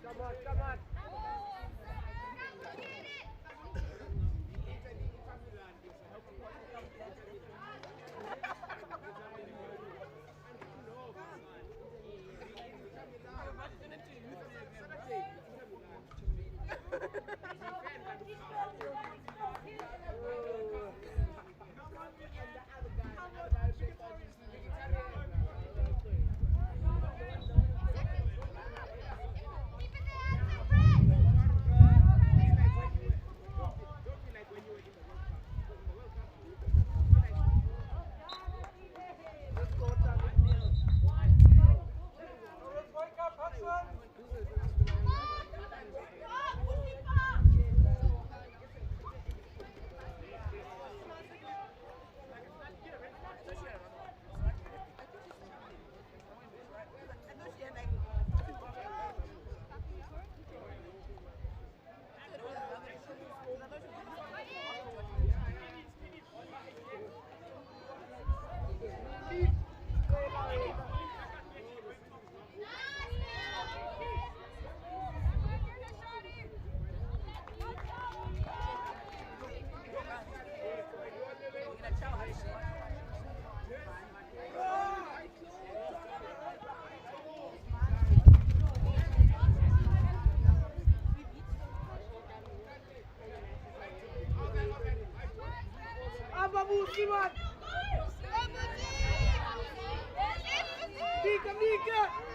Come on. Mika!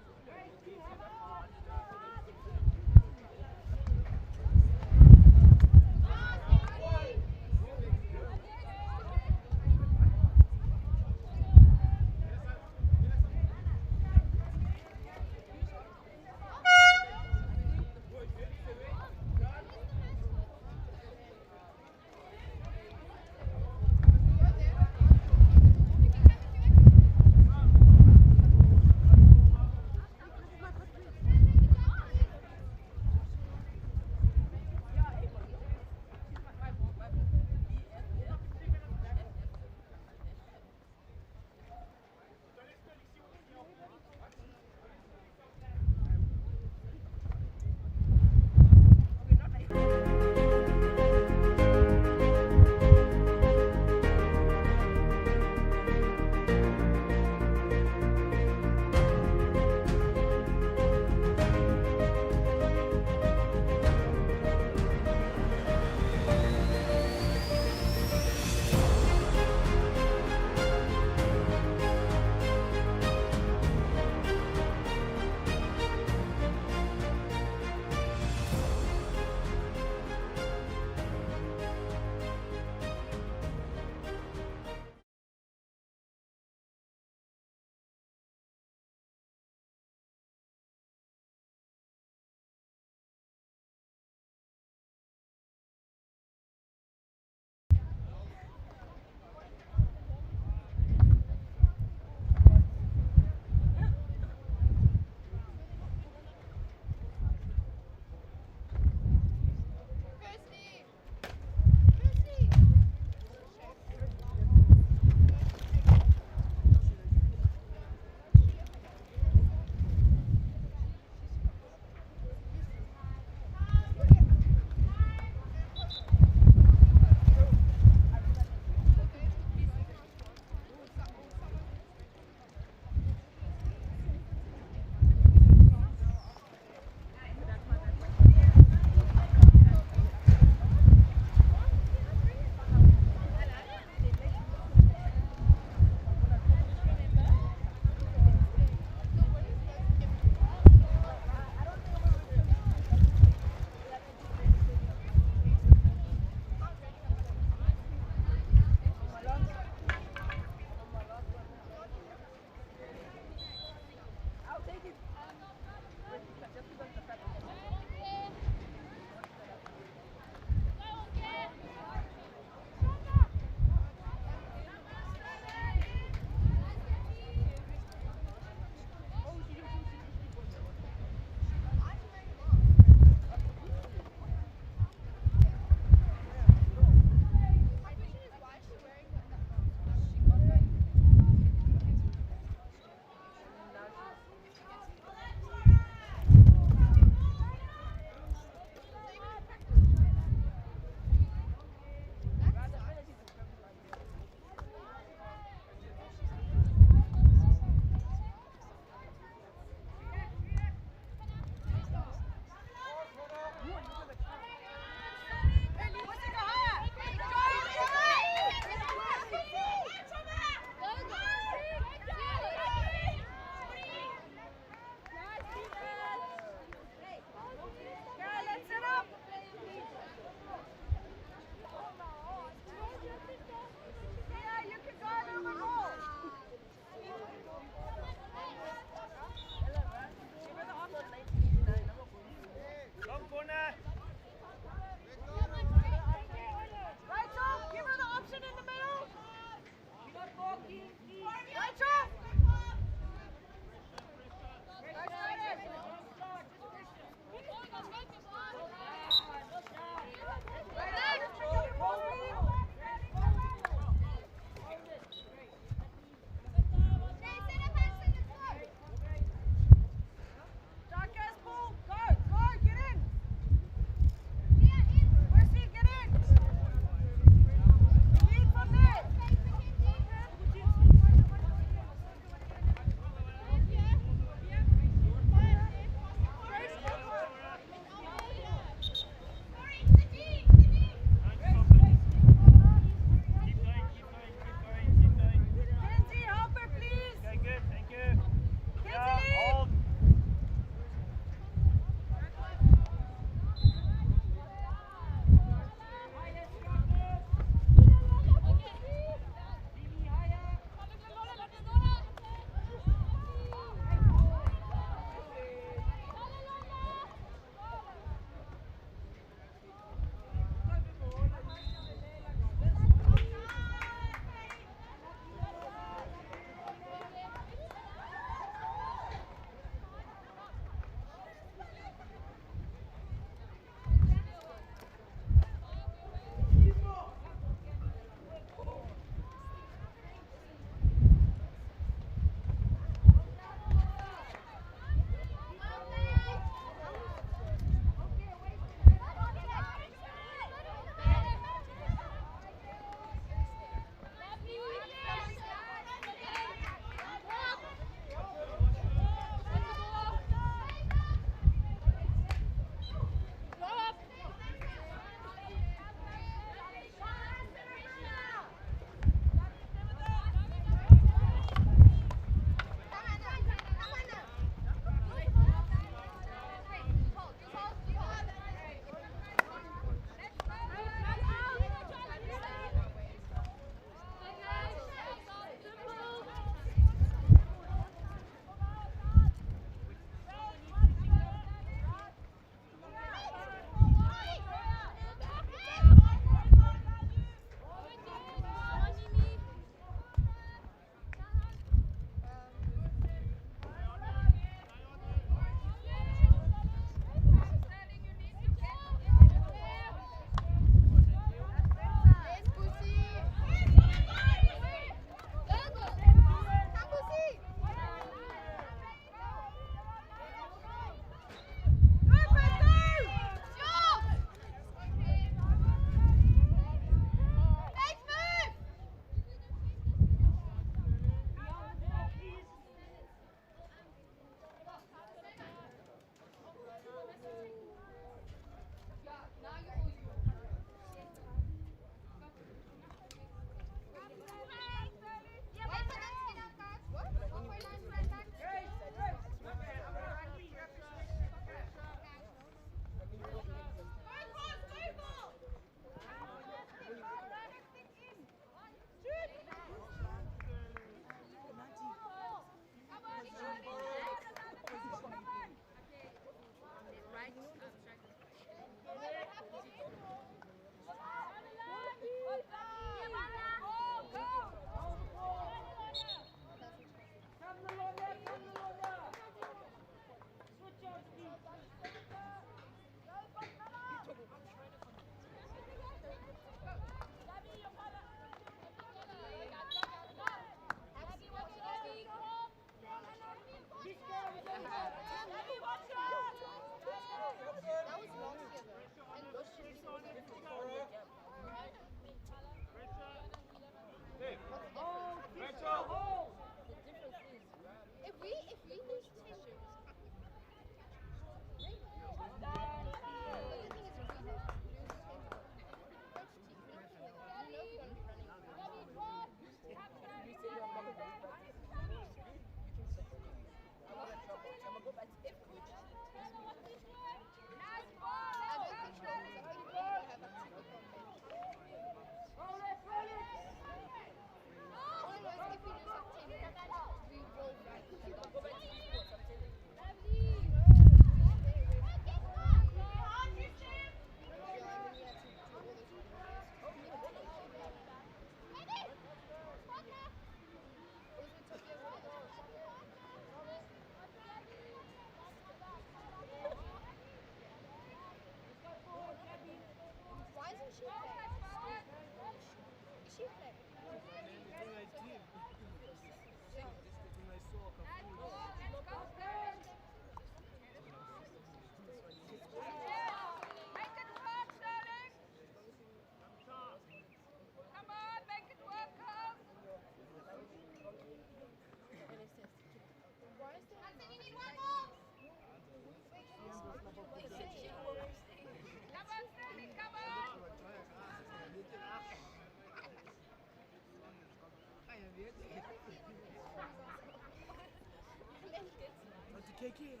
Take care.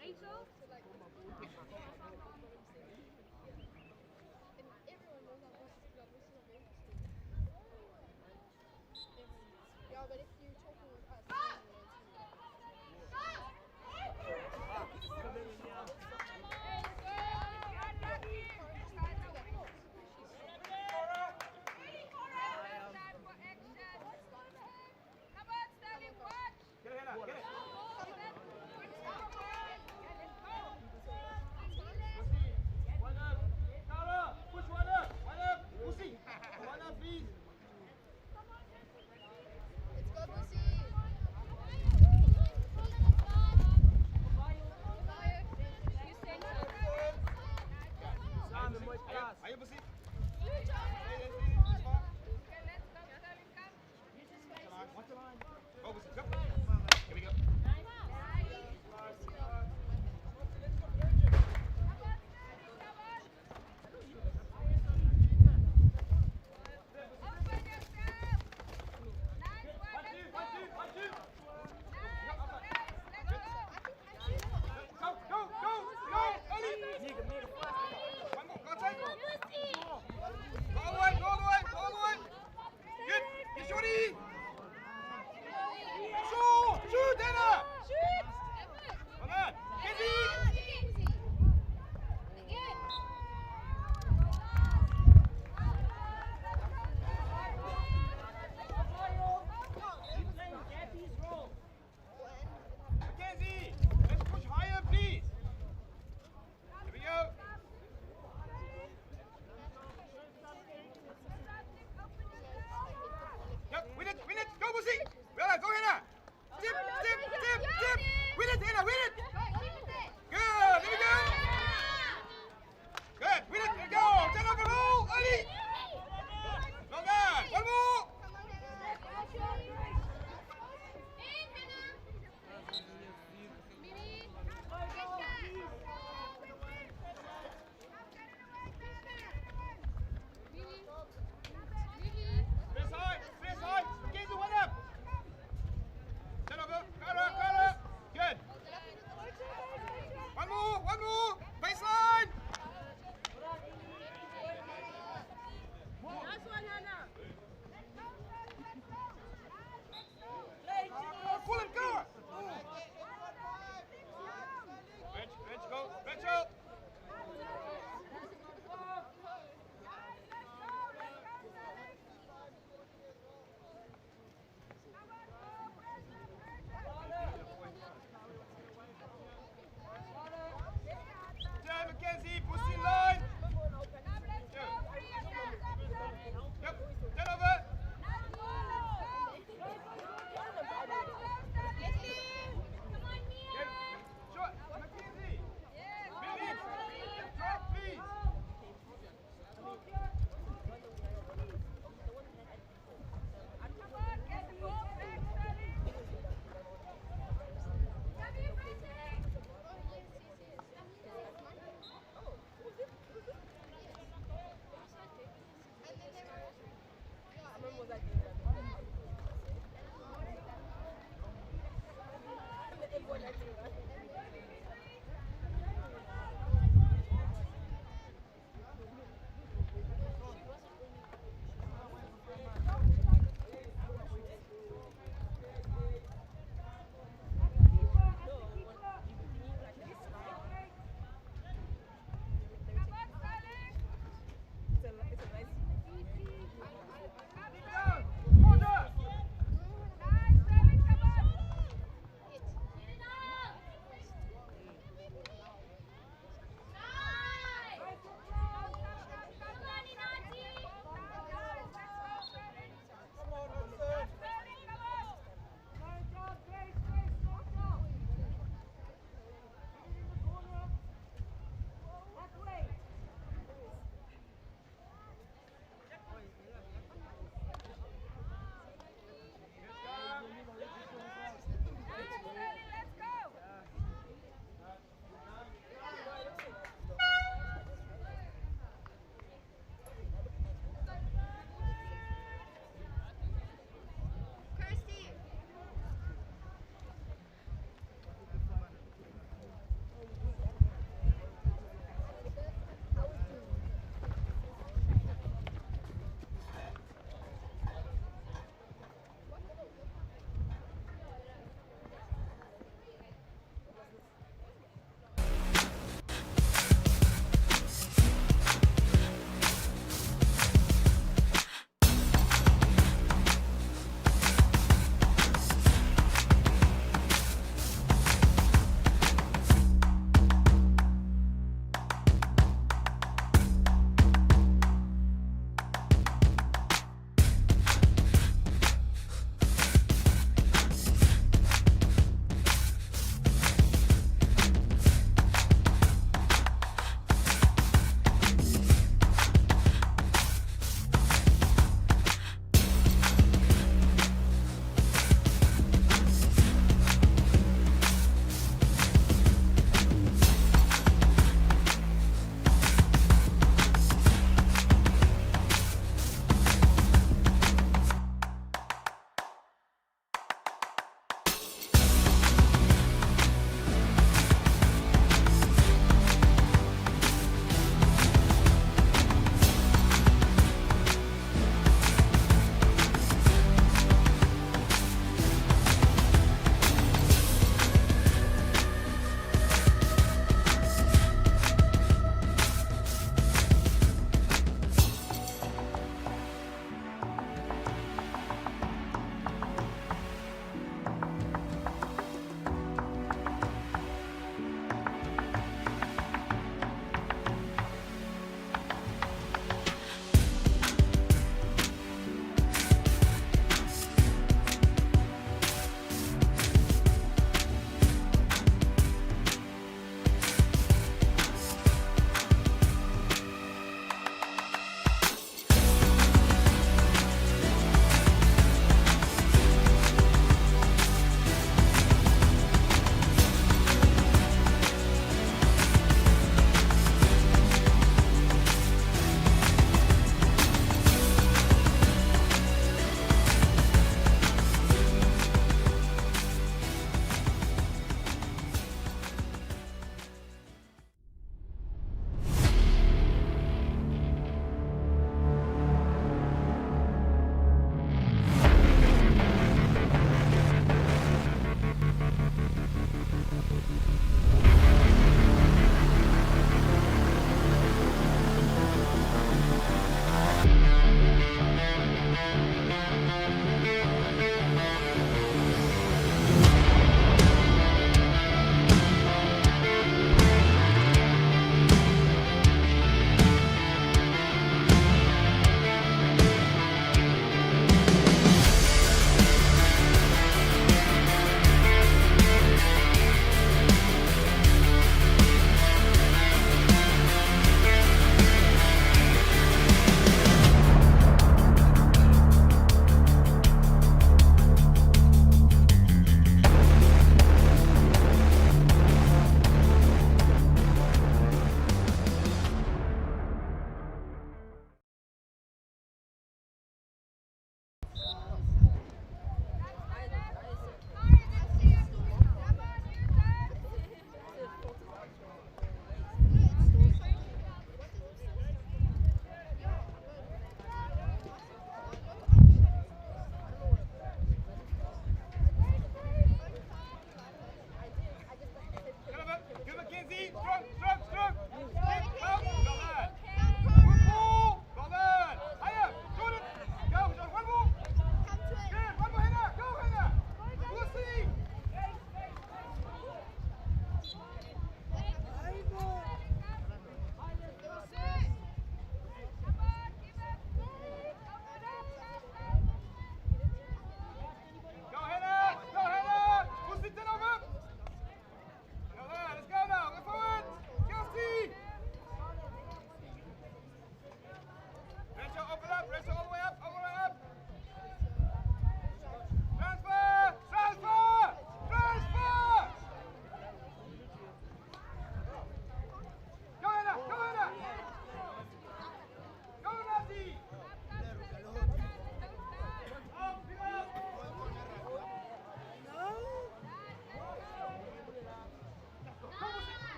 Rachel? Yeah, but if you're talking with us, Come in now. Time for action. Come on, Sterling, watch. Get it.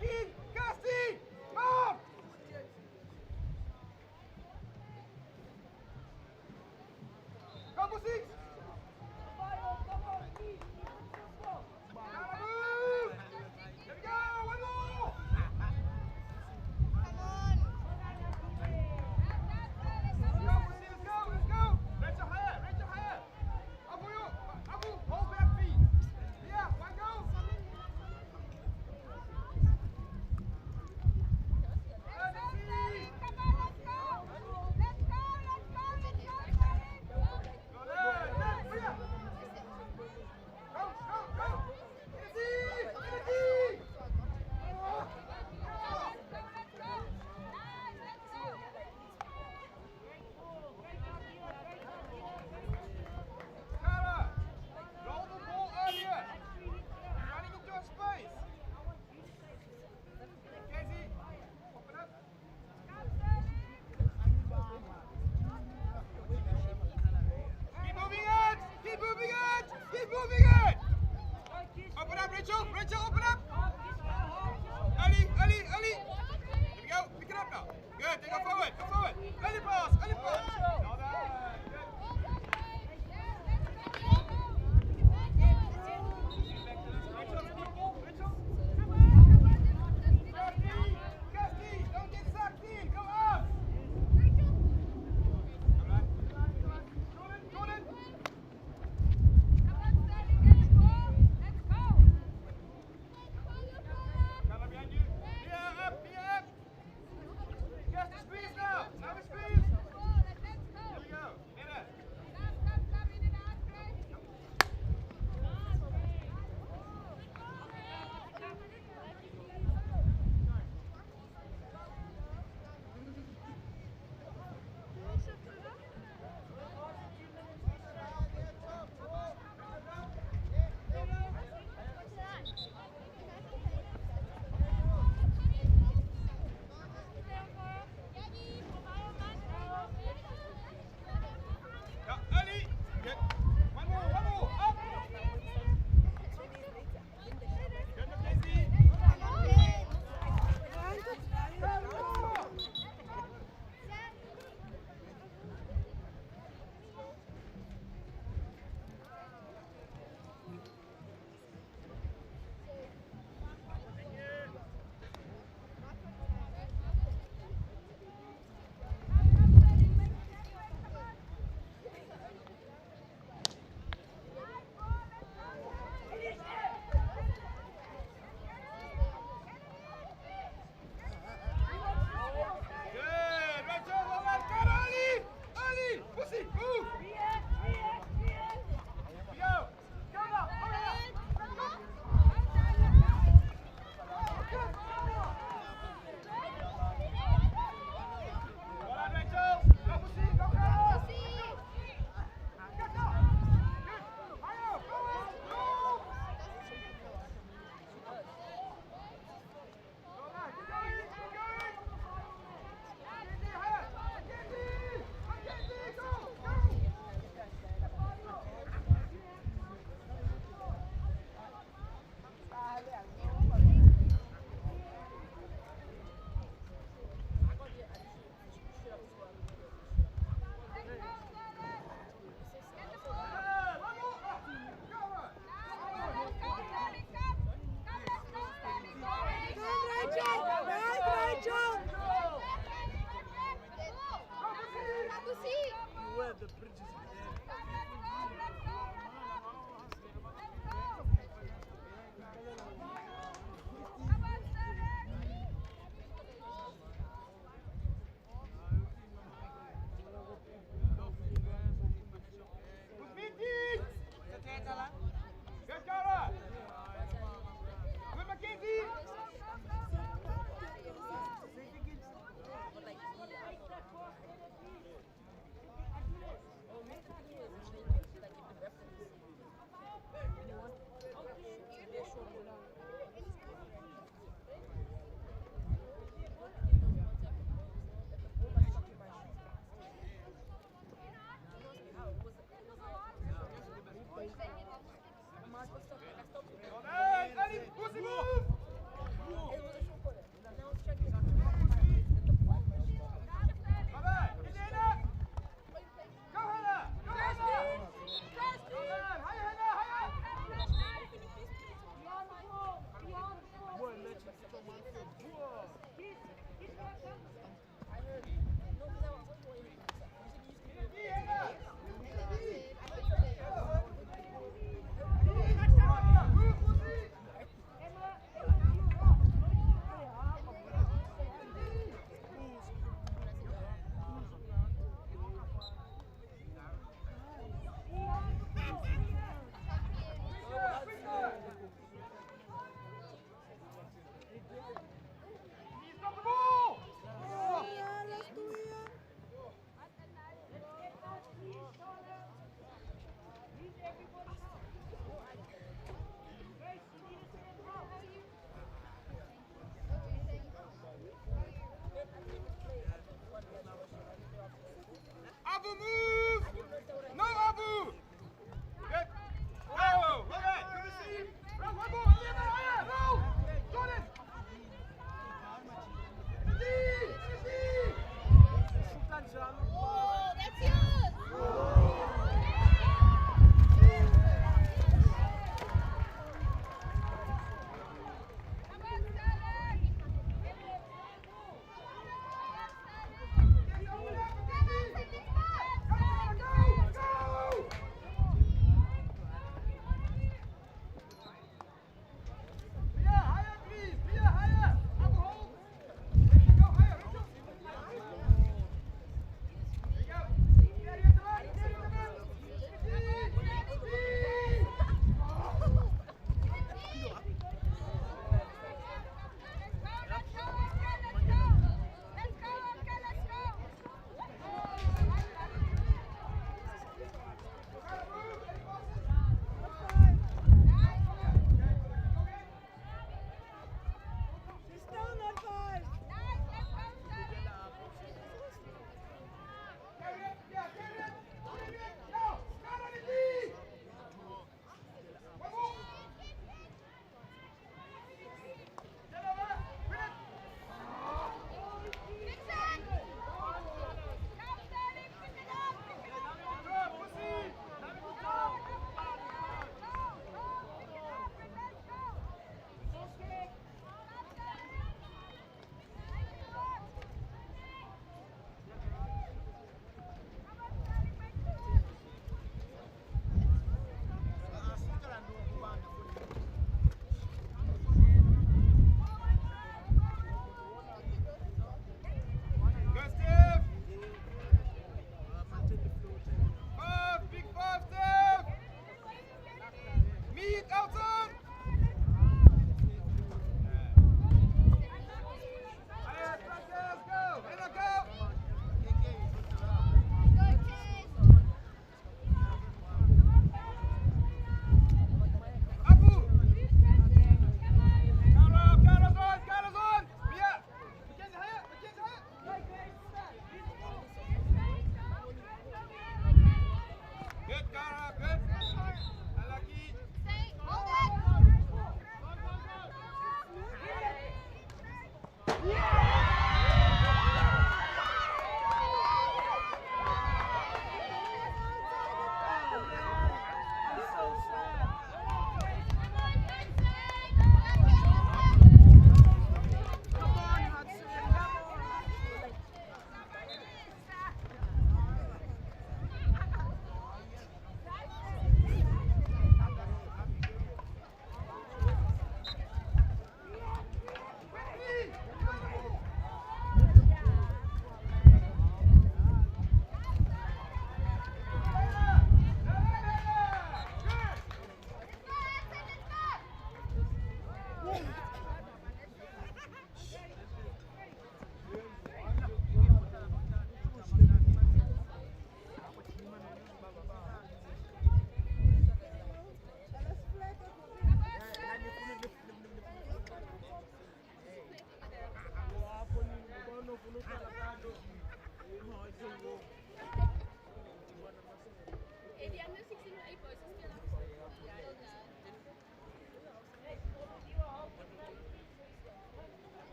Keen, Kirsty, Mom! Go, Bussy! There we go, one more! Come on. Let's go! Rachel higher! Abu, hold back feet! Yeah, one go! Keep moving it! Open up, Rachel, open up! Ali! Here we go, pick it up now. Good, then go forward. Early pass. Well done, good. Rachel. Kirsty, don't get sucked in, go up! Jordan. Carla behind you. Here up. Kirsty, squeeze now. Now we squeeze. Meet Hudson. Let's go. Go. Abu. Carlos on. Mia. Mackenzie higher. Good, Cara. Good. Alaki.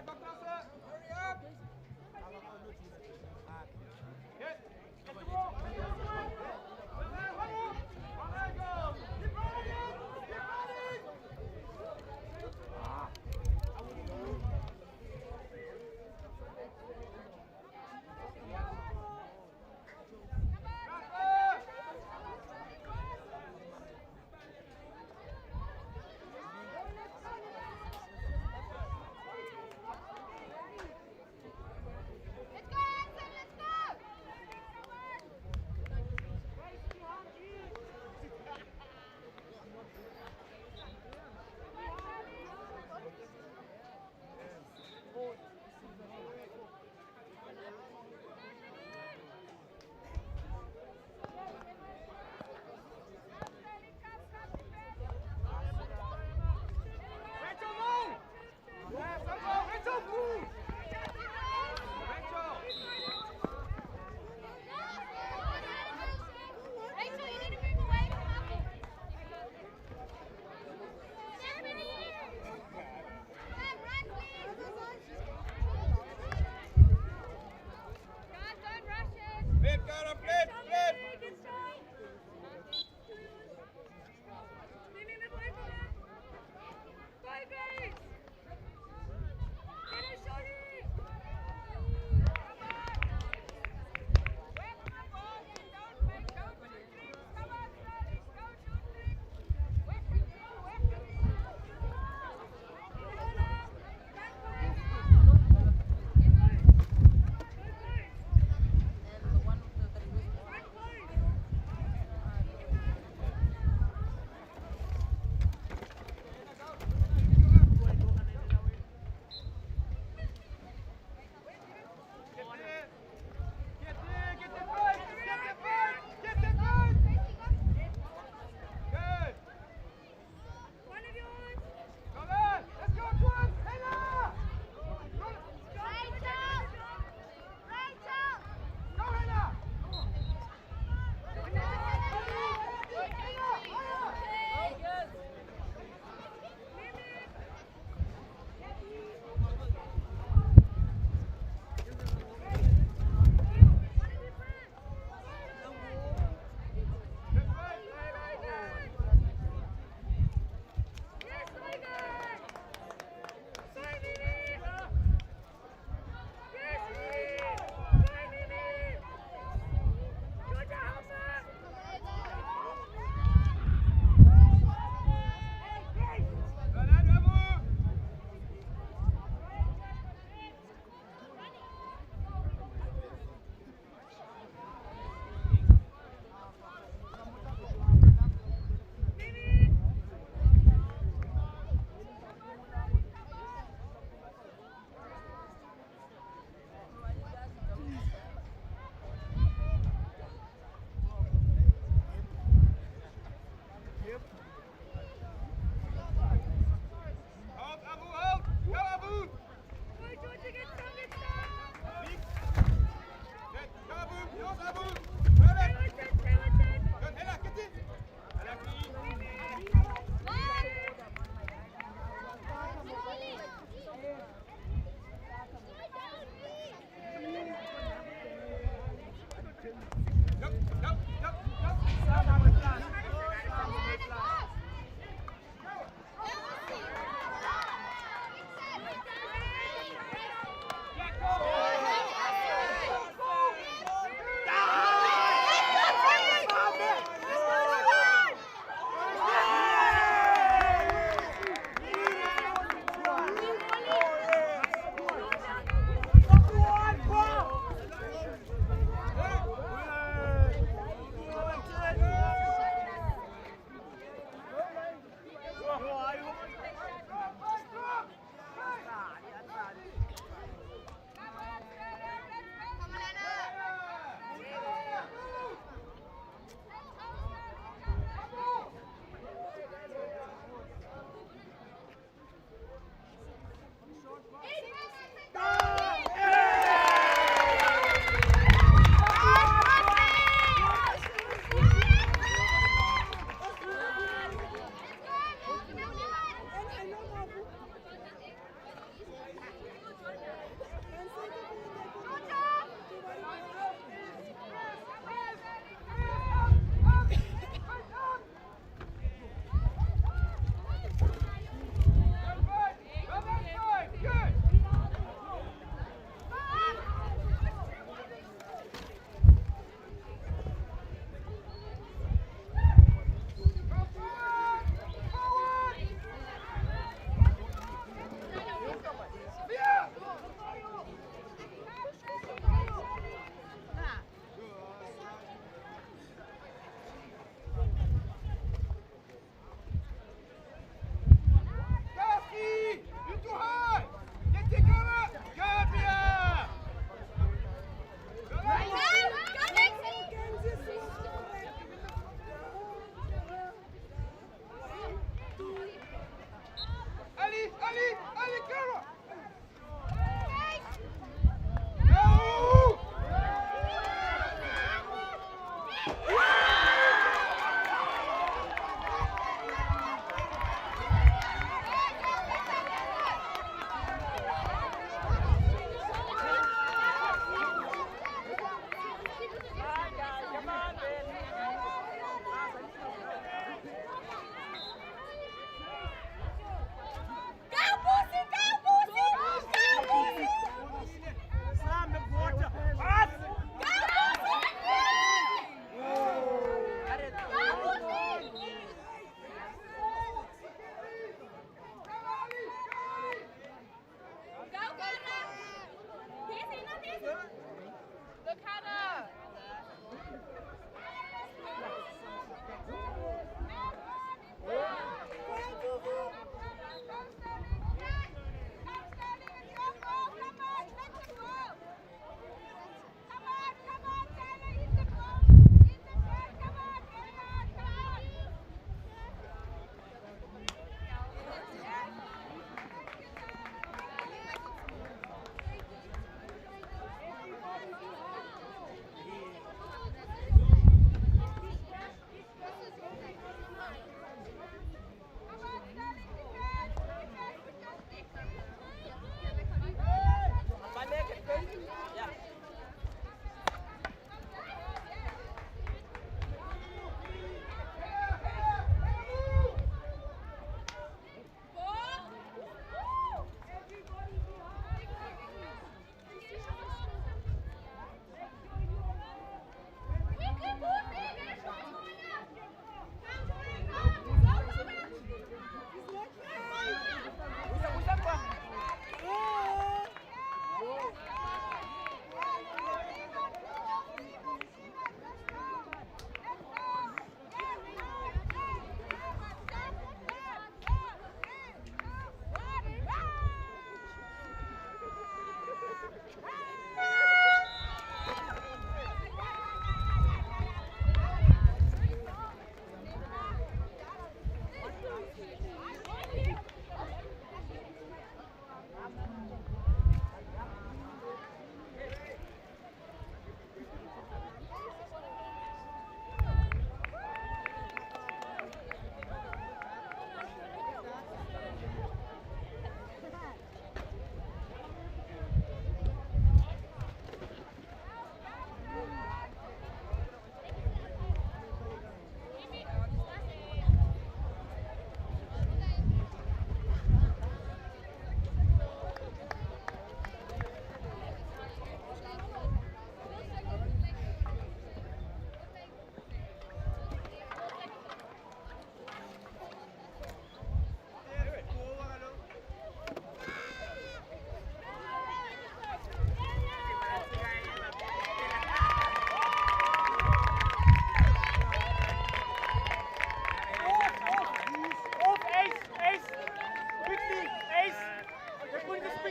Go closer. Hurry up.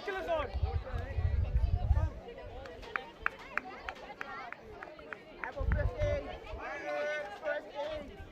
killers on. Apple 15. First aid.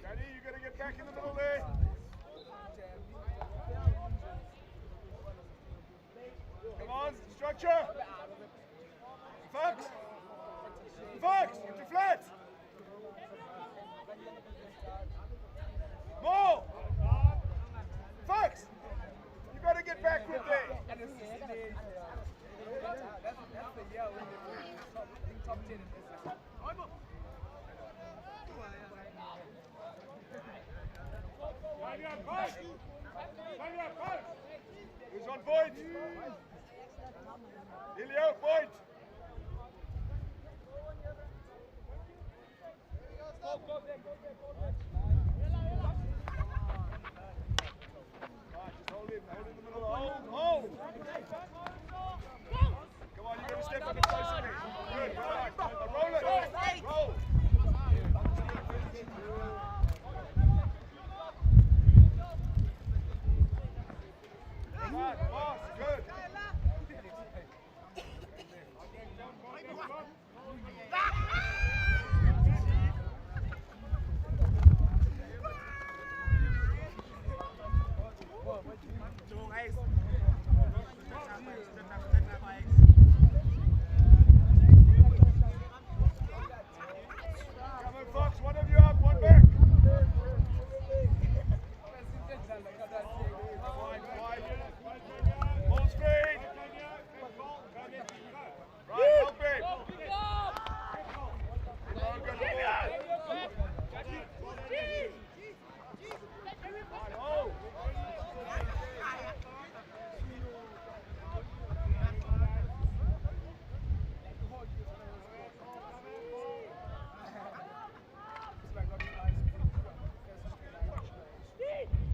Danny, you got to get back in the middle there. Come on, structure. Fox. Fox, get your flat. More. Fox, you got to get back with there. That's the year when they were top 10 in this. Who's on point? Ilio, point. Right, just hold in the middle. Hold. Come on, you got to step up and close to me. Good, right. Roll it. Roll. Right, boss, good. Come on, Fox, one of you up, one back. Wide. Full speed. Right, help it. Right, hold.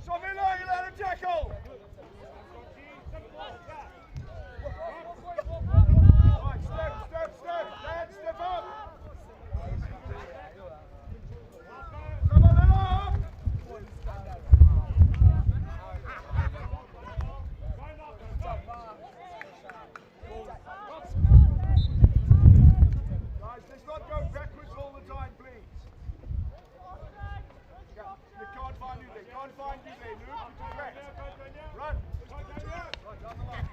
Somila, you let him tackle. Right, step. Dad, step up. Come on, Lilo. Guys, let's not go backwards all the time, please. You can't find you there. Luke, to the left. Run. Right down the line.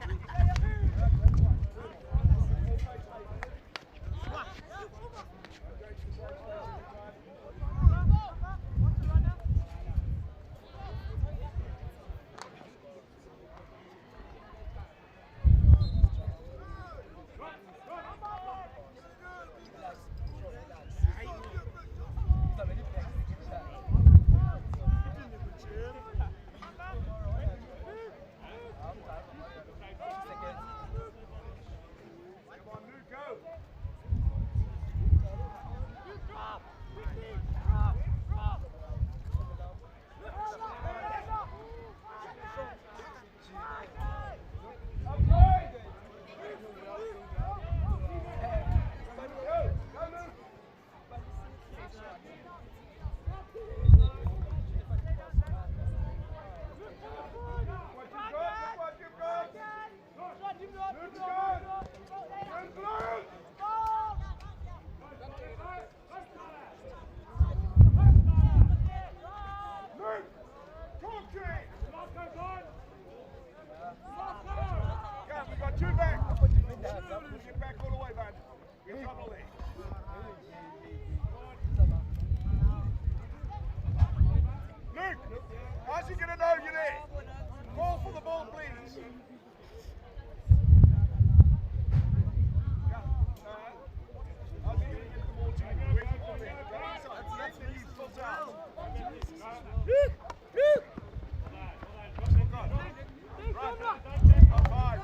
How's he going to know you're there? Call for the ball, please. How's he going to get the ball to you? Where's the ball there? That's the east full out. Right. Up high.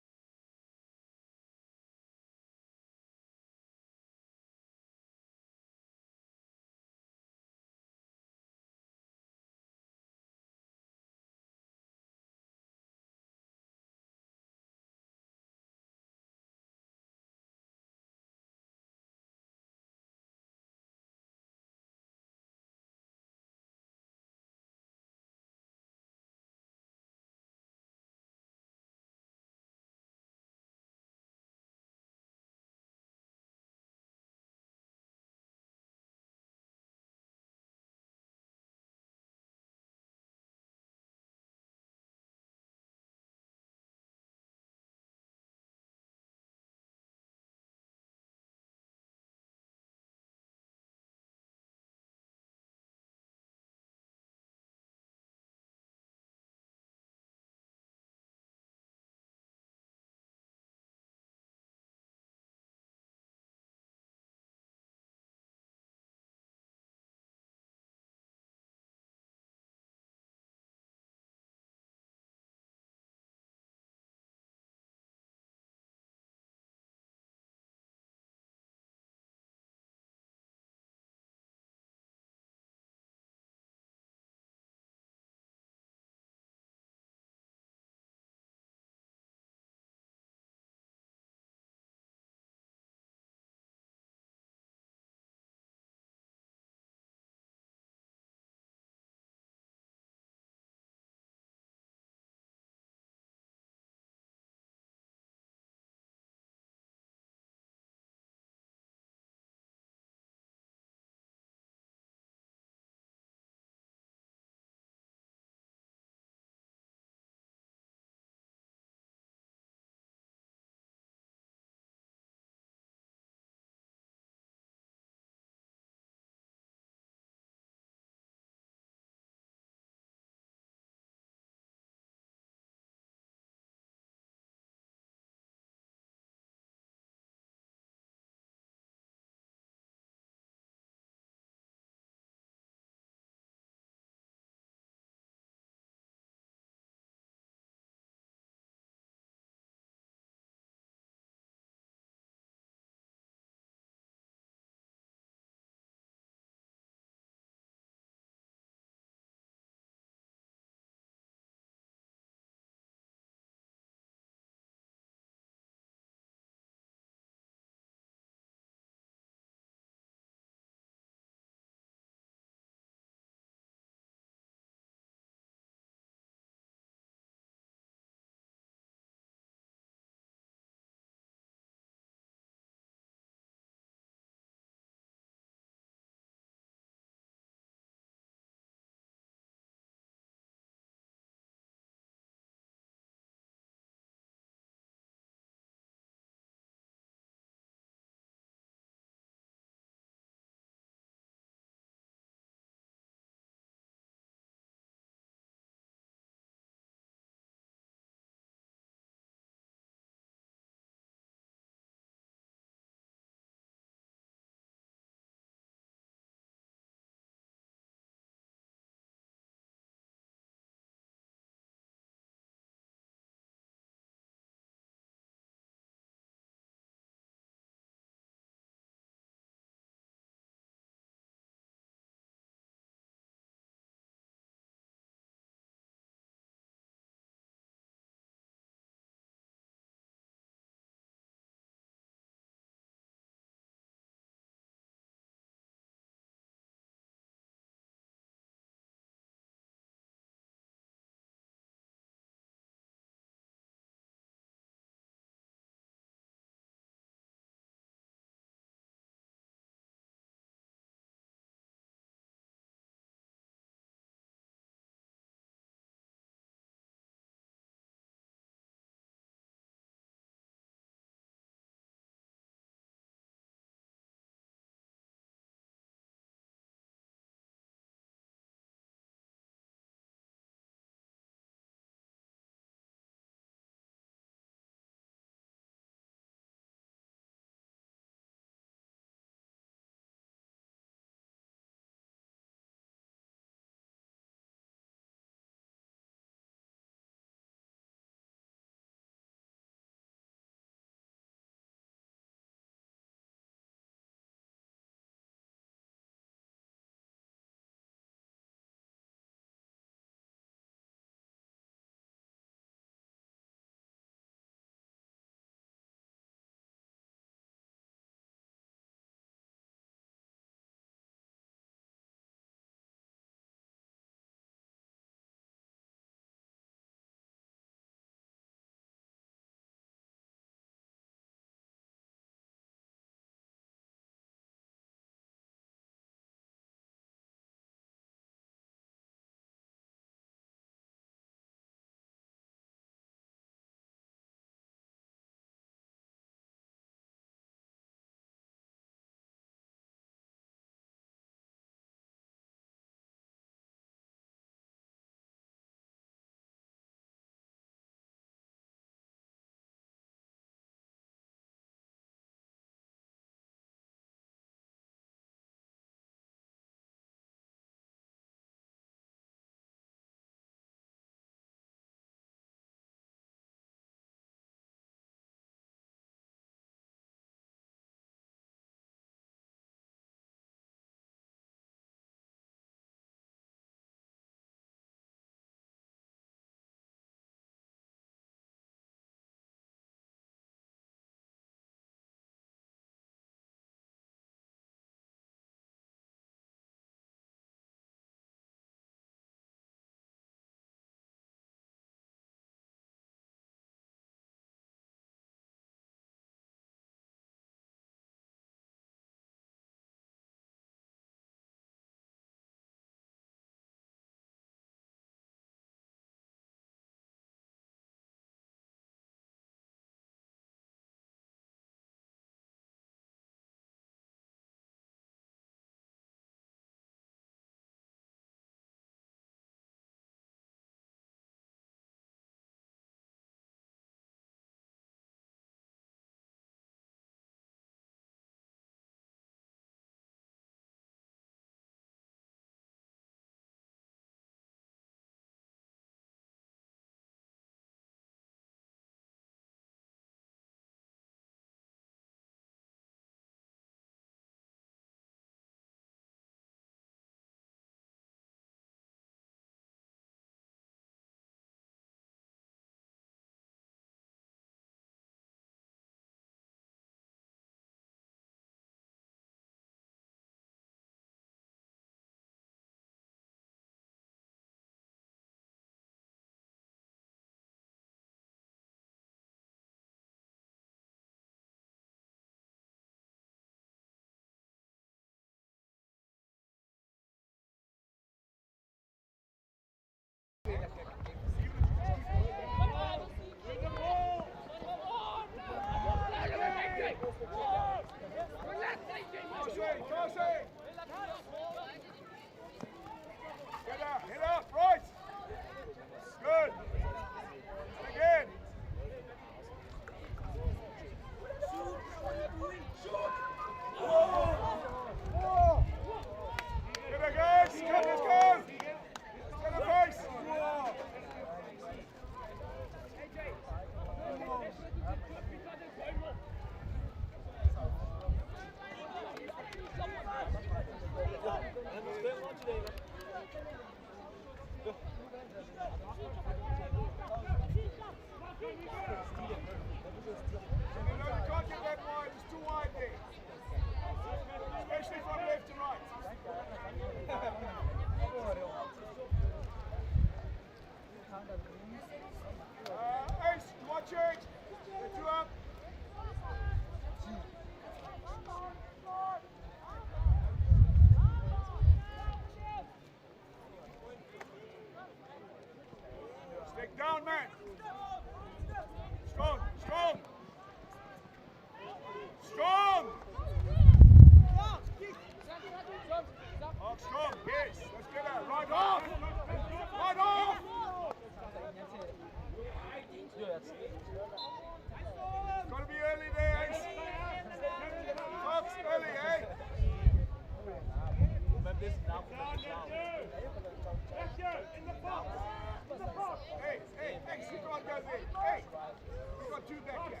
too back yet.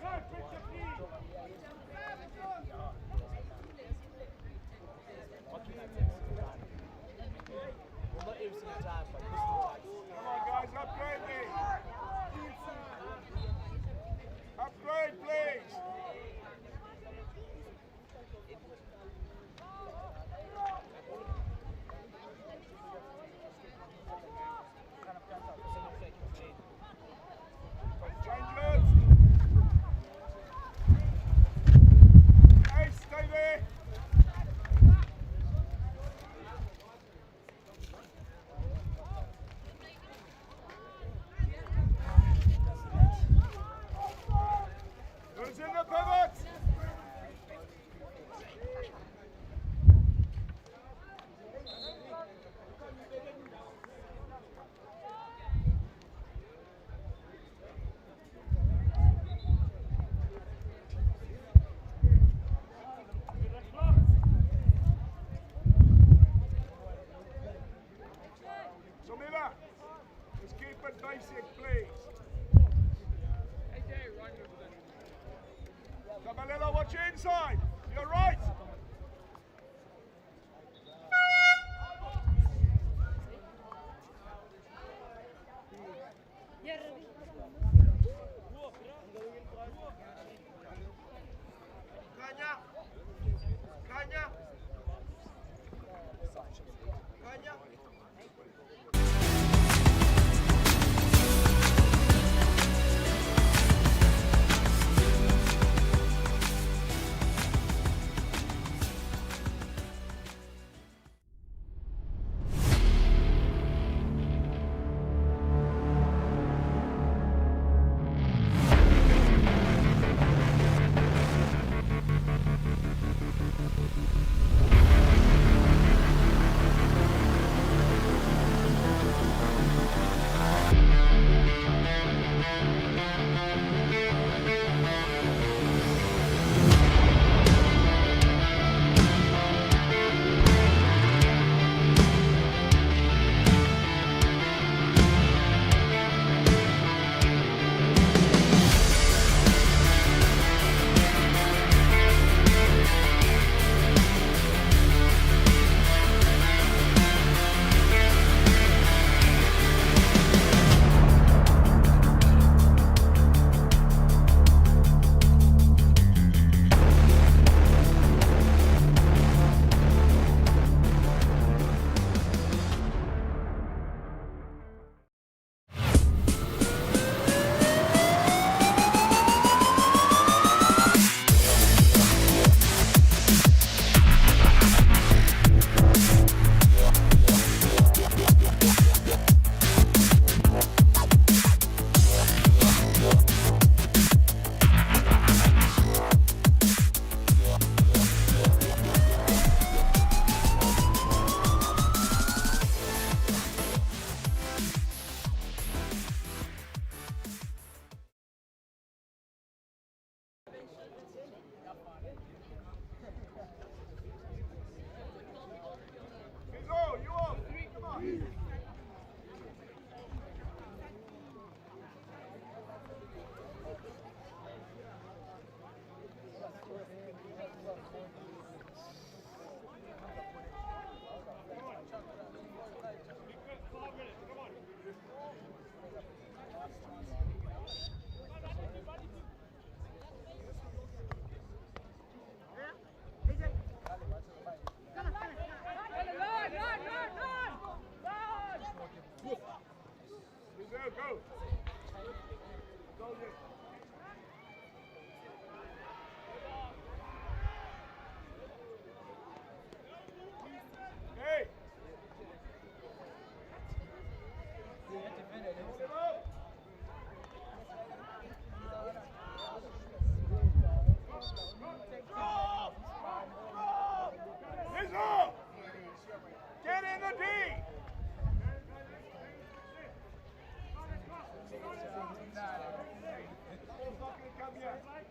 Come on, guys, upgrade me. Upgrade, please. Changes. Hey, stay there. Who's in the pivot? So Miller, let's keep it basic, please. Caballero, watch your inside. You're right. Caña. Caña. Caña. You off. Come on. Go. Go, Nick. Hey. Get in the D.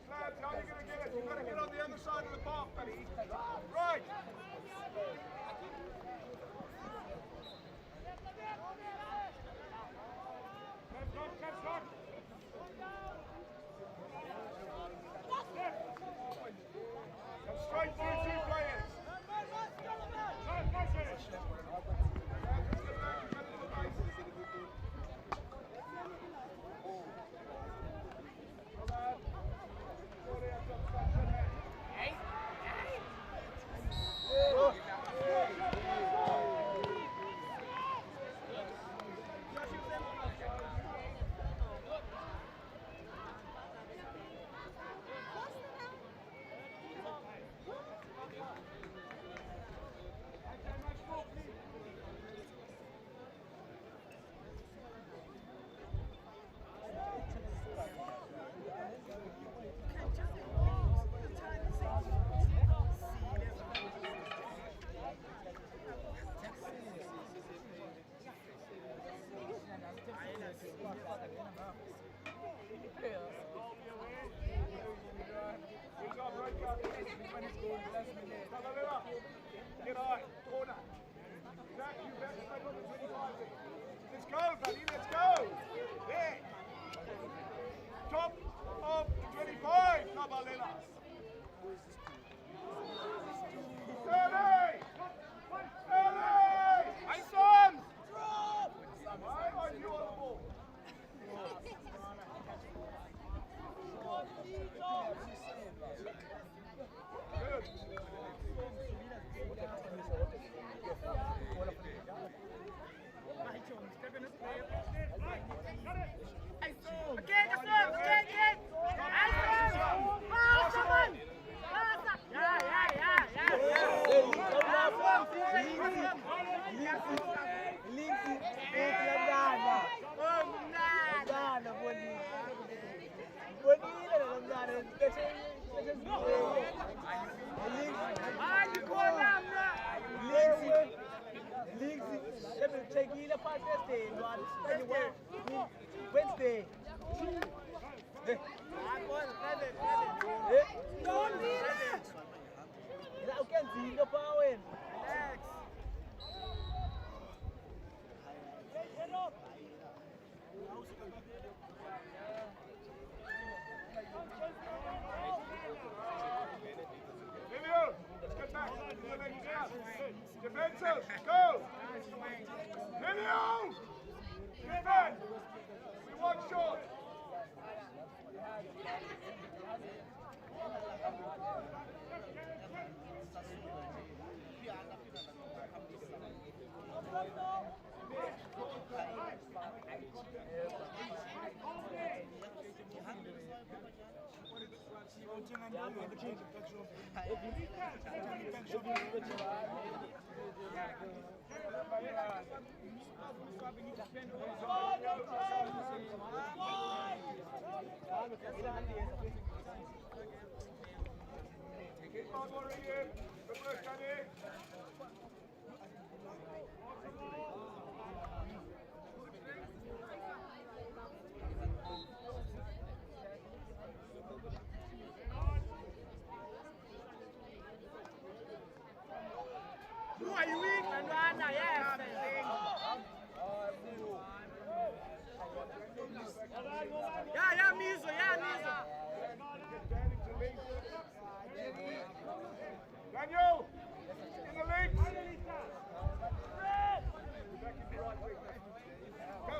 Lads, how are you going to get it? You've got to get on the other side of the park, buddy. Right. Catch on. Wednesday. Là cái gì nó bao em. Let's get back. Defensive, go! Livio! Defend! We want short! Who are you weak and run? Yes. Yeah, Mizo, Daniel! In the legs! Go!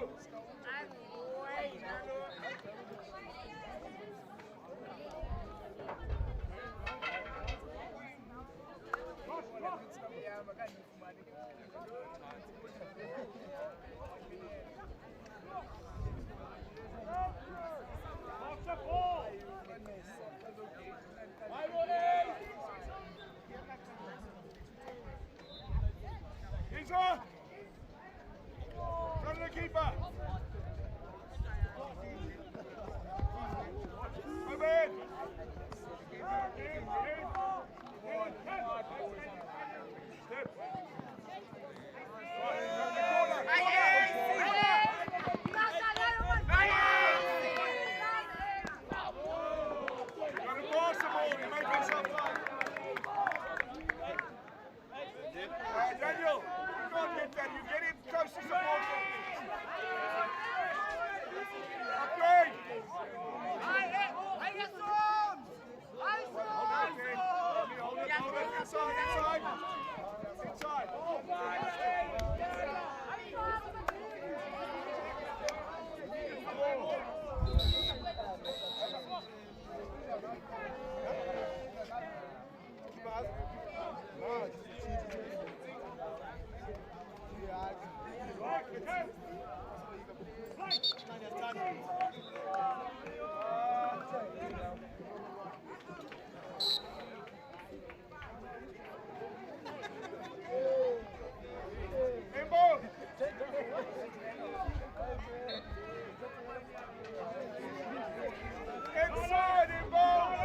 Isa! Run the keeper! Come in! Step! Daniel, you can't get that. You get him close to the ball. Okay. Hold it. Inside. Inside, involved!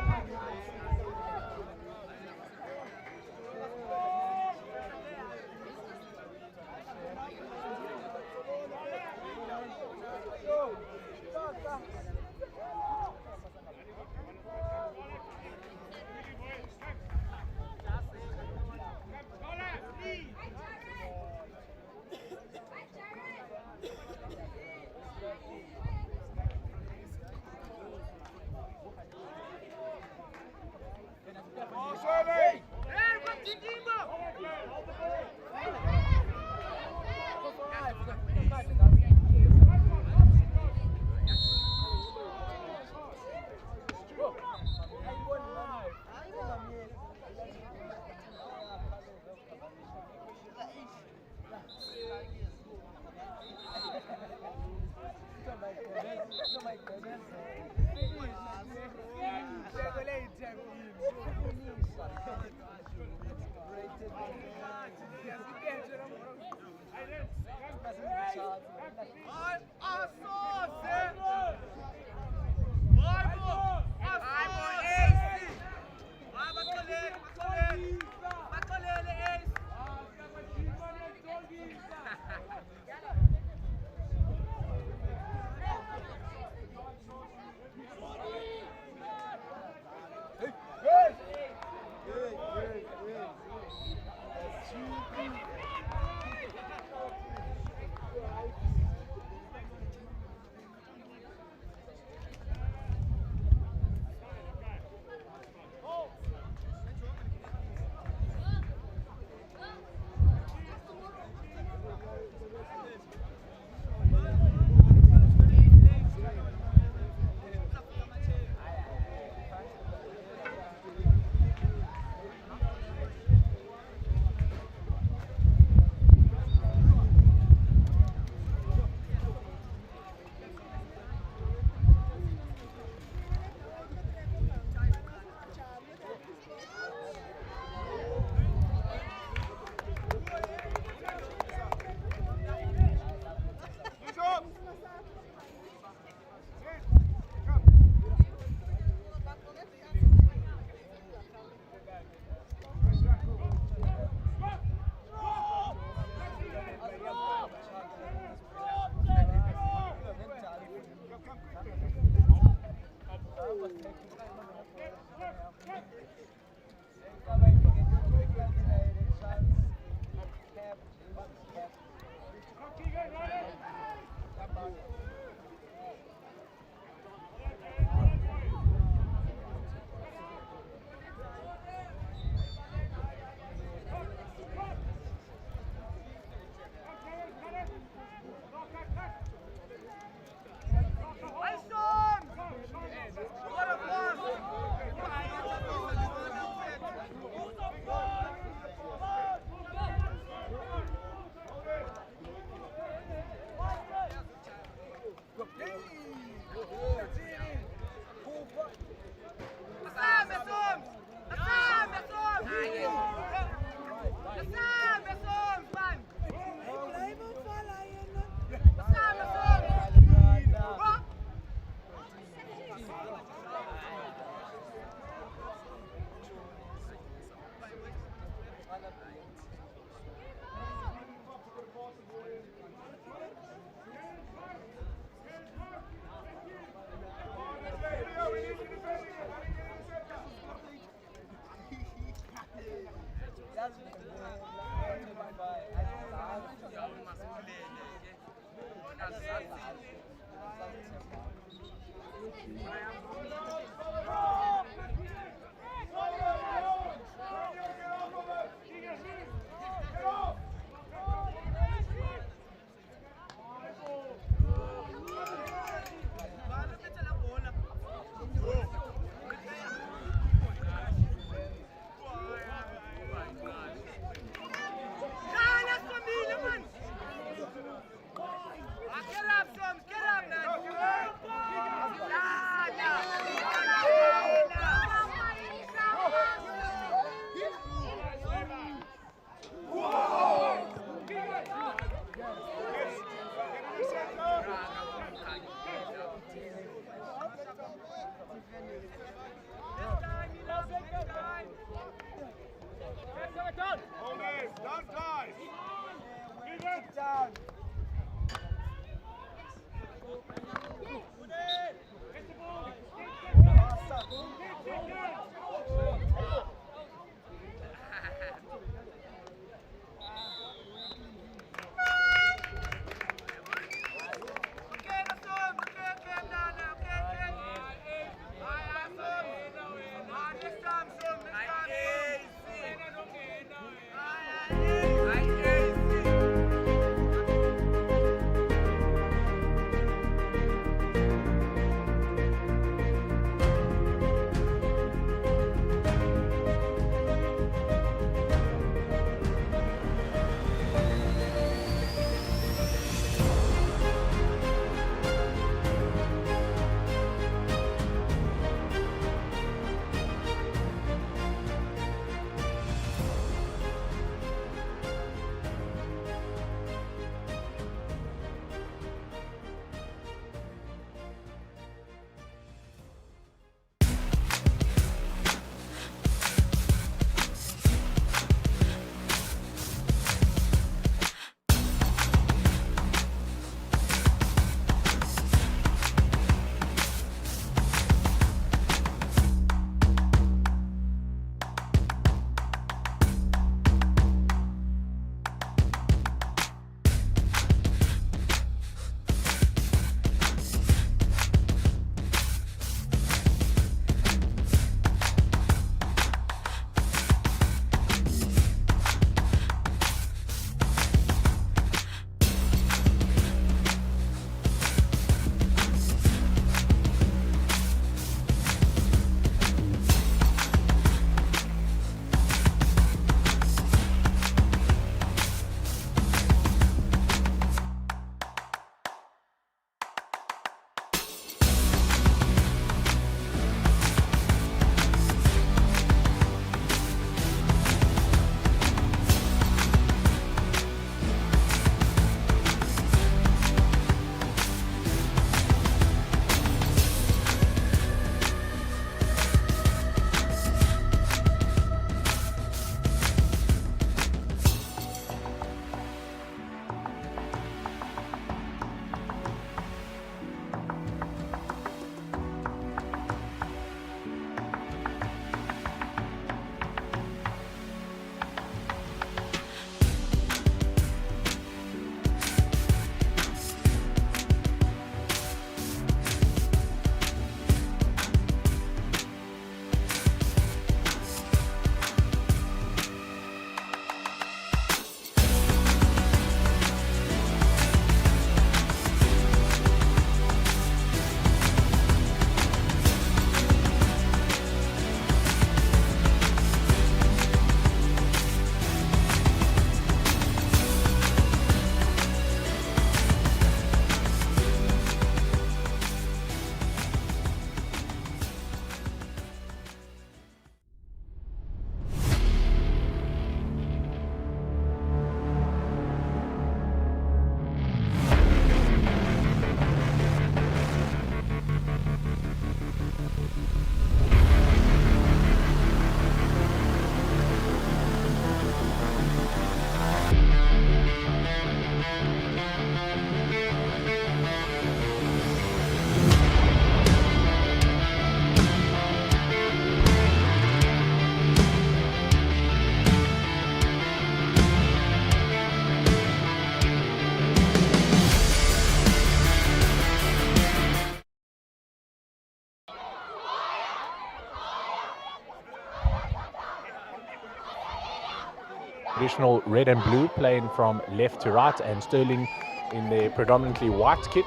traditional red and blue, playing from left to right, and Stirling in their predominantly white kit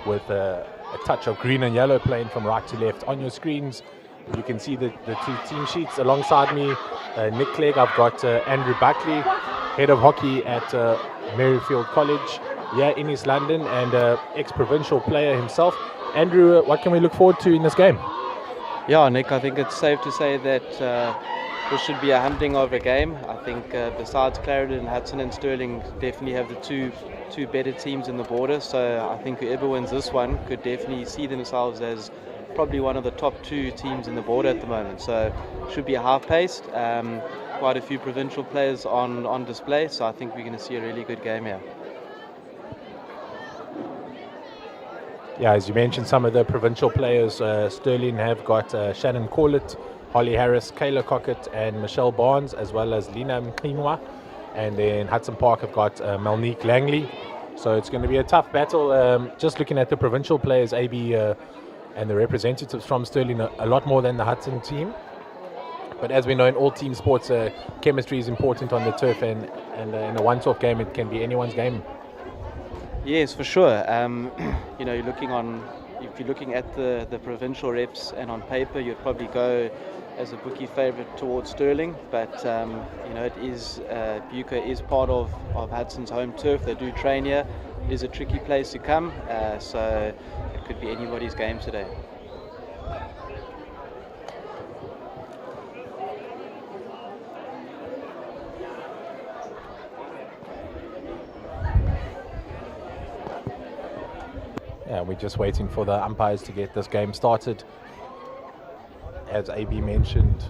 with a touch of green and yellow, playing from right to left. On your screens, you can see the two team sheets. Alongside me, Nick Clegg, I've got Andrew Buckley, head of hockey at Merrifield College here in East London, and ex-provincial player himself. Andrew, what can we look forward to in this game? Yeah, Nick, I think it's safe to say that this should be a hunting of a game. I think besides Clarendon, Hudson and Stirling definitely have the two better teams in the border, so I think whoever wins this one could definitely see themselves as probably one of the top two teams in the border at the moment. So it should be a half-paced, quite a few provincial players on display, so I think we're going to see a really good game here. Yeah, as you mentioned, some of the provincial players, Stirling have got Shannon Corlett, Holly Harris, Kayla Cockett and Michelle Barnes, as well as Lina Mkinwa. And then Hudson Park have got Melnique Langley. So it's going to be a tough battle. Just looking at the provincial players, AB and the representatives from Stirling, a lot more than the Hudson team. But as we know, in all team sports, chemistry is important on the turf, and in a one-off game, it can be anyone's game. Yes, for sure. You know, if you're looking at the provincial reps, and on paper, you'd probably go as a bookie favourite towards Stirling. But you know, it is Buca is part of Hudson's home turf. They do train here. It is a tricky place to come, so it could be anybody's game today. Yeah, we're just waiting for the umpires to get this game started. As AB mentioned,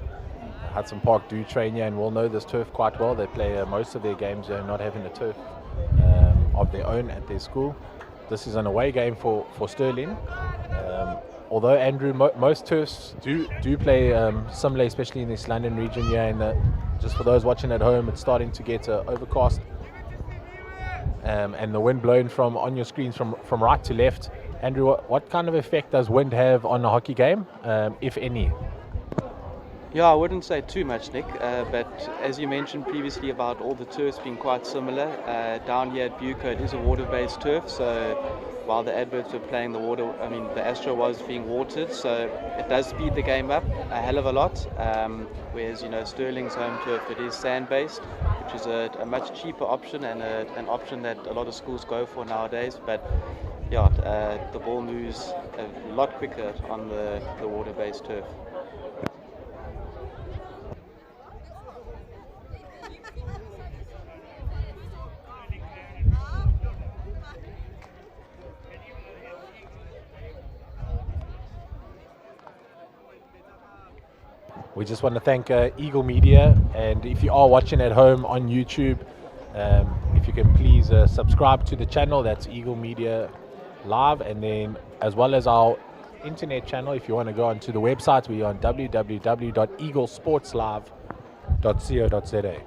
Hudson Park do train here and will know this turf quite well. They play most of their games here, not having a turf of their own at their school. This is an away game for Stirling. Although, Andrew, most turfs do play similar, especially in this London region here. And just for those watching at home, it's starting to get overcast. And the wind blowing from on your screens from right to left. Andrew, what kind of effect does wind have on a hockey game, if any? Yeah, I wouldn't say too much, Nick, but as you mentioned previously about all the turfs being quite similar, down here at Buca it is a water-based turf, so while the adverts were playing the water, I mean the Astro was being watered, so it does speed the game up a hell of a lot, whereas, you know, Stirling's home turf, it is sand-based, which is a much cheaper option and an option that a lot of schools go for nowadays. But yeah, the ball moves a lot quicker on the water-based turf. We just want to thank Eagle Media, and if you are watching at home on YouTube, if you can please subscribe to the channel. That's Eagle Media Live, and then as well as our internet channel, if you want to go onto the website, we're on www.eaglesportslive.co.za.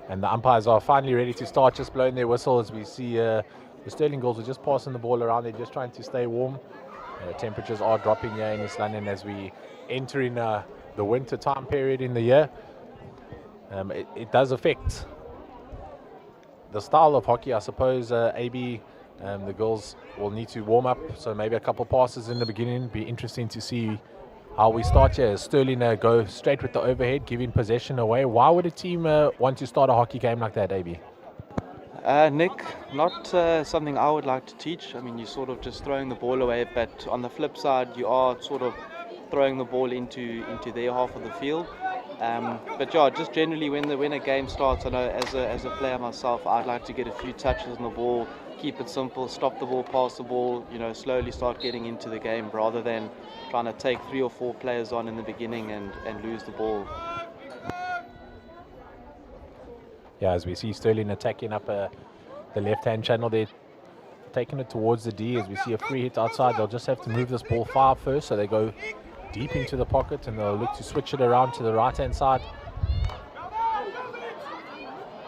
And the umpires are finally ready to start, just blowing their whistle as we see the Stirling girls are just passing the ball around. They're just trying to stay warm. Temperatures are dropping here in East London as we enter in the winter time period in the year. It does affect the style of hockey, I suppose. AB, the girls will need to warm up, so maybe a couple passes in the beginning. Be interesting to see how we start here. Stirling go straight with the overhead, giving possession away. Why would a team want to start a hockey game like that, AB? Nick, not something I would like to teach. I mean, you're sort of just throwing the ball away, but on the flip side, you are sort of throwing the ball into their half of the field. But yeah, just generally when a game starts, I know as a player myself, I'd like to get a few touches on the ball, keep it simple, stop the ball, pass the ball, slowly start getting into the game rather than trying to take 3 or 4 players on in the beginning and lose the ball. Yeah, as we see Stirling attacking up the left-hand channel there, taking it towards the D. As we see a free hit outside, they'll just have to move this ball far first, so they go deep into the pocket and they'll look to switch it around to the right-hand side.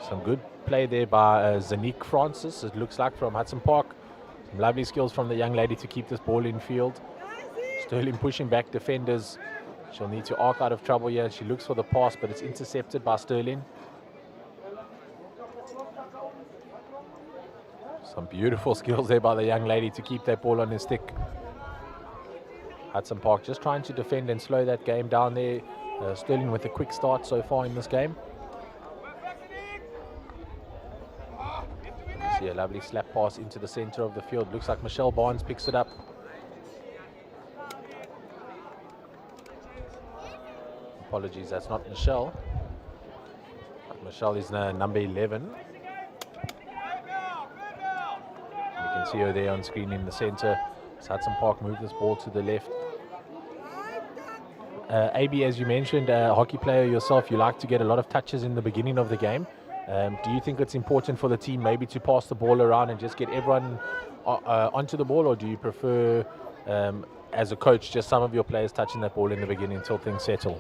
Some good play there by Zanique Francis, it looks like, from Hudson Park. Some lovely skills from the young lady to keep this ball in field. Stirling pushing back defenders. She'll need to arc out of trouble here. She looks for the pass, but it's intercepted by Stirling. Some beautiful skills there by the young lady to keep that ball on his stick. Hudson Park just trying to defend and slow that game down there. Stirling with a quick start so far in this game. See a lovely slap pass into the center of the field. Looks like Michelle Barnes picks it up. Apologies, that's not Michelle. Michelle is number 11. See her there on screen in the center. Hudson Park move this ball to the left. AB, as you mentioned, a hockey player yourself, you like to get a lot of touches in the beginning of the game. Do you think it's important for the team maybe to pass the ball around and just get everyone onto the ball, or do you prefer, as a coach, just some of your players touching that ball in the beginning until things settle?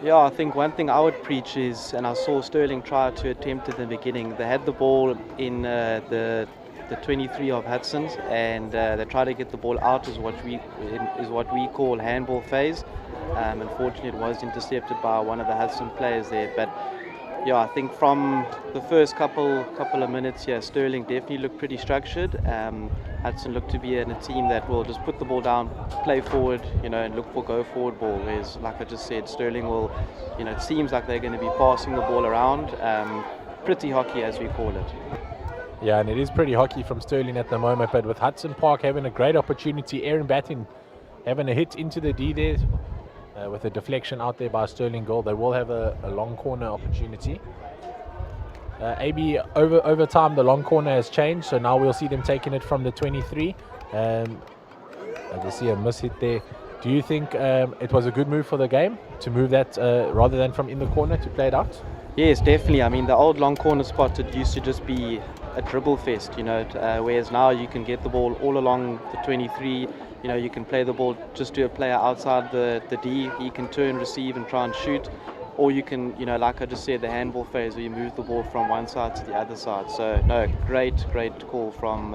Yeah, I think one thing I would preach is, and I saw Stirling try to attempt it in the beginning, they had the ball in the 23 of Hudson's, and they try to get the ball out is what we call handball phase. Unfortunately, it was intercepted by one of the Hudson players there. But yeah, I think from the first couple of minutes here, Stirling definitely looked pretty structured. Hudson looked to be in a team that will just put the ball down, play forward, and look for go forward ball. Whereas, like I just said, Stirling will, it seems like they're going to be passing the ball around. Pretty hockey, as we call it. Yeah, and it is pretty hockey from Stirling at the moment, but with Hudson Park having a great opportunity, Aaron Battin having a hit into the D there, with a deflection out there by Stirling goal, they will have a long corner opportunity. AB, over time, the long corner has changed, so now we'll see them taking it from the 23. I just see a miss hit there. Do you think it was a good move for the game to move that rather than from in the corner to play it out? Yes, definitely. I mean, the old long corner spot, it used to just be a dribble fest, whereas now you can get the ball all along the 23. You can play the ball just to a player outside the D. He can turn, receive, and try and shoot. Or you can, like I just said, the handball phase where you move the ball from one side to the other side. So, no, great call from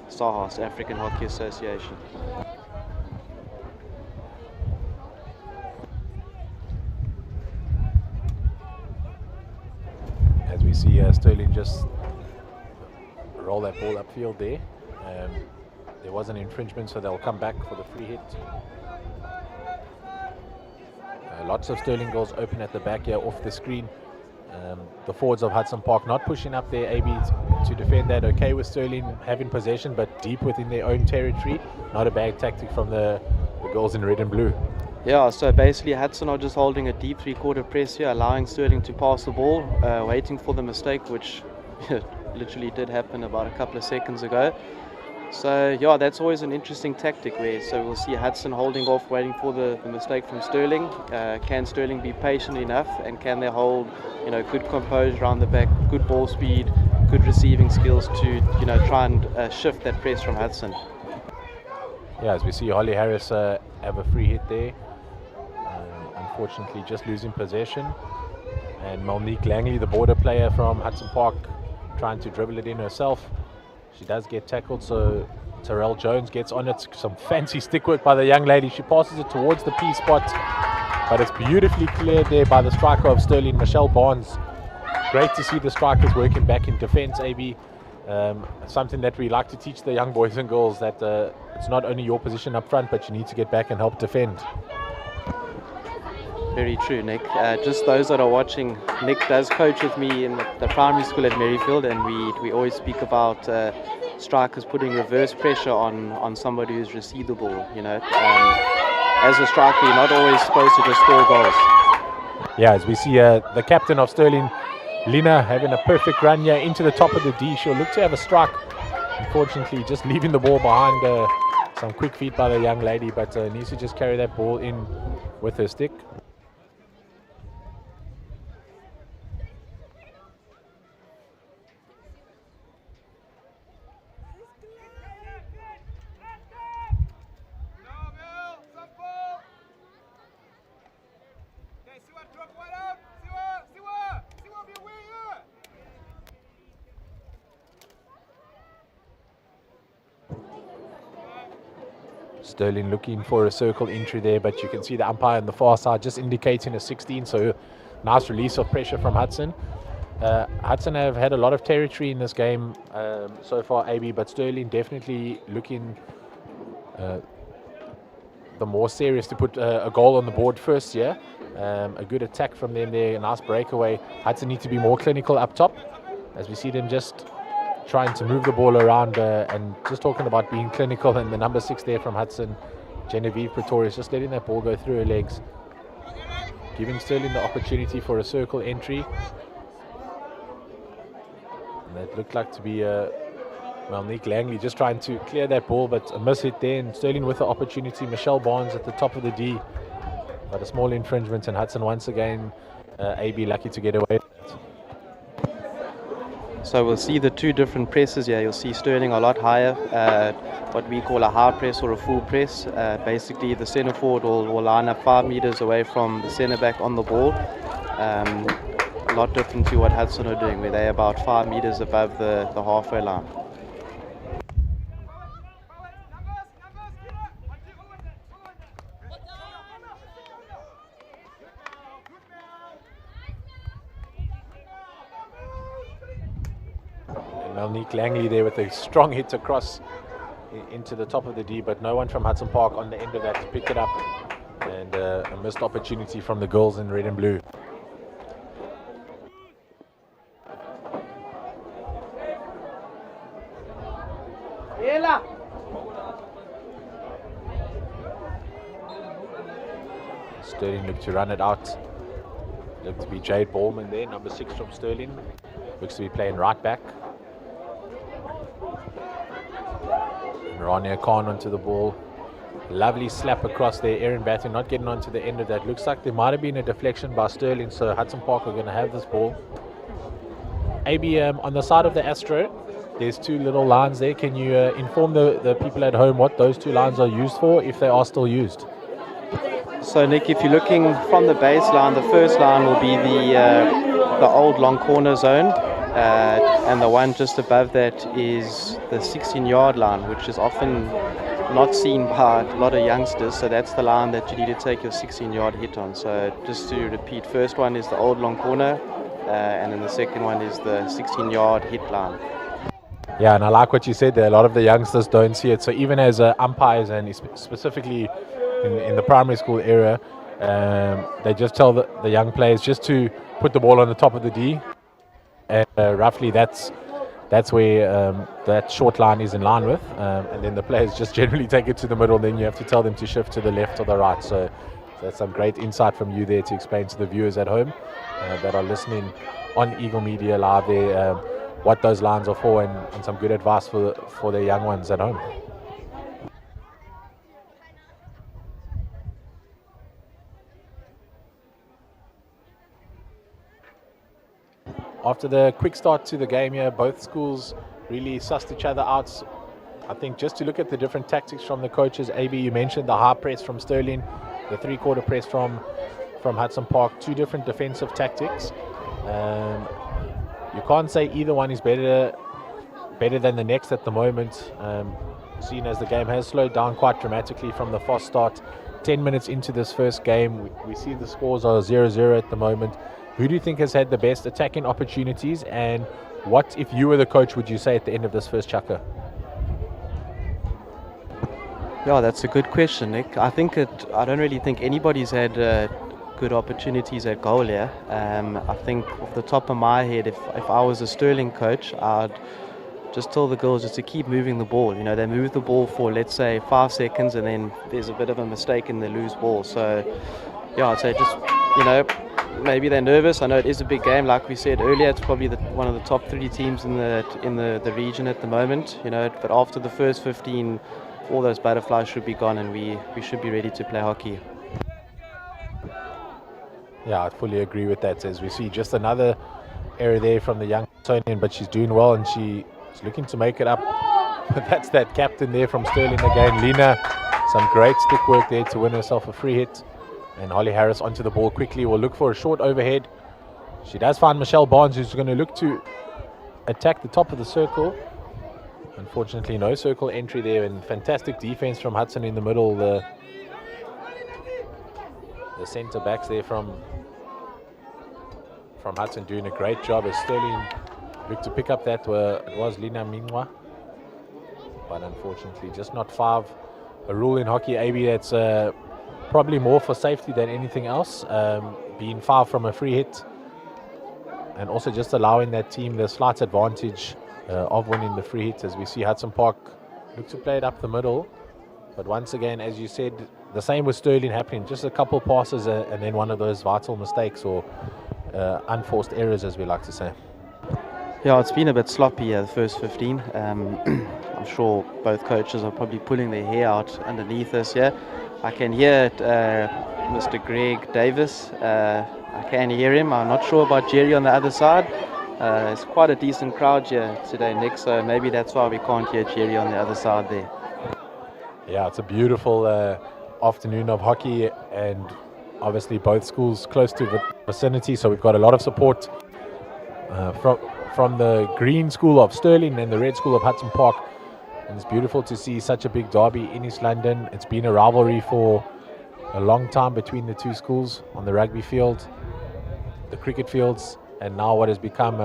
SAHAS, African Hockey Association. As we see Stirling just roll that ball upfield there. There was an infringement, so they'll come back for the free hit. Lots of Stirling goals open at the back here off the screen. The forwards of Hudson Park not pushing up their AB to defend that. Okay with Stirling having possession, but deep within their own territory. Not a bad tactic from the girls in red and blue. Yeah, so basically Hudson are just holding a deep three-quarter press here, allowing Stirling to pass the ball, waiting for the mistake, which literally did happen about a couple of seconds ago. So yeah, that's always an interesting tactic so we'll see Hudson holding off, waiting for the mistake from Stirling. Can Stirling be patient enough, and can they hold good composure around the back, good ball speed, good receiving skills to try and shift that press from Hudson? Yeah, as we see Holly Harris have a free hit there, unfortunately just losing possession, and Monique Langley, the border player from Hudson Park, trying to dribble it in herself. She does get tackled, so Terrell Jones gets on it. Some fancy stick work by the young lady. She passes it towards the P spot, but it's beautifully cleared there by the striker of Stirling, Michelle Barnes. Great to see the strikers working back in defense, AB. Something that we like to teach the young boys and girls, that it's not only your position up front, but you need to get back and help defend. Very true, Nick. Just those that are watching, Nick does coach with me in the primary school at Merrifield, and we always speak about strikers putting reverse pressure on somebody who's received the ball. As a striker, you're not always supposed to just score goals. Yeah, as we see the captain of Stirling, Lina, having a perfect run here into the top of the D. She'll look to have a strike. Unfortunately, just leaving the ball behind. Some quick feet by the young lady, but needs to just carry that ball in with her stick. Stirling looking for a circle entry there, but you can see the umpire on the far side just indicating a 16, so nice release of pressure from Hudson. Hudson have had a lot of territory in this game so far, AB, but Stirling definitely looking the more serious to put a goal on the board first here. A good attack from them there, a nice breakaway. Hudson need to be more clinical up top, as we see them just trying to move the ball around and just talking about being clinical. And the number 6 there from Hudson, Genevieve Pretorius, just letting that ball go through her legs, giving Stirling the opportunity for a circle entry. And that looked like to be Nick Langley just trying to clear that ball, but a miss hit there, and Stirling with the opportunity. Michelle Barnes at the top of the D, but a small infringement, and Hudson once again AB lucky to get away. So we'll see the two different presses here. You'll see Stirling a lot higher, what we call a high press or a full press. Basically, the centre forward will line up 5 meters away from the centre back on the ball. A lot different to what Hudson are doing, where they're about 5 meters above the halfway line. Nick Langley there with a strong hit across into the top of the D, but no one from Hudson Park on the end of that to pick it up, and a missed opportunity from the girls in red and blue. Stirling looked to run it out. Looked to be Jade Ballman there, number 6 from Stirling. Looks to be playing right back. Rania Khan onto the ball. Lovely slap across there. Erin Batten not getting onto the end of that. Looks like there might have been a deflection by Stirling, so Hudson Park are going to have this ball. AB, on the side of the Astro, there's 2 little lines there. Can you inform the people at home what those 2 lines are used for, if they are still used? So Nick, if you're looking from the baseline, the first line will be the old long corner zone. And the one just above that is the 16-yard line, which is often not seen by a lot of youngsters. So that's the line that you need to take your 16-yard hit on. So just to repeat, first one is the old long corner, and then the second one is the 16-yard hit line. Yeah, and I like what you said there. A lot of the youngsters don't see it. So even as umpires, and specifically in the primary school area, they just tell the young players just to put the ball on the top of the D. And roughly that's where that short line is in line with, and then the players just generally take it to the middle. Then you have to tell them to shift to the left or the right. So that's some great insight from you there to explain to the viewers at home that are listening on Eagle Media Live there what those lines are for, and some good advice for their young ones at home. After the quick start to the game here, both schools really sussed each other out. I think just to look at the different tactics from the coaches, AB, you mentioned the high press from Stirling, the 3-quarter press from Hudson Park, 2 different defensive tactics. You can't say either one is better than the next at the moment, seeing as the game has slowed down quite dramatically from the fast start. 10 minutes into this first game, we see the scores are 0-0 at the moment. Who do you think has had the best attacking opportunities, and what, if you were the coach, would you say at the end of this first chukker? Yeah, that's a good question, Nick. I don't really think anybody's had good opportunities at goal here. I think off the top of my head, if I was a Stirling coach, I'd just tell the girls just to keep moving the ball. You know, they move the ball for, let's say, 5 seconds, and then there's a bit of a mistake and they lose ball. So, yeah, I'd say just, you know, maybe they're nervous. I know it is a big game, like we said earlier. It's probably one of the top 3 teams in the region at the moment. You know, but after the first 15, all those butterflies should be gone, and we should be ready to play hockey. Yeah, I fully agree with that. As we see just another error there from the young Hudson, but she's doing well and she's looking to make it up. But that's that captain there from Stirling again, Lena. Some great stick work there to win herself a free hit. And Holly Harris onto the ball quickly. Will look for a short overhead. She does find Michelle Barnes, who's going to look to attack the top of the circle. Unfortunately, no circle entry there, and fantastic defense from Hudson in the middle. The centre backs there from Hudson doing a great job as Stirling looked to pick up that. It was Lina Minwa, but unfortunately just not 5. A rule in hockey, AB, that's probably more for safety than anything else, being 5 from a free hit, and also just allowing that team the slight advantage of winning the free hit, as we see Hudson Park look to play it up the middle. But once again, as you said, the same with Stirling happening, just a couple passes and then one of those vital mistakes or unforced errors, as we like to say. Yeah, it's been a bit sloppy the first 15. I'm sure both coaches are probably pulling their hair out underneath us here. I can hear Mr. Greg Davis. I can hear him. I'm not sure about Jerry on the other side. It's quite a decent crowd here today, Nick, so maybe that's why we can't hear Jerry on the other side there. Yeah, it's a beautiful afternoon of hockey, and obviously both schools close to the vicinity, so we've got a lot of support from the green school of Stirling and the red school of Hudson Park. And it's beautiful to see such a big derby in East London. It's been a rivalry for a long time between the two schools on the rugby field, the cricket fields, and now what has become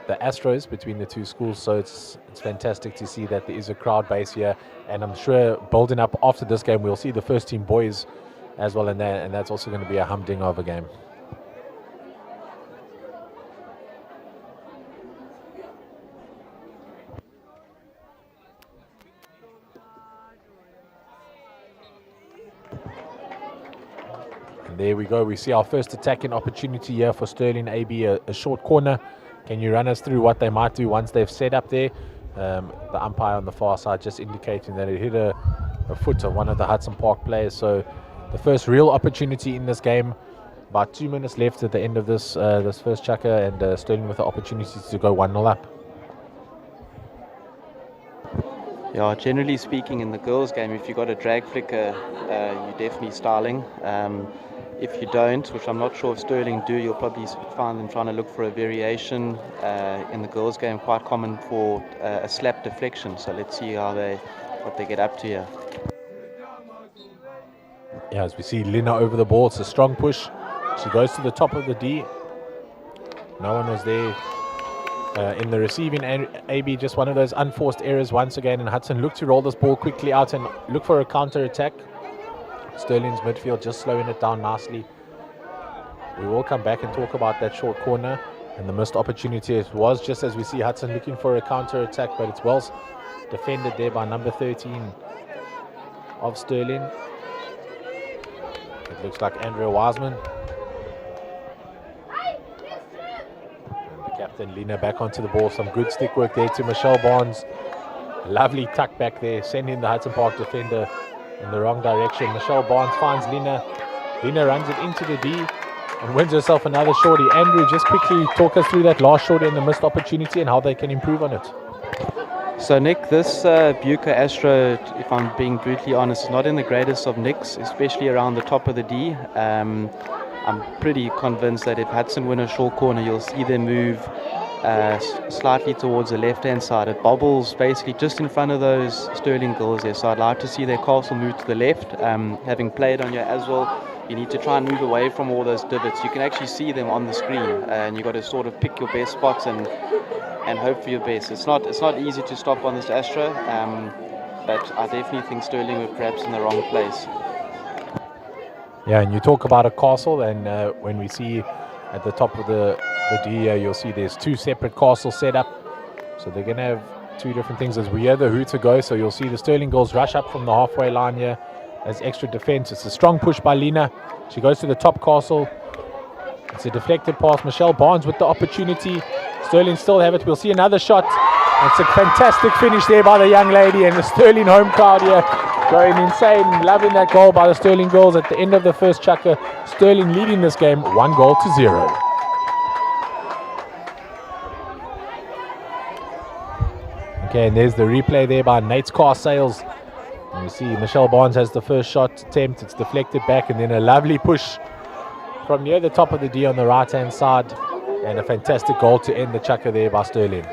the Astros between the two schools. So it's fantastic to see that there is a crowd base here, and I'm sure building up after this game we'll see the first team boys as well in there, and that's also going to be a humdinger of a game. And there we go, we see our first attacking opportunity here for Stirling AB, a short corner. Can you run us through what they might do once they've set up there? The umpire on the far side just indicating that it hit a foot of one of the Hudson Park players. So the first real opportunity in this game. About 2 minutes left at the end of this first chucker, and Stirling with the opportunity to go 1-0 up. Yeah, generally speaking, in the girls' game, if you got a drag flicker, you're definitely styling. If you don't, which I'm not sure if Stirling do, you'll probably find them trying to look for a variation. In the girls' game, quite common for a slap deflection. So let's see what they get up to here. Yeah, as we see Lina over the ball, it's a strong push. She goes to the top of the D. No one was there in the receiving AB. Just one of those unforced errors once again, and Hudson look to roll this ball quickly out and look for a counter attack. Stirling's midfield just slowing it down nicely. We will come back and talk about that short corner and the missed opportunity. It was just as we see Hudson looking for a counter attack, but it's well defended there by number 13 of Stirling. It looks like Andrea Wiseman. And the captain Lina back onto the ball. Some good stick work there to Michelle Barnes. Lovely tuck back there, sending the Hudson Park defender in the wrong direction. Michelle Barnes finds Lina. Lina runs it into the D and wins herself another shorty. Andrew, just quickly talk us through that last shorty and the missed opportunity and how they can improve on it. So Nick, this Buca Astro, if I'm being brutally honest, is not in the greatest of nicks, especially around the top of the D. I'm pretty convinced that if Hudson win a short corner, you'll see them move slightly towards the left-hand side. It bobbles basically just in front of those Stirling girls there, so I'd like to see their castle move to the left. Having played on your as well, you need to try and move away from all those divots. You can actually see them on the screen, and you've got to sort of pick your best spots and hope for your best. It's not easy to stop on this Astro, but I definitely think Stirling were perhaps in the wrong place. Yeah, and you talk about a castle, and when we see at the top of the D here, you'll see there's two separate castles set up. So they're going to have two different things as we hear the hooter go. So you'll see the Stirling girls rush up from the halfway line here as extra defense. It's a strong push by Lena. She goes to the top castle. It's a deflected pass. Michelle Barnes with the opportunity. Stirling still have it. We'll see another shot. It's a fantastic finish there by the young lady, and the Stirling home crowd here going insane. Loving that goal by the Stirling girls at the end of the first chukker. Stirling leading this game 1-0. Okay, and there's the replay there by Nate's Car Sales. And you see Michelle Barnes has the first shot attempt. It's deflected back, and then a lovely push from near the top of the D on the right-hand side. And a fantastic goal to end the chukker there by Stirling.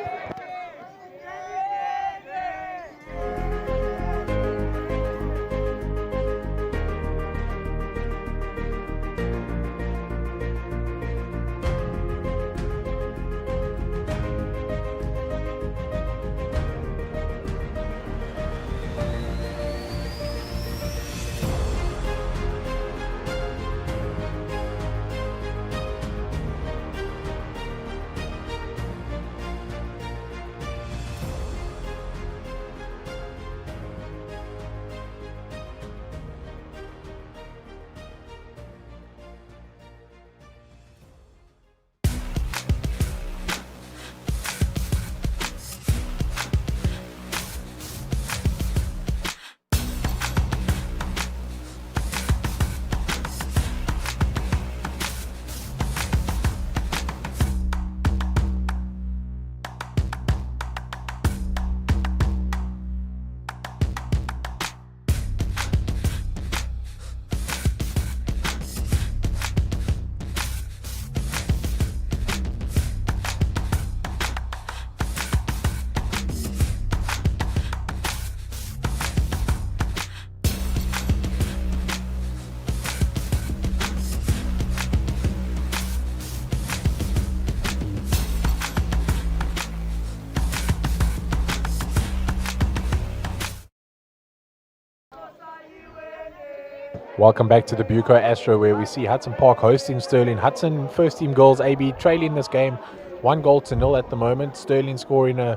Welcome back to the Buco Astro, where we see Hudson Park hosting Stirling. Hudson first team goals, AB trailing this game 1-0 at the moment. Stirling scoring a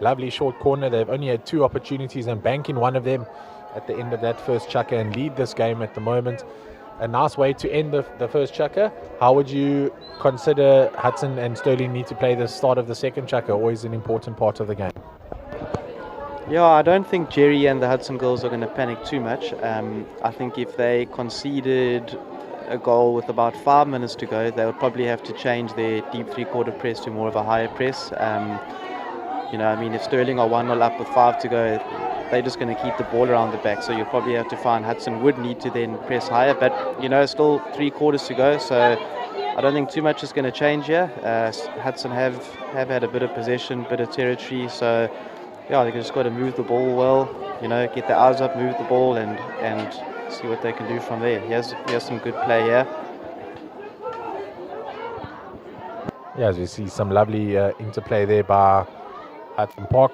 lovely short corner. They've only had two opportunities and banking one of them at the end of that first chukker and lead this game at the moment. A nice way to end the first chukker. How would you consider Hudson and Stirling need to play the start of the second chukker? Always an important part of the game. Yeah, I don't think Jerry and the Hudson girls are going to panic too much. I think if they conceded a goal with about 5 minutes to go, they would probably have to change their deep three-quarter press to more of a higher press. If Stirling are 1-0 up with 5 to go, they're just going to keep the ball around the back. So you'll probably have to find Hudson would need to then press higher. But, still 3 quarters to go. So I don't think too much is going to change here. Hudson have had a bit of possession, bit of territory. So yeah, they just got to move the ball well, get their eyes up, move the ball, and see what they can do from there. Here's some good play here. Yeah, as we see some lovely interplay there by Hudson Park.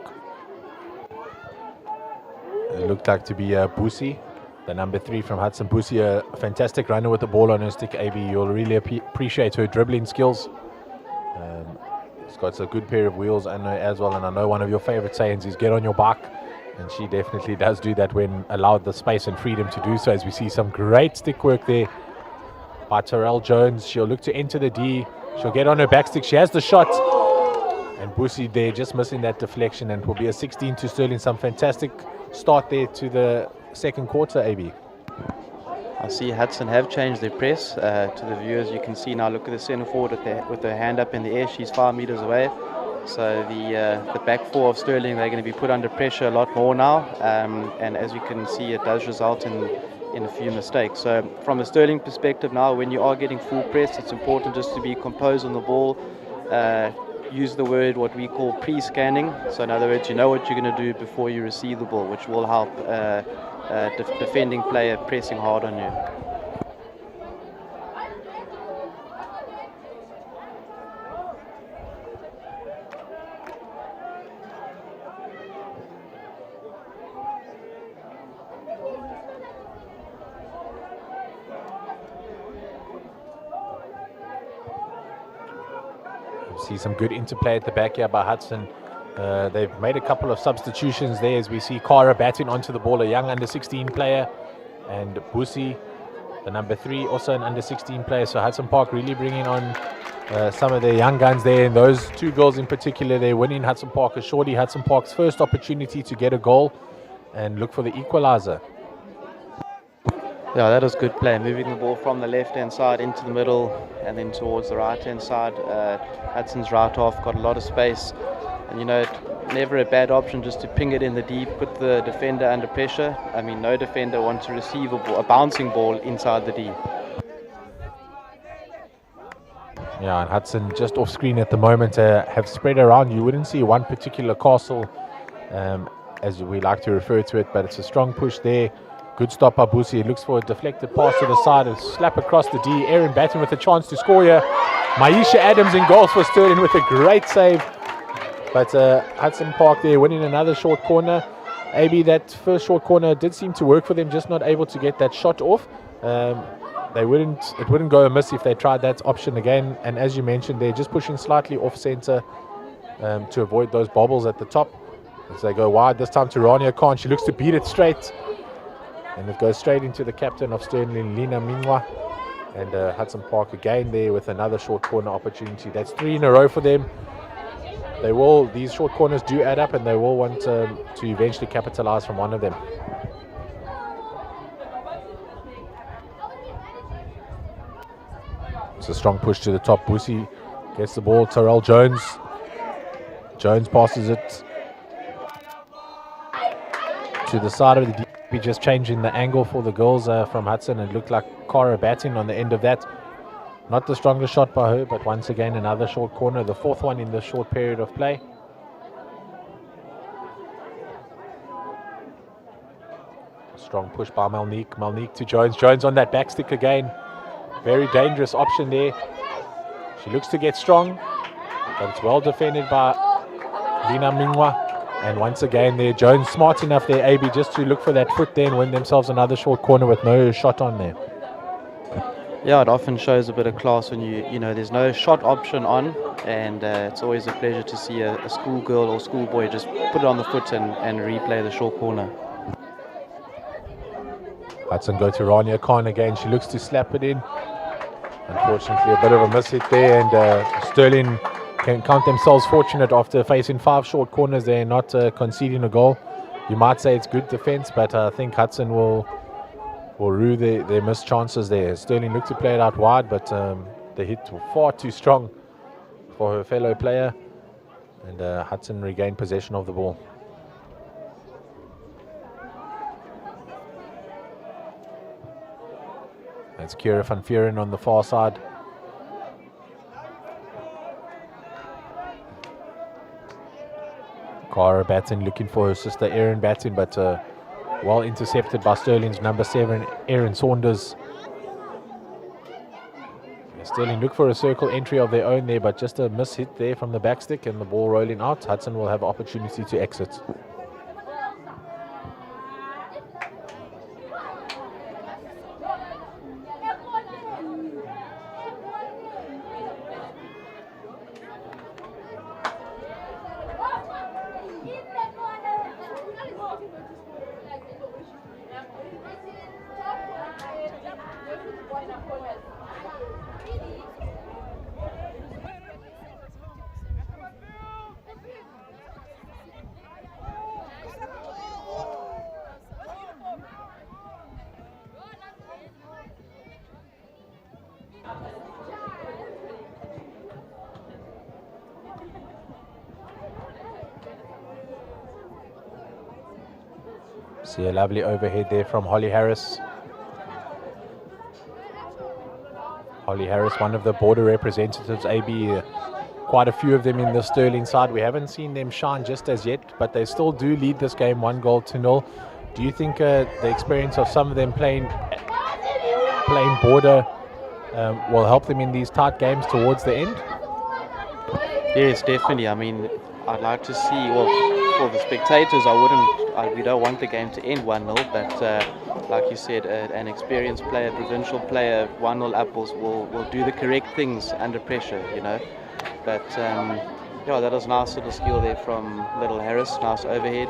It looked like to be Busi, the number 3 from Hudson. Busi, a fantastic runner with the ball on her stick, AB. You'll really appreciate her dribbling skills. She's got a good pair of wheels as well, and I know one of your favorite sayings is get on your bike, and she definitely does do that when allowed the space and freedom to do so. As we see some great stick work there by Terrell Jones. She'll look to enter the D. She'll get on her back stick. She has the shot, and Busi there just missing that deflection, and it will be a 16 to Stirling. Some fantastic start there to the second quarter, AB. I see Hudson have changed their press. To the viewers, you can see now, look at the centre forward with her hand up in the air. She's 5 meters away. So the back four of Stirling, they're going to be put under pressure a lot more now. And as you can see, it does result in a few mistakes. So from a Stirling perspective now, when you are getting full press, it's important just to be composed on the ball. Use the word what we call pre-scanning. So in other words, you know what you're going to do before you receive the ball, which will help defending player pressing hard on you. See some good interplay at the back here by Hudson. They've made a couple of substitutions there as we see Kara batting onto the ball, a young under-16 player, and Busi, the number 3, also an under-16 player. So Hudson Park really bringing on some of their young guns there, and those 2 goals in particular, they're winning Hudson Park assuredly Hudson Park's first opportunity to get a goal and look for the equalizer. Yeah, that was good play, moving the ball from the left-hand side into the middle and then towards the right-hand side. Hudson's right half got a lot of space, and you know, never a bad option just to ping it in the deep, put the defender under pressure. I mean, no defender wants to receive a bouncing ball inside the D. Yeah, and Hudson just off screen at the moment have spread around. You wouldn't see one particular castle, as we like to refer to it, but it's a strong push there. Good stop by Busi. He looks for a deflected pass to the side and slap across the D. Aaron batting with a chance to score here. Maisha Adams in goals for Stirling with a great save. But Hudson Park there winning another short corner. AB, that first short corner did seem to work for them, just not able to get that shot off. It wouldn't go amiss if they tried that option again. And as you mentioned, they're just pushing slightly off centre to avoid those bobbles at the top. As they go wide, this time to Rania Khan. She looks to beat it straight. And it goes straight into the captain of Stirling, Lina Mingwa. And Hudson Park again there with another short corner opportunity. That's 3 in a row for them. These short corners do add up, and they will want to eventually capitalize from one of them. It's a strong push to the top. Busi gets the ball. Terrell Jones. Jones passes it to the side of the DP, just changing the angle for the goals from Hudson. It looked like Kara batting on the end of that. Not the strongest shot by her, but once again another short corner, the 4th one in the short period of play. A strong push by Malnique. Malnique to Jones. Jones on that back stick again. Very dangerous option there. She looks to get strong, but it's well defended by Lina Mingwa. And once again there, Jones smart enough there, AB, just to look for that foot there and win themselves another short corner with no shot on there. Yeah, it often shows a bit of class when you know there's no shot option on, and it's always a pleasure to see a schoolgirl or schoolboy just put it on the foot and replay the short corner. Hudson go to Rania Khan again. She looks to slap it in. Unfortunately, a bit of a miss hit there, and Stirling can count themselves fortunate after facing 5 short corners there and not conceding a goal. You might say it's good defense, but I think Hudson will rue their missed chances there. Stirling looked to play it out wide, but the hit was far too strong for her fellow player, and Hudson regained possession of the ball. That's Kira van Vuren on the far side. Kara batting, looking for her sister Erin batting, but well intercepted by Stirling's number 7, Erin Saunders. Stirling look for a circle entry of their own there, but just a miss hit there from the back stick and the ball rolling out. Hudson will have opportunity to exit. See a lovely overhead there from Holly Harris. Holly Harris, one of the border representatives, AB, quite a few of them in the Stirling side. We haven't seen them shine just as yet, but they still do lead this game 1-0. Do you think the experience of some of them playing border will help them in these tight games towards the end? Yes, definitely. I mean, I'd like to see, well, for the spectators, we don't want the game to end 1-0, but like you said, an experienced player, provincial player, 1-0 up will do the correct things under pressure, you know. But yeah, that was nice little skill there from little Harris. Nice overhead.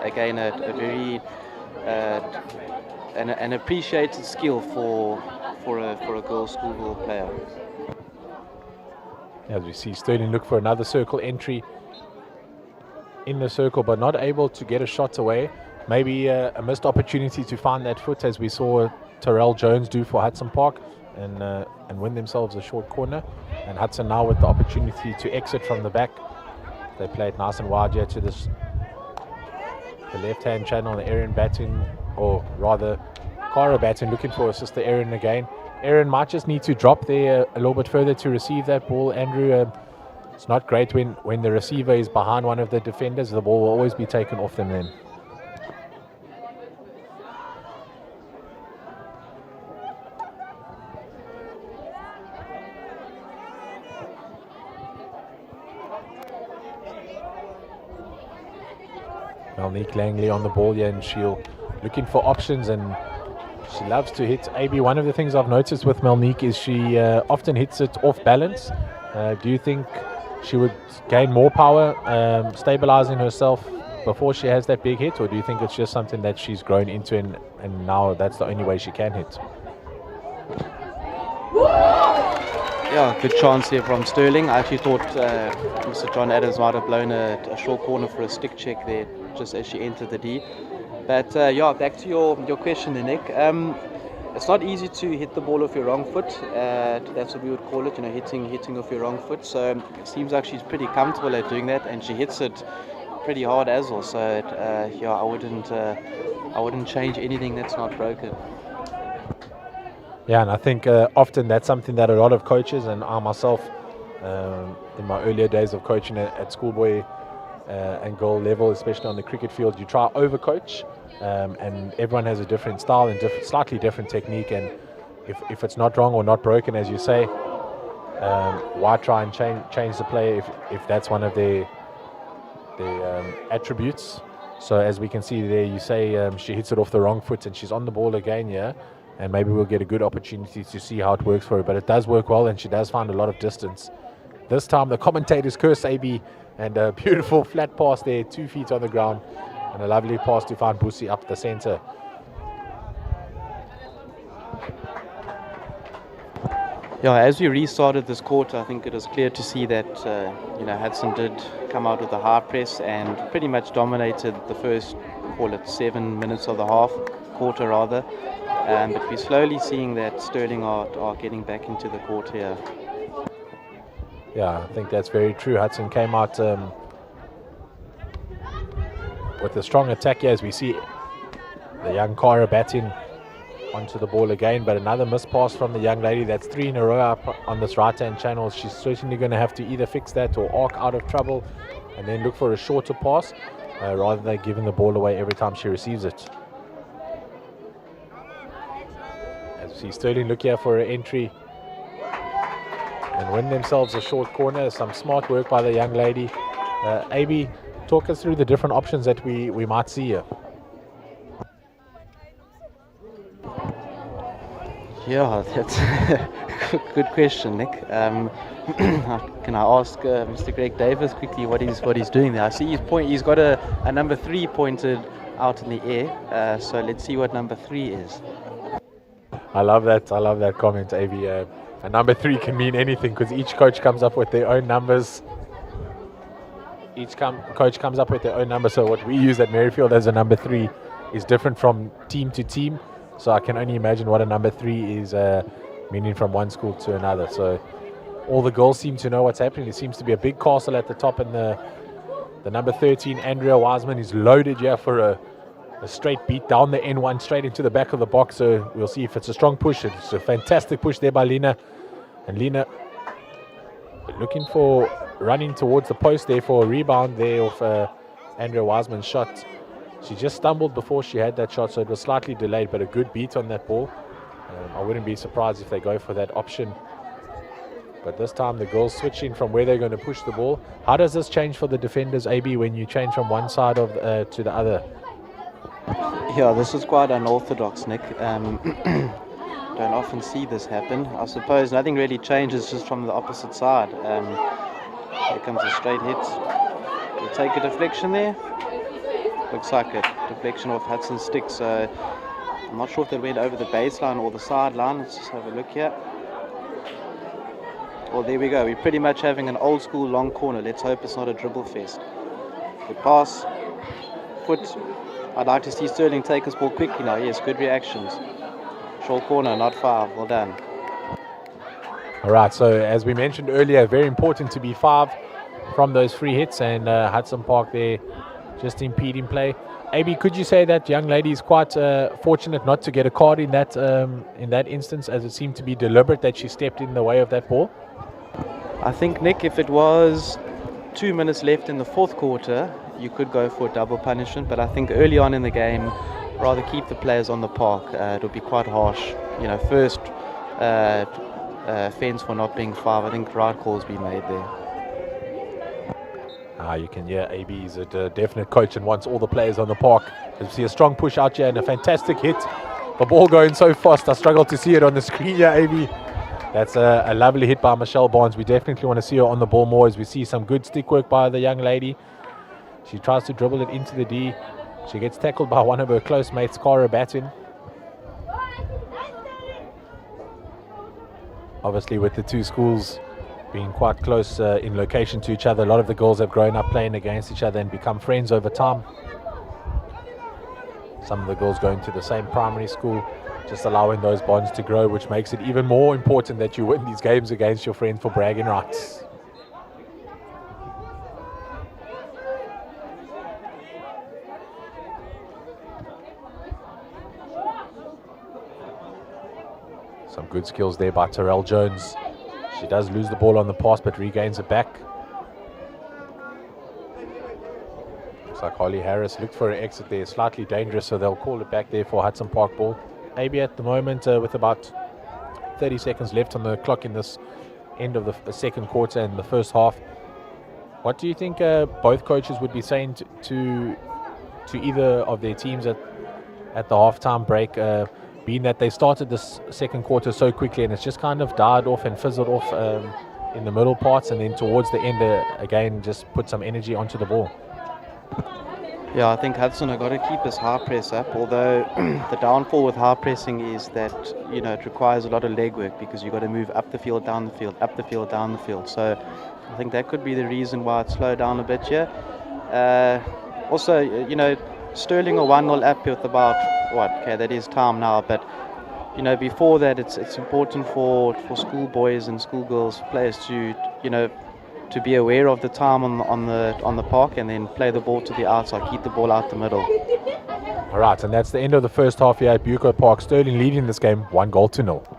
Again, a very an appreciated skill for a girls' school ball player. As we see Stirling look for another circle entry in the circle, but not able to get a shot away. Maybe a missed opportunity to find that foot, as we saw Terrell Jones do for Hudson Park, and win themselves a short corner. And Hudson now with the opportunity to exit from the back. They play it nice and wide here to the left-hand channel. The Aaron batting, or rather Cara batting, looking for sister Aaron again. Aaron might just need to drop there a little bit further to receive that ball. Andrew, it's not great when the receiver is behind one of the defenders. The ball will always be taken off them then. Melnique Langley on the ball here, and she'll looking for options, and she loves to hit. AB, one of the things I've noticed with Melnique is she often hits it off balance. Do you think she would gain more power stabilizing herself before she has that big hit, or do you think it's just something that she's grown into and now that's the only way she can hit? Yeah, good chance here from Stirling. I actually thought Mr. John Adams might have blown a short corner for a stick check there just as she entered the D. But yeah, back to your question there, Nick. It's not easy to hit the ball off your wrong foot. That's what we would call it, you know, hitting off your wrong foot. So it seems like she's pretty comfortable at doing that, and she hits it pretty hard as well. So yeah, I wouldn't change anything that's not broken. Yeah, and I think often that's something that a lot of coaches, and I myself, in my earlier days of coaching at schoolboy and goal level, especially on the cricket field, you try overcoach, and everyone has a different style and slightly different technique. And if it's not wrong or not broken, as you say, why try and change the play if that's one of their attributes? So as we can see there, you say she hits it off the wrong foot, and she's on the ball again, yeah. And maybe we'll get a good opportunity to see how it works for her. But it does work well, and she does find a lot of distance. This time the commentators curse AB, and a beautiful flat pass there, 2 feet on the ground, and a lovely pass to find Busi up the centre. Yeah, as we restarted this quarter, I think it was clear to see that Hudson did come out with a high press and pretty much dominated the first, call it 7 minutes of the quarter rather. But we're slowly seeing that Stirling are getting back into the court here. Yeah, I think that's very true. Hudson came out with a strong attack here, as we see the young Cara batting onto the ball again, but another missed pass from the young lady. That's 3 in a row up on this right-hand channel. She's certainly going to have to either fix that or arc out of trouble and then look for a shorter pass rather than giving the ball away every time she receives it. See Stirling look here for an entry and win themselves a short corner. Some smart work by the young lady. AB, talk us through the different options that we might see here. Yeah, that's a good question, Nick. Can I ask Mr. Greg Davis quickly what he's doing there? I see he's got a number 3 pointed out in the air. So let's see what number 3 is. I love that comment, AB. A number 3 can mean anything because each coach comes up with their own numbers. Coach comes up with their own number. So what we use at Merrifield as a number 3 is different from team to team. So I can only imagine what a number 3 is meaning from one school to another. So all the girls seem to know what's happening. There seems to be a big castle at the top, and the number 13, Andrea Wiseman, is loaded here for a straight beat down the N1 straight into the back of the box. So we'll see if it's a strong push. It's a fantastic push there by Lena. And Lena looking for running towards the post there for a rebound there of Andrea Wiseman's shot. She just stumbled before she had that shot, so it was slightly delayed, but a good beat on that ball. I wouldn't be surprised if they go for that option. But this time the girls switching from where they're going to push the ball. How does this change for the defenders, AB, when you change from one side to the other? Yeah, this is quite unorthodox, Nick. Don't often see this happen. I suppose nothing really changes just from the opposite side. Here comes a straight hit. We'll take a deflection there. Looks like a deflection off Hudson's stick, so I'm not sure if they went over the baseline or the sideline. Let's just have a look here. Well, there we go. We're pretty much having an old school long corner. Let's hope it's not a dribble fest. Good pass. Foot. I'd like to see Stirling take his ball quickly now. Yes, good reactions. Short corner, not foul. Well done. All right, so as we mentioned earlier, very important to be 5 from those free hits, and Hudson Park there just impeding play. AB, could you say that young lady is quite fortunate not to get a card in that instance, as it seemed to be deliberate that she stepped in the way of that ball? I think, Nick, if it was 2 minutes left in the fourth quarter, you could go for a double punishment, but I think early on in the game, rather keep the players on the park. It would be quite harsh. First offence for not being 5. I think right calls be made there. You can hear AB is a definite coach and wants all the players on the park. You see a strong push out here and a fantastic hit. The ball going so fast, I struggle to see it on the screen here, AB. That's a lovely hit by Michelle Barnes. We definitely want to see her on the ball more, as we see some good stick work by the young lady. She tries to dribble it into the D. She gets tackled by one of her close mates, Cara Batin. Obviously, with the two schools being quite close in location to each other, a lot of the girls have grown up playing against each other and become friends over time. Some of the girls going to the same primary school, just allowing those bonds to grow, which makes it even more important that you win these games against your friends for bragging rights. Some good skills there by Terrell Jones. She does lose the ball on the pass, but regains it back. Looks like Holly Harris looked for an exit there, slightly dangerous, so they'll call it back there for Hudson Park ball. Maybe at the moment, with about 30 seconds left on the clock in this end of the second quarter and the first half. What do you think both coaches would be saying to either of their teams at the halftime break, being that they started this second quarter so quickly and it's just kind of died off and fizzled off in the middle parts, and then towards the end again just put some energy onto the ball? Yeah, I think Hudson have got to keep his high press up, although the downfall with high pressing is that, it requires a lot of leg work because you've got to move up the field, down the field, up the field, down the field. So I think that could be the reason why it slowed down a bit here. Also, Stirling are 1-0 up with about, that is time now, but, before that it's important for schoolboys and schoolgirls players to be aware of the time on the park and then play the ball to the outside, keep the ball out the middle. All right, and that's the end of the first half here at Buco Park. Stirling leading this game 1-0.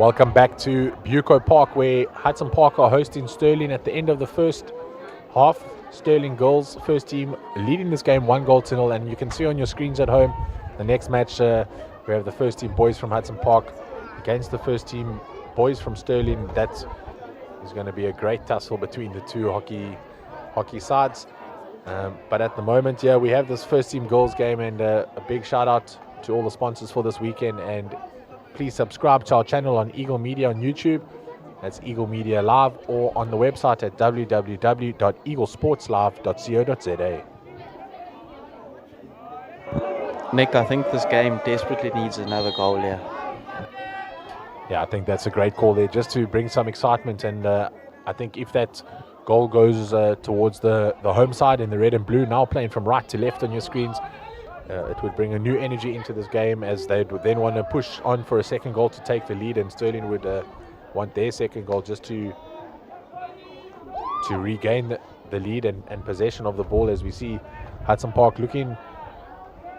Welcome back to Buco Park, where Hudson Park are hosting Stirling at the end of the first half. Stirling girls, first team, leading this game 1-0, and you can see on your screens at home the next match. We have the first team boys from Hudson Park against the first team boys from Stirling. That is going to be a great tussle between the two hockey sides. But at the moment, we have this first team girls game, and a big shout out to all the sponsors for this weekend. And please subscribe to our channel on Eagle Media on YouTube. That's Eagle Media Live, or on the website at www.eaglesportslive.co.za. Nick, I think this game desperately needs another goal here. Yeah, I think that's a great call there, just to bring some excitement. And I think if that goal goes towards the home side in the red and blue, now playing from right to left on your screens, it would bring a new energy into this game, as they would then want to push on for a second goal to take the lead, and Stirling would want their second goal just to regain the lead and possession of the ball, as we see Hudson Park looking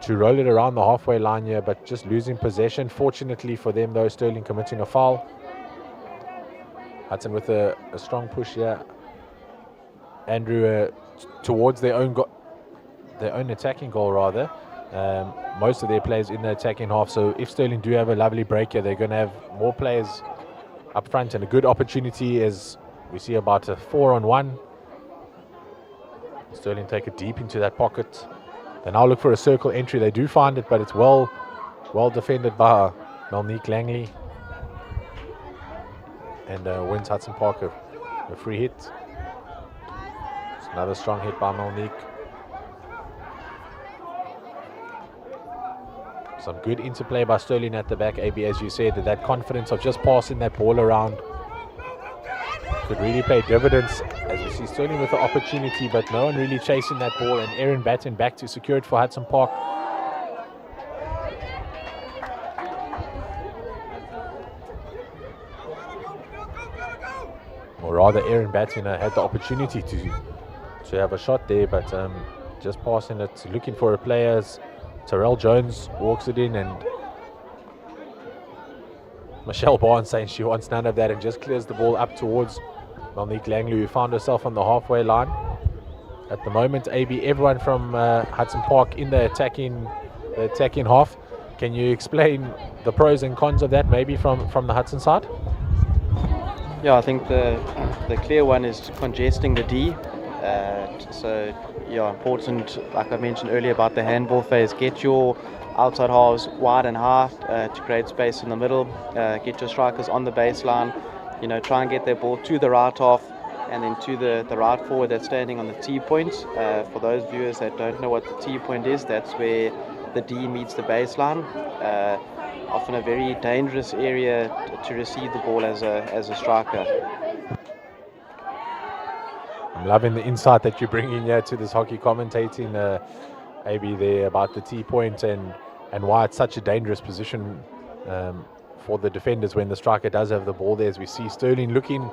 to roll it around the halfway line here, but just losing possession. Fortunately for them, though, Stirling committing a foul. Hudson with a strong push here. Andrew towards their own attacking goal, rather. Most of their players in the attacking half, so if Stirling do have a lovely break here, they're going to have more players up front, and a good opportunity, as we see about a 4-on-1. Stirling take it deep into that pocket. They now look for a circle entry. They do find it, but it's well defended by Monique Langley, and wins Hudson Park a free hit. It's another strong hit by Monique. Some good interplay by Stirling at the back, AB, as you said. That confidence of just passing that ball around could really pay dividends, as we see Stirling with the opportunity, but no one really chasing that ball, and Erin Batten back to secure it for Hudson Park. Or rather, Erin Batten had the opportunity to have a shot there, but just passing it, looking for a players. Terrell Jones walks it in, and Michelle Barnes saying she wants none of that, and just clears the ball up towards Monique Langley, who found herself on the halfway line. At the moment, AB, everyone from Hudson Park in the attacking half. Can you explain the pros and cons of that, maybe from the Hudson side? Yeah, I think the clear one is congesting the D. Important, like I mentioned earlier about the handball phase. Get your outside halves wide and high to create space in the middle. Get your strikers on the baseline. Try and get their ball to the right half, and then to the right forward that's standing on the T point. For those viewers that don't know what the T point is, that's where the D meets the baseline. Often a very dangerous area to receive the ball as a striker. I'm loving the insight that you're bringing here to this hockey commentating, AB, there about the T point and why it's such a dangerous position for the defenders when the striker does have the ball there. As we see Stirling looking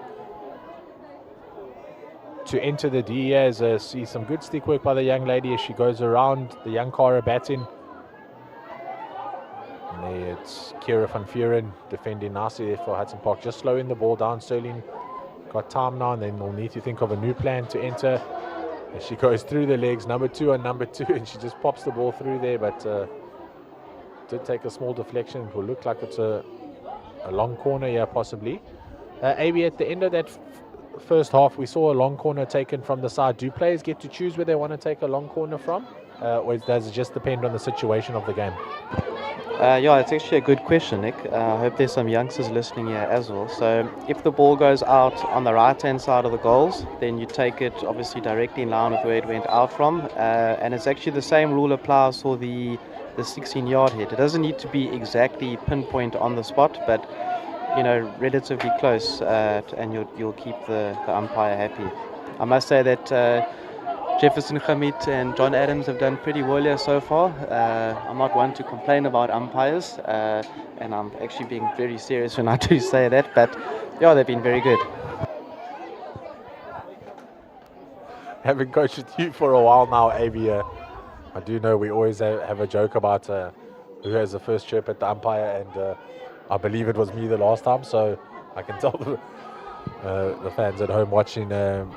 to enter the D, as see some good stick work by the young lady as she goes around the young Cara Batten. And there it's Kira van Vuren defending nicely there for Hudson Park, just slowing the ball down. Stirling got time now, and then we'll need to think of a new plan to enter. As she goes through the legs, number two, and she just pops the ball through there, but did take a small deflection. It will look like it's a long corner here, possibly. AB, at the end of that first half, we saw a long corner taken from the side. Do players get to choose where they want to take a long corner from, or does it just depend on the situation of the game? It's actually a good question, Nick. I hope there's some youngsters listening here as well. So if the ball goes out on the right-hand side of the goals, then you take it obviously directly in line with where it went out from. And it's actually the same rule applies for the 16-yard hit. It doesn't need to be exactly pinpoint on the spot, but relatively close, and you'll keep the umpire happy. I must say that Jefferson Hamid and John Adams have done pretty well here so far. I'm not one to complain about umpires, and I'm actually being very serious when I do say that, but they've been very good. Having coached with you for a while now, AB, I do know we always have a joke about who has the first chirp at the umpire, and I believe it was me the last time, so I can tell the fans at home watching their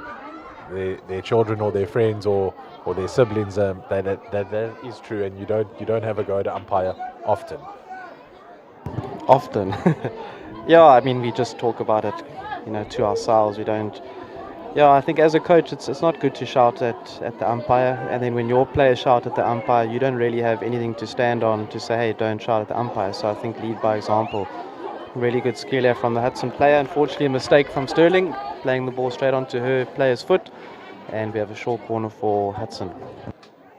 children or their friends or their siblings that is true, and you don't have a go to umpire often. Often. Yeah, I mean, we just talk about it, to ourselves. We don't. Yeah, I think as a coach, it's not good to shout at the umpire, and then when your players shout at the umpire, you don't really have anything to stand on to say, hey, don't shout at the umpire. So I think lead by example. Really good skill here from the Hudson player. Unfortunately, a mistake from Stirling, playing the ball straight onto her player's foot, and we have a short corner for Hudson.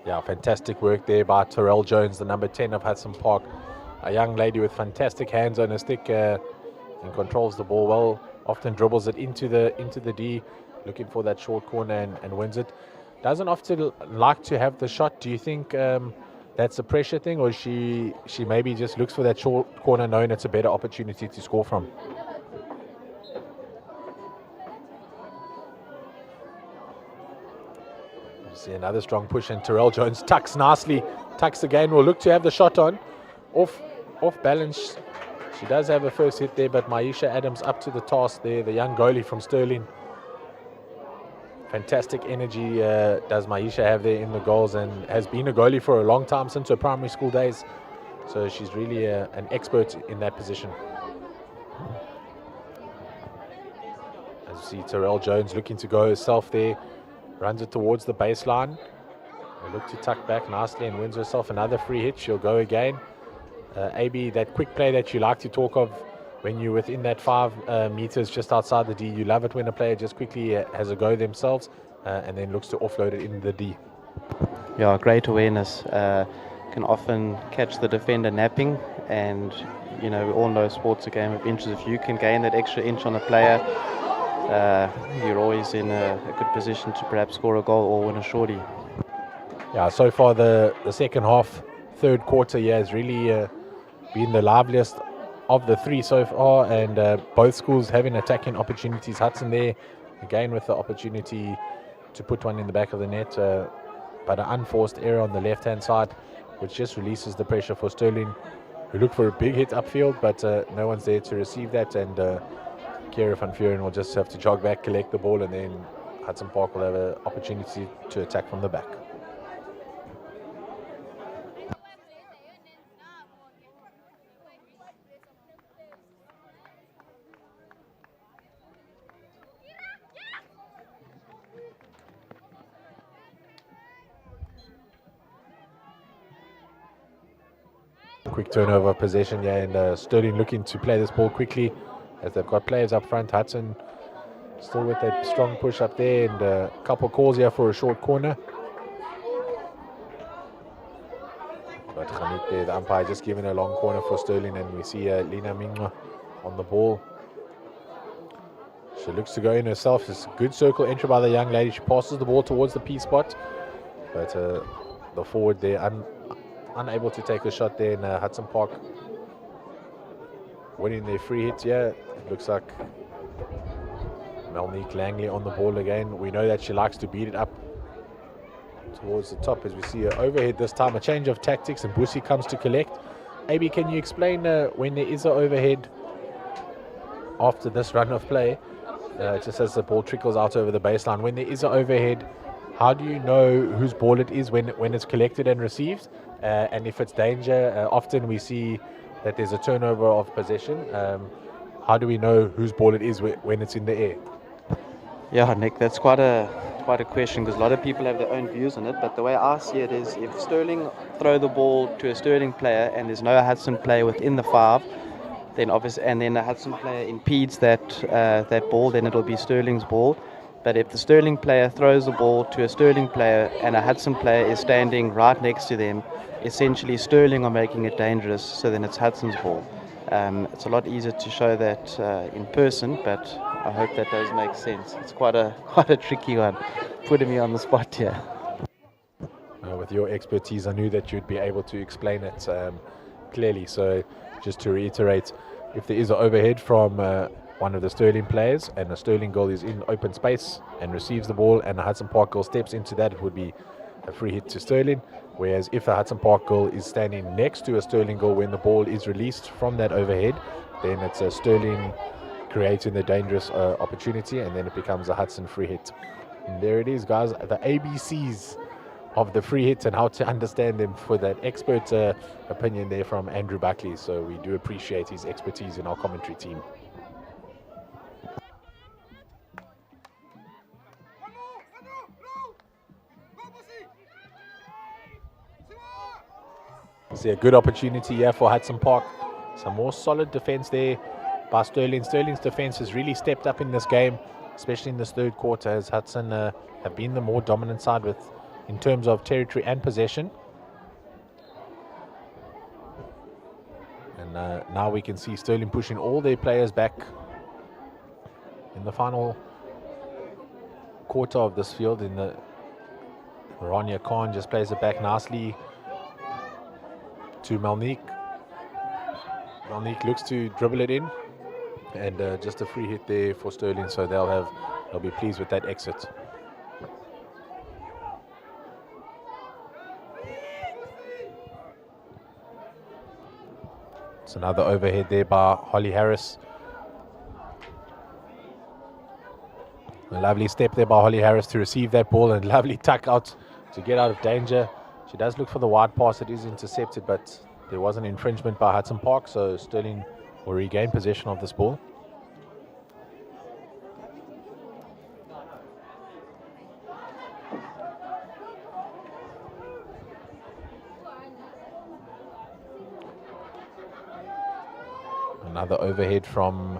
Yeah, fantastic work there by Terrell Jones, the number 10 of Hudson Park. A young lady with fantastic hands on her stick and controls the ball well. Often dribbles it into the D, looking for that short corner and wins it. Doesn't often like to have the shot. Do you think that's a pressure thing, or she maybe just looks for that short corner knowing it's a better opportunity to score from? See another strong push, and Terrell Jones tucks nicely. Tucks again, will look to have the shot on. Off balance. She does have a first hit there, but Maisha Adams up to the task there, the young goalie from Stirling. Fantastic energy does Maisha have there in the goals, and has been a goalie for a long time, since her primary school days. So she's really an expert in that position. As you see, Terrell Jones looking to go herself there. Runs it towards the baseline. Will look to tuck back nicely and wins herself another free hit. She'll go again. AB, that quick play that you like to talk of when you're within that 5 meters just outside the D. You love it when a player just quickly has a go themselves and then looks to offload it in the D. Yeah, great awareness. Can often catch the defender napping, and we all know sports a game of inches. If you can gain that extra inch on a player, you're always in a good position to perhaps score a goal or win a shorty. Yeah, so far the second half, third quarter has really been the liveliest of the 3 so far, and both schools having attacking opportunities. Hudson there again with the opportunity to put one in the back of the net, but an unforced error on the left hand side, which just releases the pressure for Stirling, who look for a big hit upfield, but no one's there to receive that, and Kira van Vuren will just have to jog back, collect the ball, and then Hudson Park will have an opportunity to attack from the back. Quick turnover of possession, and Stirling looking to play this ball quickly as they've got players up front. Hudson still with that strong push up there, and a couple calls here for a short corner. But Khanik there, the umpire, just giving a long corner for Stirling, and we see Lina Mingwa on the ball. She looks to go in herself. It's a good circle entry by the young lady. She passes the ball towards the P spot, but the forward there unable to take a shot there in Hudson Park. Winning their free hits here. Looks like Melnique Langley on the ball again. We know that she likes to beat it up towards the top, as we see her overhead this time. A change of tactics, and Busi comes to collect. AB, can you explain when there is an overhead after this run of play, just as the ball trickles out over the baseline, when there is an overhead, how do you know whose ball it is when it's collected and received? And if it's danger, often we see that there's a turnover of possession. How do we know whose ball it is when it's in the air? Yeah, Nick, that's quite a question, because a lot of people have their own views on it. But the way I see it is, if Stirling throw the ball to a Stirling player and there's no Hudson player within the 5, then obviously, and then the Hudson player impedes that ball, then it'll be Stirling's ball. But if the Stirling player throws the ball to a Stirling player and a Hudson player is standing right next to them, essentially Stirling are making it dangerous, so then it's Hudson's ball. It's a lot easier to show that in person, but I hope that does make sense. It's quite a tricky one, putting me on the spot here. With your expertise, I knew that you'd be able to explain it clearly. So just to reiterate, if there is an overhead from one of the Stirling players and a Stirling goal is in open space and receives the ball, and a Hudson Park goal steps into that, it would be a free hit to Stirling. Whereas if a Hudson Park goal is standing next to a Stirling goal when the ball is released from that overhead, then it's a Stirling creating the dangerous opportunity, and then it becomes a Hudson free hit. And there it is, guys, the ABCs of the free hits and how to understand them, for that expert opinion there from Andrew Buckley. So we do appreciate his expertise in our commentary team. See a good opportunity here for Hudson Park. Some more solid defense there by Stirling. Stirling's defense has really stepped up in this game, especially in this third quarter, as Hudson have been the more dominant side in terms of territory and possession. And now we can see Stirling pushing all their players back in the final quarter of this field. Rania Khan just plays it back nicely to Malnik. Malnik looks to dribble it in, and just a free hit there for Stirling, so they'll be pleased with that exit. It's another overhead there by Holly Harris. A lovely step there by Holly Harris to receive that ball, and lovely tuck out to get out of danger. She does look for the wide pass. It is intercepted, but there was an infringement by Hudson Park, so Stirling will regain possession of this ball. Another overhead from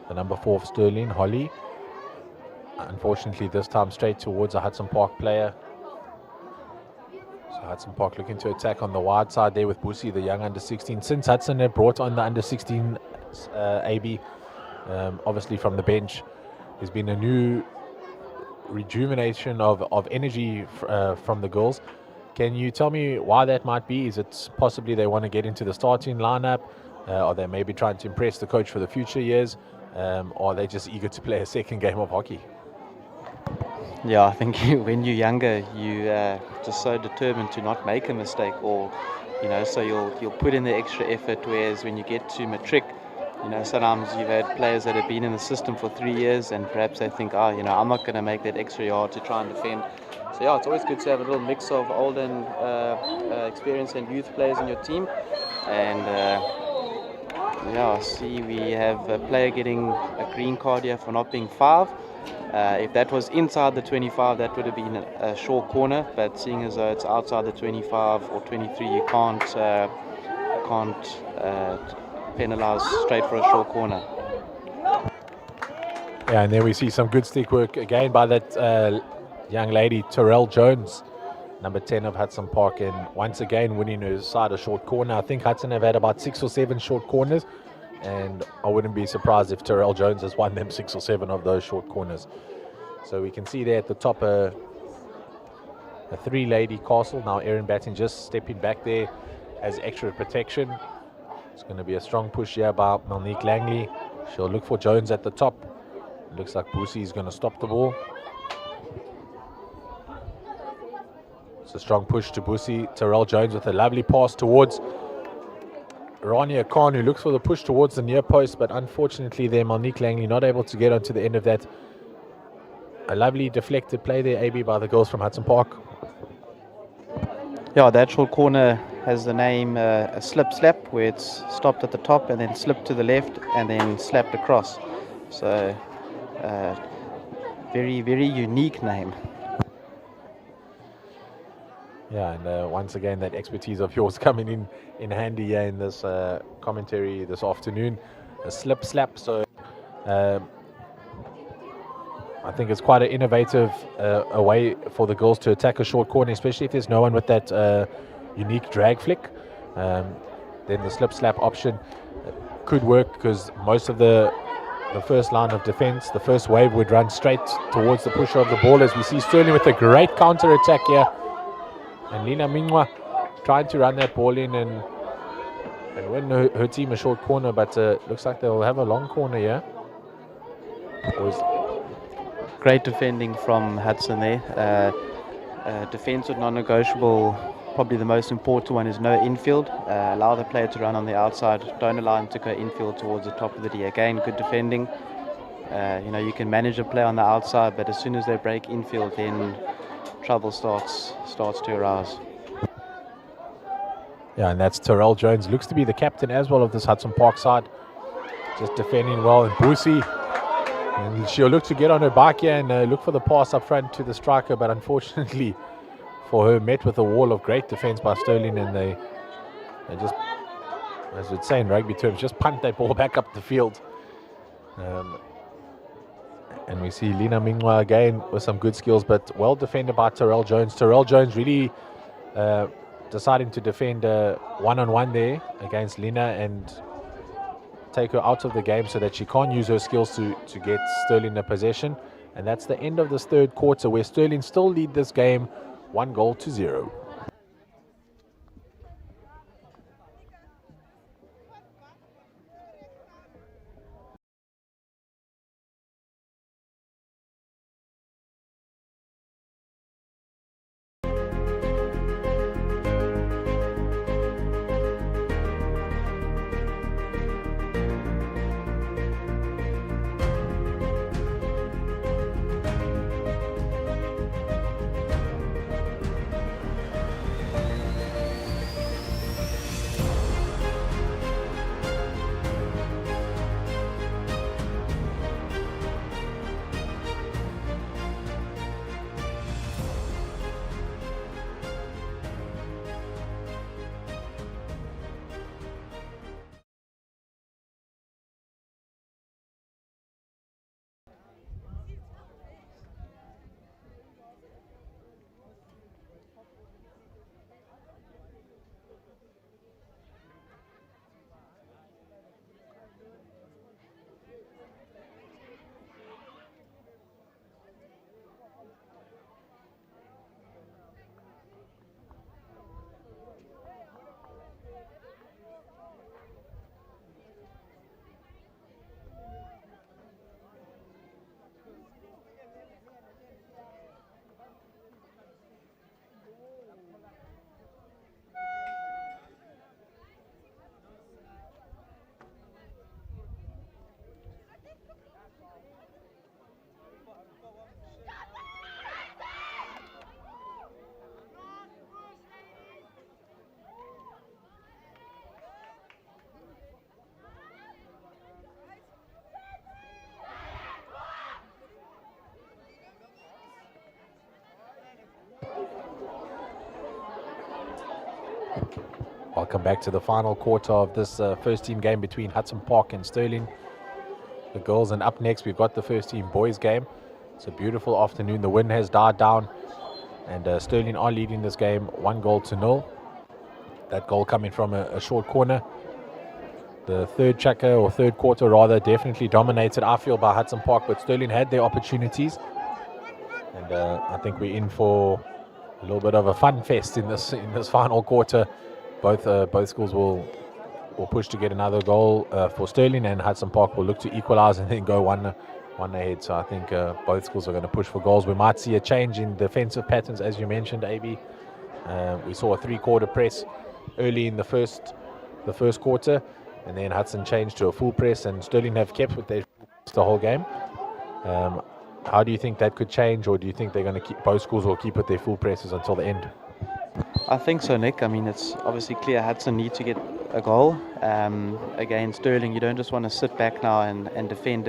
the number 4 of Stirling, Holly. Unfortunately, this time straight towards a Hudson Park player. So Hudson Park looking to attack on the wide side there with Busi, the young under-16. Since Hudson had brought on the under-16 AB, obviously from the bench, there's been a new rejuvenation of energy from the girls. Can you tell me why that might be? Is it possibly they want to get into the starting lineup? Or they may be trying to impress the coach for the future years? Or are they just eager to play a second game of hockey? Yeah, I think when you're younger, you just so determined to not make a mistake, or so you'll put in the extra effort. Whereas when you get to matric, sometimes you've had players that have been in the system for 3 years, and perhaps they think, I'm not going to make that extra yard to try and defend. So yeah, it's always good to have a little mix of old and experienced and youth players in your team. And I see we have a player getting a green card here for not being 5. If that was inside the 25, that would have been a short corner, but seeing as though it's outside the 25 or 23, you can't penalise straight for a short corner. Yeah, and then we see some good stick work again by that young lady, Terrell Jones, number 10 of Hudson Park, and once again winning her side a short corner. I think Hudson have had about 6 or 7 short corners, and I wouldn't be surprised if Terrell Jones has won them 6 or 7 of those short corners. So we can see there at the top a 3-lady castle. Now Erin Batting just stepping back there as extra protection. It's going to be a strong push here by Monique Langley. She'll look for Jones at the top. It looks like Busi is going to stop the ball. It's a strong push to Busi. Terrell Jones with a lovely pass towards Rania Khan, who looks for the push towards the near post, but unfortunately there Monique Langley not able to get onto the end of that. A lovely deflected play there, AB, by the girls from Hudson Park. Yeah, the actual corner has the name a slip slap, where it's stopped at the top and then slipped to the left and then slapped across. So very, very unique name. Yeah, and once again, that expertise of yours coming in handy here in this commentary this afternoon. A slip slap, so I think it's quite an innovative a way for the girls to attack a short corner, especially if there's no one with that unique drag flick. Then the slip slap option could work, because most of the first line of defense, the first wave, would run straight towards the pusher of the ball, as we see Stirling with a great counter attack here. And Lina Mingwa trying to run that ball in and win her team a short corner, but looks like they'll have a long corner here. Great defending from Hudson there. Defense with non-negotiable probably the most important one is no infield. Allow the player to run on the outside. Don't allow him to go infield towards the top of the D. Again, good defending. You can manage a play on the outside, but as soon as they break infield, then trouble starts to arise. Yeah, and that's Terrell Jones. Looks to be the captain as well of this Hudson Park side. Just defending well. And Boosie, and she'll look to get on her bike here and look for the pass up front to the striker, but unfortunately for her, met with a wall of great defense by Stirling, and they just, as we'd say in rugby terms, just punt that ball back up the field. And we see Lina Mingwa again with some good skills, but well defended by Terrell Jones. Terrell Jones really deciding to defend one-on-one there against Lina and take her out of the game so that she can't use her skills to get Stirling a possession. And that's the end of this third quarter, where Stirling still lead this game 1-0. Welcome back to the final quarter of this first team game between Hudson Park and Stirling, the girls. And up next, we've got the first team boys game. It's a beautiful afternoon. The wind has died down, and Stirling are leading this game 1-0. That goal coming from a short corner. The third checker, or third quarter rather, definitely dominated, I feel, by Hudson Park, but Stirling had their opportunities. And I think we're in for a little bit of a fun fest in this final quarter. Both schools will push to get another goal for Stirling, and Hudson Park will look to equalize and then go one ahead. So I think both schools are going to push for goals. We might see a change in defensive patterns, as you mentioned, AB. We saw a three-quarter press early in the first quarter, and then Hudson changed to a full press, and Stirling have kept with their the whole game. How do you think that could change, or do you think they're going to keep, both schools will keep with their full presses until the end? I think so, Nick. I mean, it's obviously clear Hudson need to get a goal. Against Stirling, you don't just want to sit back now and defend.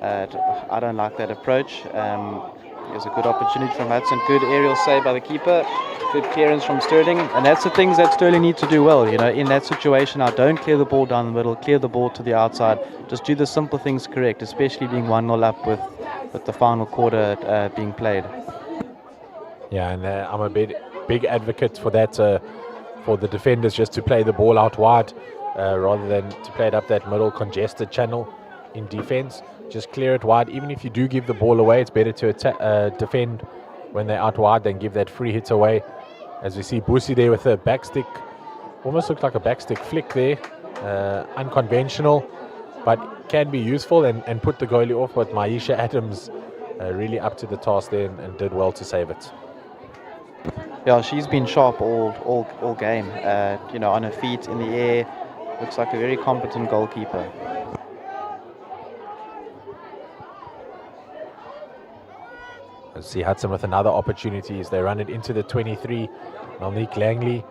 I don't like that approach. There's a good opportunity from Hudson. Good aerial save by the keeper. Good clearance from Stirling. And that's the things that Stirling need to do well. In that situation, now don't clear the ball down the middle. Clear the ball to the outside. Just do the simple things correct, especially being 1-0 up with the final quarter being played. Yeah, and I'm a big advocate for that, for the defenders just to play the ball out wide rather than to play it up that middle congested channel in defense. Just clear it wide. Even if you do give the ball away, it's better to defend when they're out wide than give that free hit away. As we see Boosie there with a backstick, almost looks like a backstick flick there. Unconventional, but can be useful and put the goalie off. But Maisha Adams really up to the task there and did well to save it. Yeah, she's been sharp all game. You know, on her feet, in the air, looks like a very competent goalkeeper. Let's see Hudson with another opportunity as they run it into the 23. Monique Langley,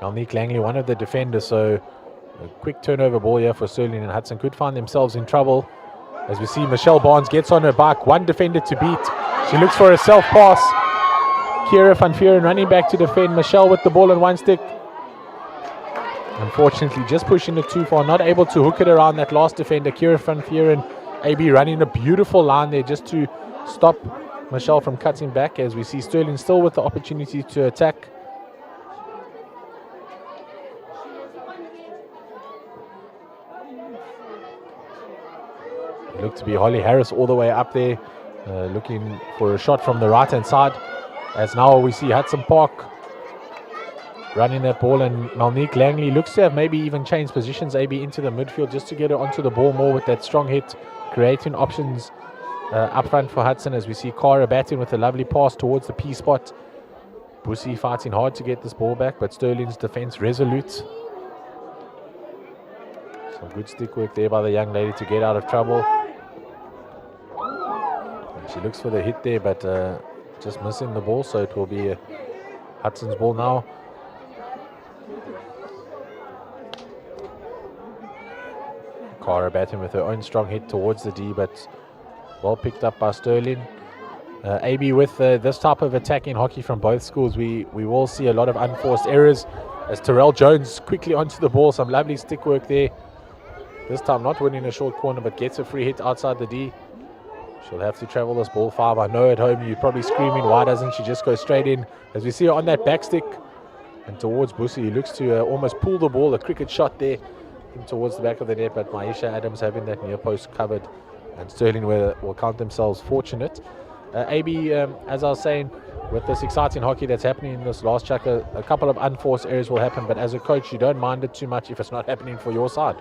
one of the defenders. So a quick turnover ball here for Stirling, and Hudson could find themselves in trouble. As we see Michelle Barnes gets on her bike, one defender to beat. She looks for a self pass. Kira van Vuren running back to defend. Michelle with the ball on one stick. Unfortunately, just pushing it too far, not able to hook it around that last defender. Kira van Vuren, AB running a beautiful line there just to stop Michelle from cutting back, as we see Stirling still with the opportunity to attack. It looked to be Holly Harris all the way up there, looking for a shot from the right hand side. As now we see Hudson Park running that ball, and Monique Langley looks to have maybe even changed positions, AB into the midfield just to get her onto the ball more with that strong hit, creating options up front for Hudson, as we see Cara batting with a lovely pass towards the P spot. Bussy fighting hard to get this ball back, but Stirling's defense resolute. Some good stick work there by the young lady to get out of trouble. And she looks for the hit there, but just missing the ball, so it will be Hudson's ball now. Cara batting with her own strong hit towards the D, but well picked up by Stirling. AB, with this type of attack in hockey from both schools, we will see a lot of unforced errors, as Terrell Jones quickly onto the ball. Some lovely stick work there. This time not winning a short corner, but gets a free hit outside the D. She'll have to travel this ball far. I know at home you're probably screaming, why doesn't she just go straight in? As we see her on that back stick and towards Bussy, who looks to almost pull the ball, a cricket shot there in towards the back of the net, but Maisha Adams having that near post covered, and Stirling will count themselves fortunate. AB, as I was saying, with this exciting hockey that's happening in this last chapter, a couple of unforced errors will happen, but as a coach, you don't mind it too much if it's not happening for your side.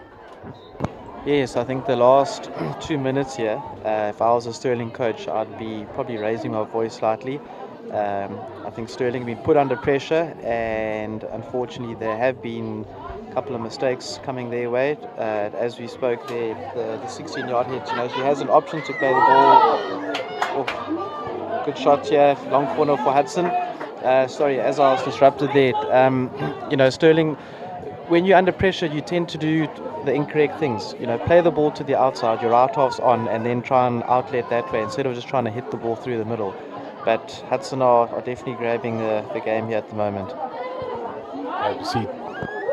Yes, I think the last 2 minutes here, if I was a Stirling coach, I'd be probably raising my voice slightly. I think Stirling have been put under pressure, and unfortunately there have been a couple of mistakes coming their way. As we spoke there, the 16-yard hit, you know, she has an option to play the ball. Oh, good shot here, long corner for Hudson. Sorry, as I was disrupted there, you know, Stirling, when you're under pressure, you tend to do the incorrect things. You know, play the ball to the outside, your right half's on, and then try and outlet that way instead of just trying to hit the ball through the middle. But Hudson are definitely grabbing the game here at the moment. You see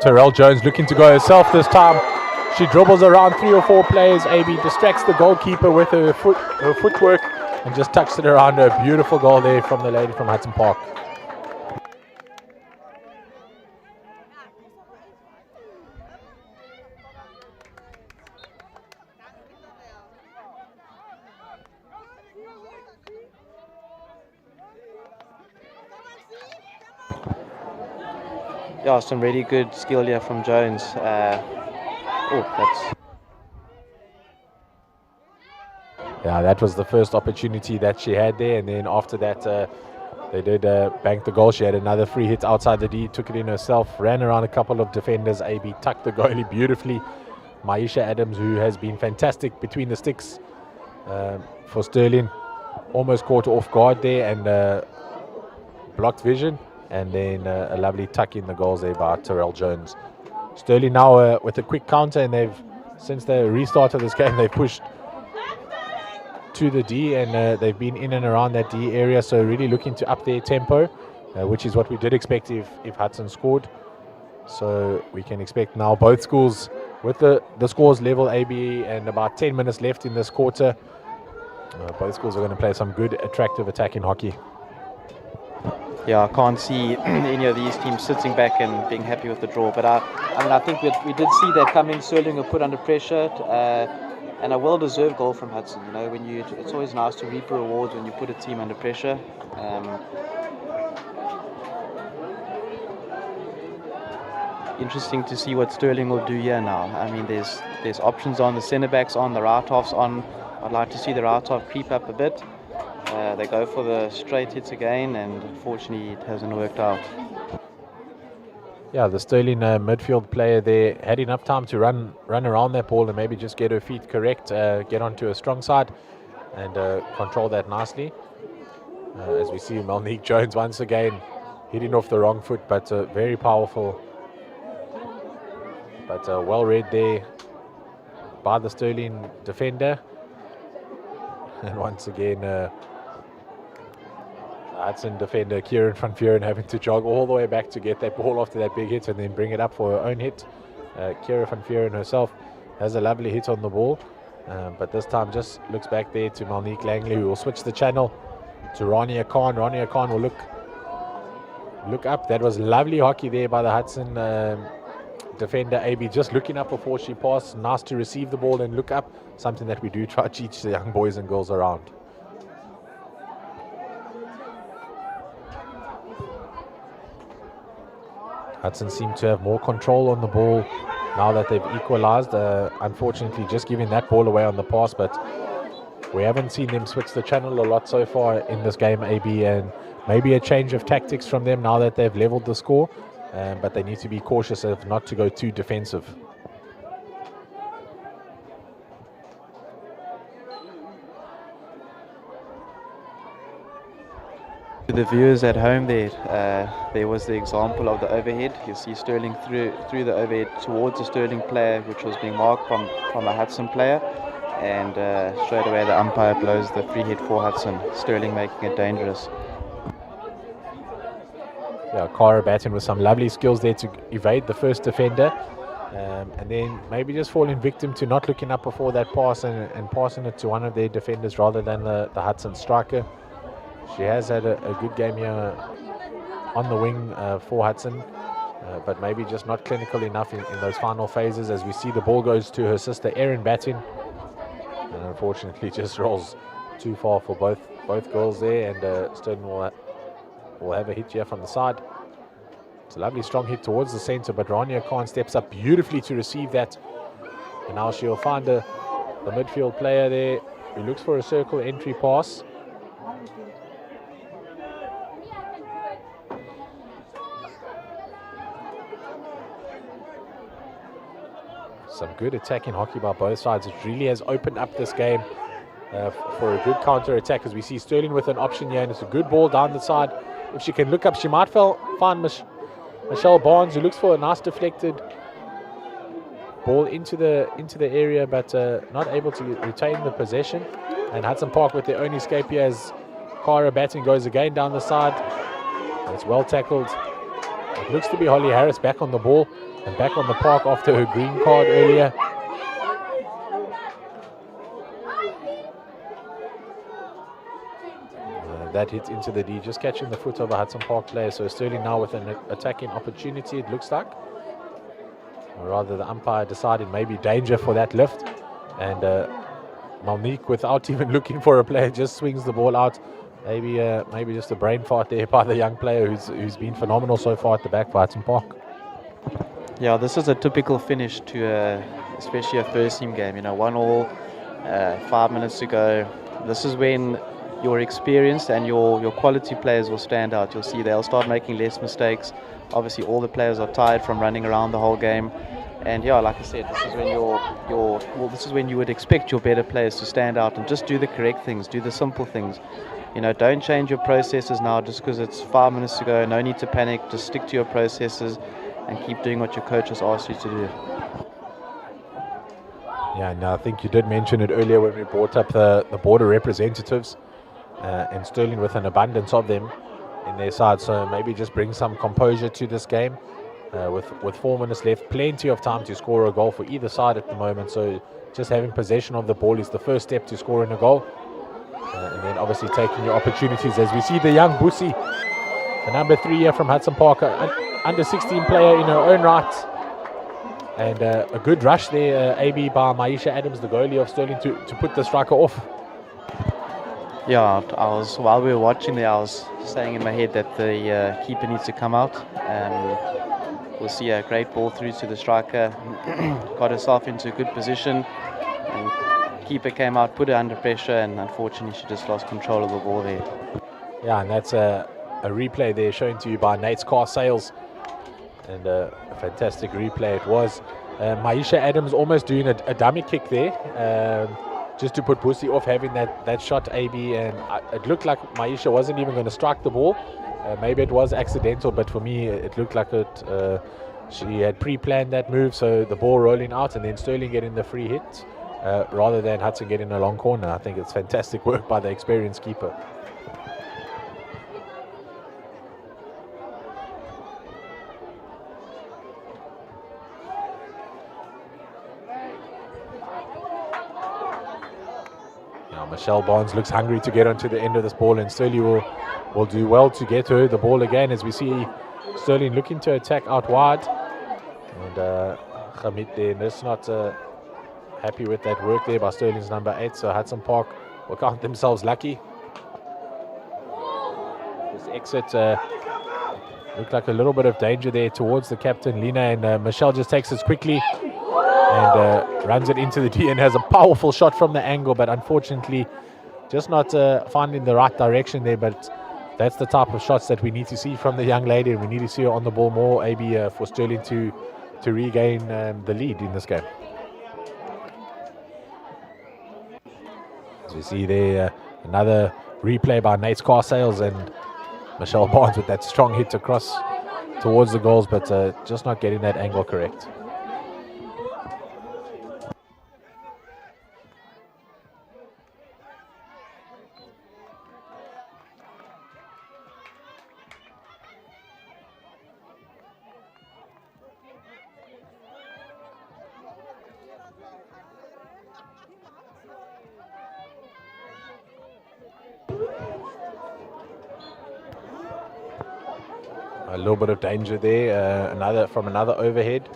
Terrell Jones looking to go herself this time. She dribbles around 3 or 4 players. AB distracts the goalkeeper with her footwork and just tucks it around her. Beautiful goal there from the lady from Hudson Park. Yeah, some really good skill here from Jones. That was the first opportunity that she had there, and then after that they did bank the goal. She had another free hit outside the D, took it in herself, ran around a couple of defenders. AB tucked the goalie beautifully. Maisha Adams, who has been fantastic between the sticks for Stirling, almost caught off guard there and blocked vision. And then a lovely tuck in the goals there by Terrell Jones. Stirling now with a quick counter, and since the restart of this game, they've pushed to the D, and they've been in and around that D area, so really looking to up their tempo, which is what we did expect if Hudson scored. So we can expect now both schools with the scores level, AB, and about 10 minutes left in this quarter. Both schools are going to play some good, attractive attacking hockey. Yeah, I can't see any of these teams sitting back and being happy with the draw. But I think we did see that coming. Stirling were put under pressure, and a well-deserved goal from Hudson. You know, it's always nice to reap rewards when you put a team under pressure. Interesting to see what Stirling will do here now. I mean, there's options on, the centre backs on, the right half's on. I'd like to see the right half creep up a bit. They go for the straight hits again, and unfortunately it hasn't worked out. Yeah, the Stirling midfield player there had enough time to run around that ball and maybe just get her feet correct, get onto a strong side and control that nicely. As we see Monique Jones once again hitting off the wrong foot, but very powerful. But well read there by the Stirling defender. And once again, Hudson defender Kieran van Vuren having to jog all the way back to get that ball after that big hit and then bring it up for her own hit. Kieran van Vuren herself has a lovely hit on the ball, but this time just looks back there to Monique Langley, who will switch the channel to Rania Khan. Rania Khan will look up. That was lovely hockey there by the Hudson defender AB, just looking up before she passed. Nice to receive the ball and look up, something that we do try to teach the young boys and girls around. Hudson seem to have more control on the ball now that they've equalized. Unfortunately, just giving that ball away on the pass, but we haven't seen them switch the channel a lot so far in this game, AB, and maybe a change of tactics from them now that they've leveled the score, but they need to be cautious of not to go too defensive. To the viewers at home there was the example of the overhead. You see Stirling through the overhead towards a Stirling player, which was being marked from a Hudson player, and straight away the umpire blows the free hit for Hudson, Stirling making it dangerous. Yeah, Cara Batten with some lovely skills there to evade the first defender, and then maybe just falling victim to not looking up before that pass and passing it to one of their defenders rather than the Hudson striker. She has had a good game here on the wing for Hudson, but maybe just not clinical enough in those final phases. As we see the ball goes to her sister Erin Batten, and unfortunately just rolls too far for both girls there, and Stirling will have a hit here from the side. It's a lovely strong hit towards the center, but Rania Khan steps up beautifully to receive that, and now she'll find the midfield player there who looks for a circle entry pass. Some good attacking hockey by both sides. It really has opened up this game for a good counter attack, as we see Stirling with an option here, and it's a good ball down the side. If she can look up, she might find Michelle Barnes, who looks for a nice deflected ball into the area, but not able to retain the possession. And Hudson Park with their own escape here as Cara Batten goes again down the side. And it's well tackled. It looks to be Holly Harris back on the ball and back on the park after her green card earlier. That hit into the D, just catching the foot of a Hudson Park player. So Stirling now with an attacking opportunity, it looks like. Or rather, the umpire decided maybe danger for that lift. And Monique, without even looking for a player, just swings the ball out. Maybe just a brain fart there by the young player who's been phenomenal so far at the back for Hudson Park. Yeah, this is a typical finish to especially a first team game. 1-1, 5 minutes to go. This is when your experienced and your quality players will stand out. You'll see they'll start making less mistakes. Obviously, all the players are tired from running around the whole game. And yeah, like I said, this is when this is when you would expect your better players to stand out and just do the correct things, do the simple things. Don't change your processes now just because it's 5 minutes to go. No need to panic. Just stick to your processes and keep doing what your coach has asked you to do. Yeah, and I think you did mention it earlier when we brought up the border representatives, and Stirling with an abundance of them in their side. So maybe just bring some composure to this game. With 4 minutes left, plenty of time to score a goal for either side at the moment. So just having possession of the ball is the first step to scoring a goal. And then obviously taking your opportunities, as we see the young Busi, the number 3 here from Hudson Park, under 16 player in her own right. And a good rush there, AB by Maisha Adams, the goalie of Stirling, to put the striker off. Yeah, while we were watching there, I was saying in my head that the keeper needs to come out. We'll see a great ball through to the striker. Got herself into a good position and keeper came out, put her under pressure, and unfortunately she just lost control of the ball there. Yeah, and that's a replay there shown to you by Nate's Car Sales. And a fantastic replay it was. Maisha Adams almost doing a dummy kick there, just to put Busi off having that shot, AB, and it looked like Maisha wasn't even going to strike the ball. Maybe it was accidental, but for me it looked like she had pre-planned that move, so the ball rolling out and then Stirling getting the free hit rather than Hudson getting a long corner. I think it's fantastic work by the experienced keeper. Michelle Barnes looks hungry to get onto the end of this ball, and Stirling will do well to get her the ball again, as we see Stirling looking to attack out wide. And Hamid there just not happy with that work there by Stirling's number 8, so Hudson Park will count themselves lucky. This exit looked like a little bit of danger there towards the captain, Lena, and Michelle just takes it quickly and runs it into the D and has a powerful shot from the angle, but unfortunately just not finding the right direction there. But that's the type of shots that we need to see from the young lady, and we need to see her on the ball more, AB, for Stirling to regain the lead in this game. As we see there, another replay by Nate's Car Sales, and Michelle Barnes with that strong hit across towards the goals, but just not getting that angle correct. A little bit of danger there, another overhead,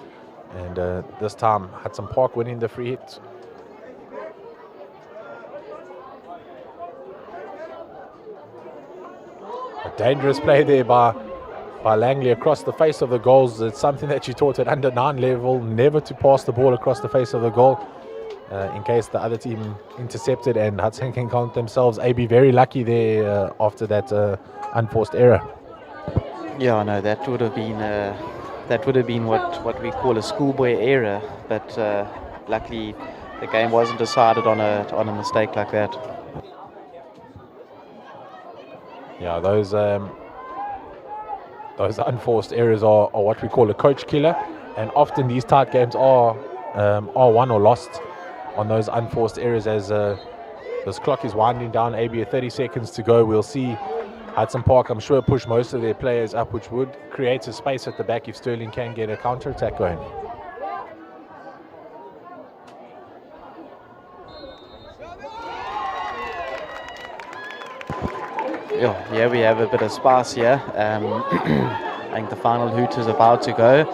and this time Hudson Park winning the free hit. A dangerous play there by Langley across the face of the goals. It's something that you taught at under 9 level, never to pass the ball across the face of the goal in case the other team intercepted, and Hudson can count themselves. AB very lucky there after that unforced error. Yeah, no, that would have been what we call a schoolboy error, but luckily the game wasn't decided on a mistake like that. Yeah, those unforced errors are what we call a coach killer, and often these tight games are won or lost on those unforced errors. As this clock is winding down, AB 30 seconds to go. We'll see Hudson Park, I'm sure, push most of their players up, which would create a space at the back if Stirling can get a counter-attack going. Yeah, we have a bit of sparse here. I think the final hoot is about to go,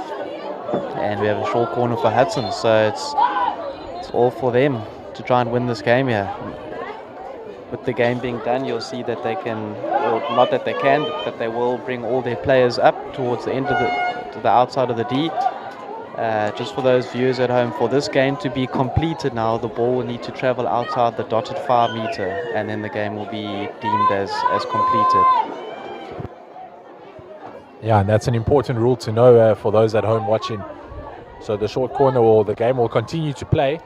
and we have a short corner for Hudson, so it's all for them to try and win this game here. With the game being done, you'll see that they can, or not that they can, that they will bring all their players up towards the end of the outside of the D. Just for those viewers at home, for this game to be completed now, the ball will need to travel outside the dotted 5 meter, and then the game will be deemed as completed. Yeah, and that's an important rule to know for those at home watching. So the short corner, or the game will continue to play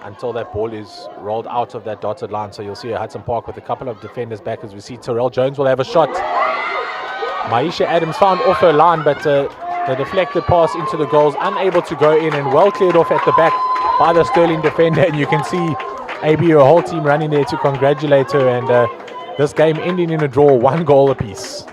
until that ball is rolled out of that dotted line. So you'll see a Hudson Park with a couple of defenders back, as we see Terrell Jones will have a shot. Maisha Adams found off her line, but the deflected pass into the goals, unable to go in, and well cleared off at the back by the Stirling defender. And you can see AB, her whole team running there to congratulate her, and this game ending in a draw, 1 goal apiece.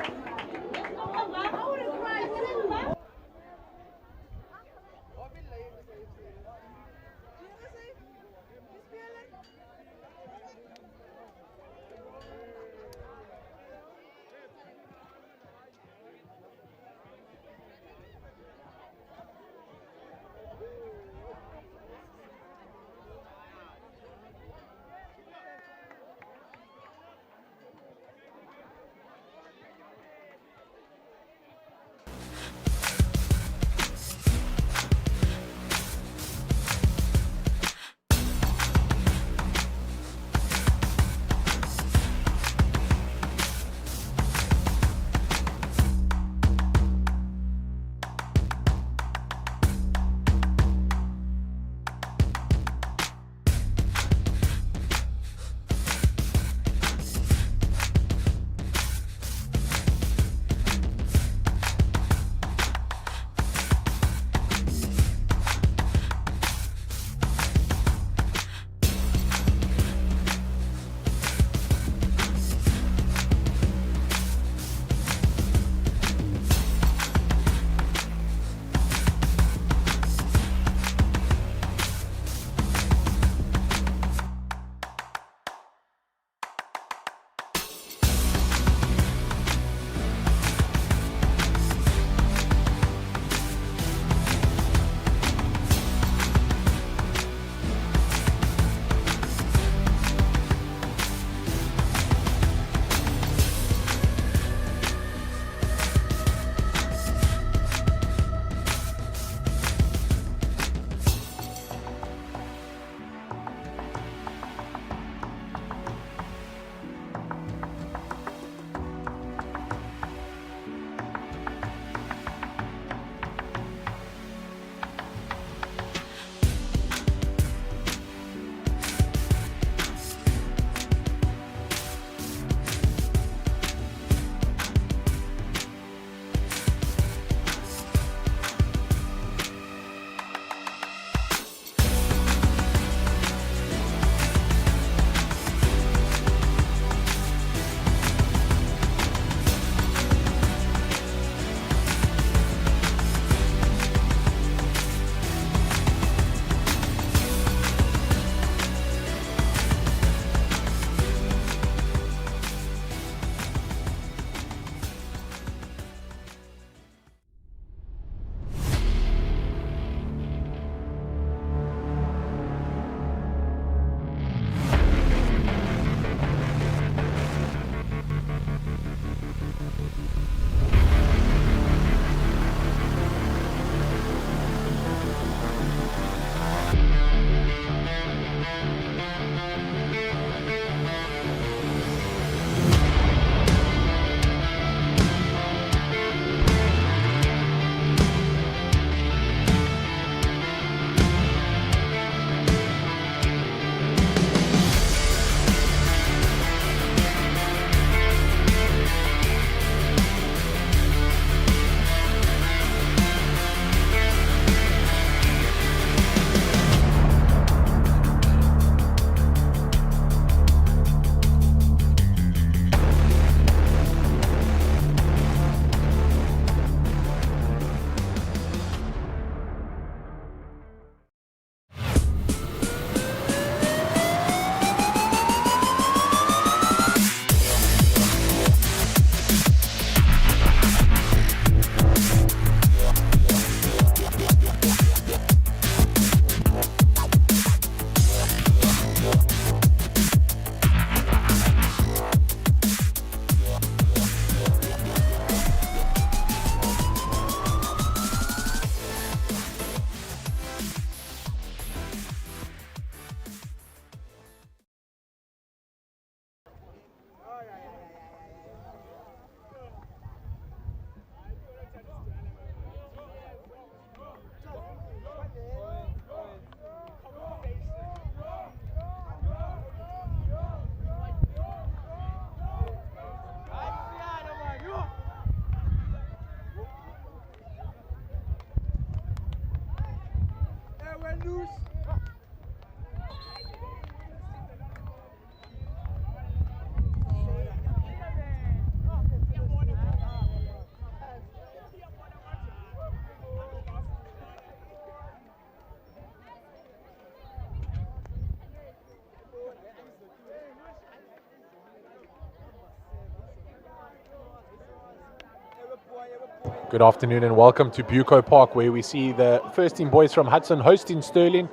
Good afternoon and welcome to Buco Park, where we see the first team boys from Hudson hosting Stirling.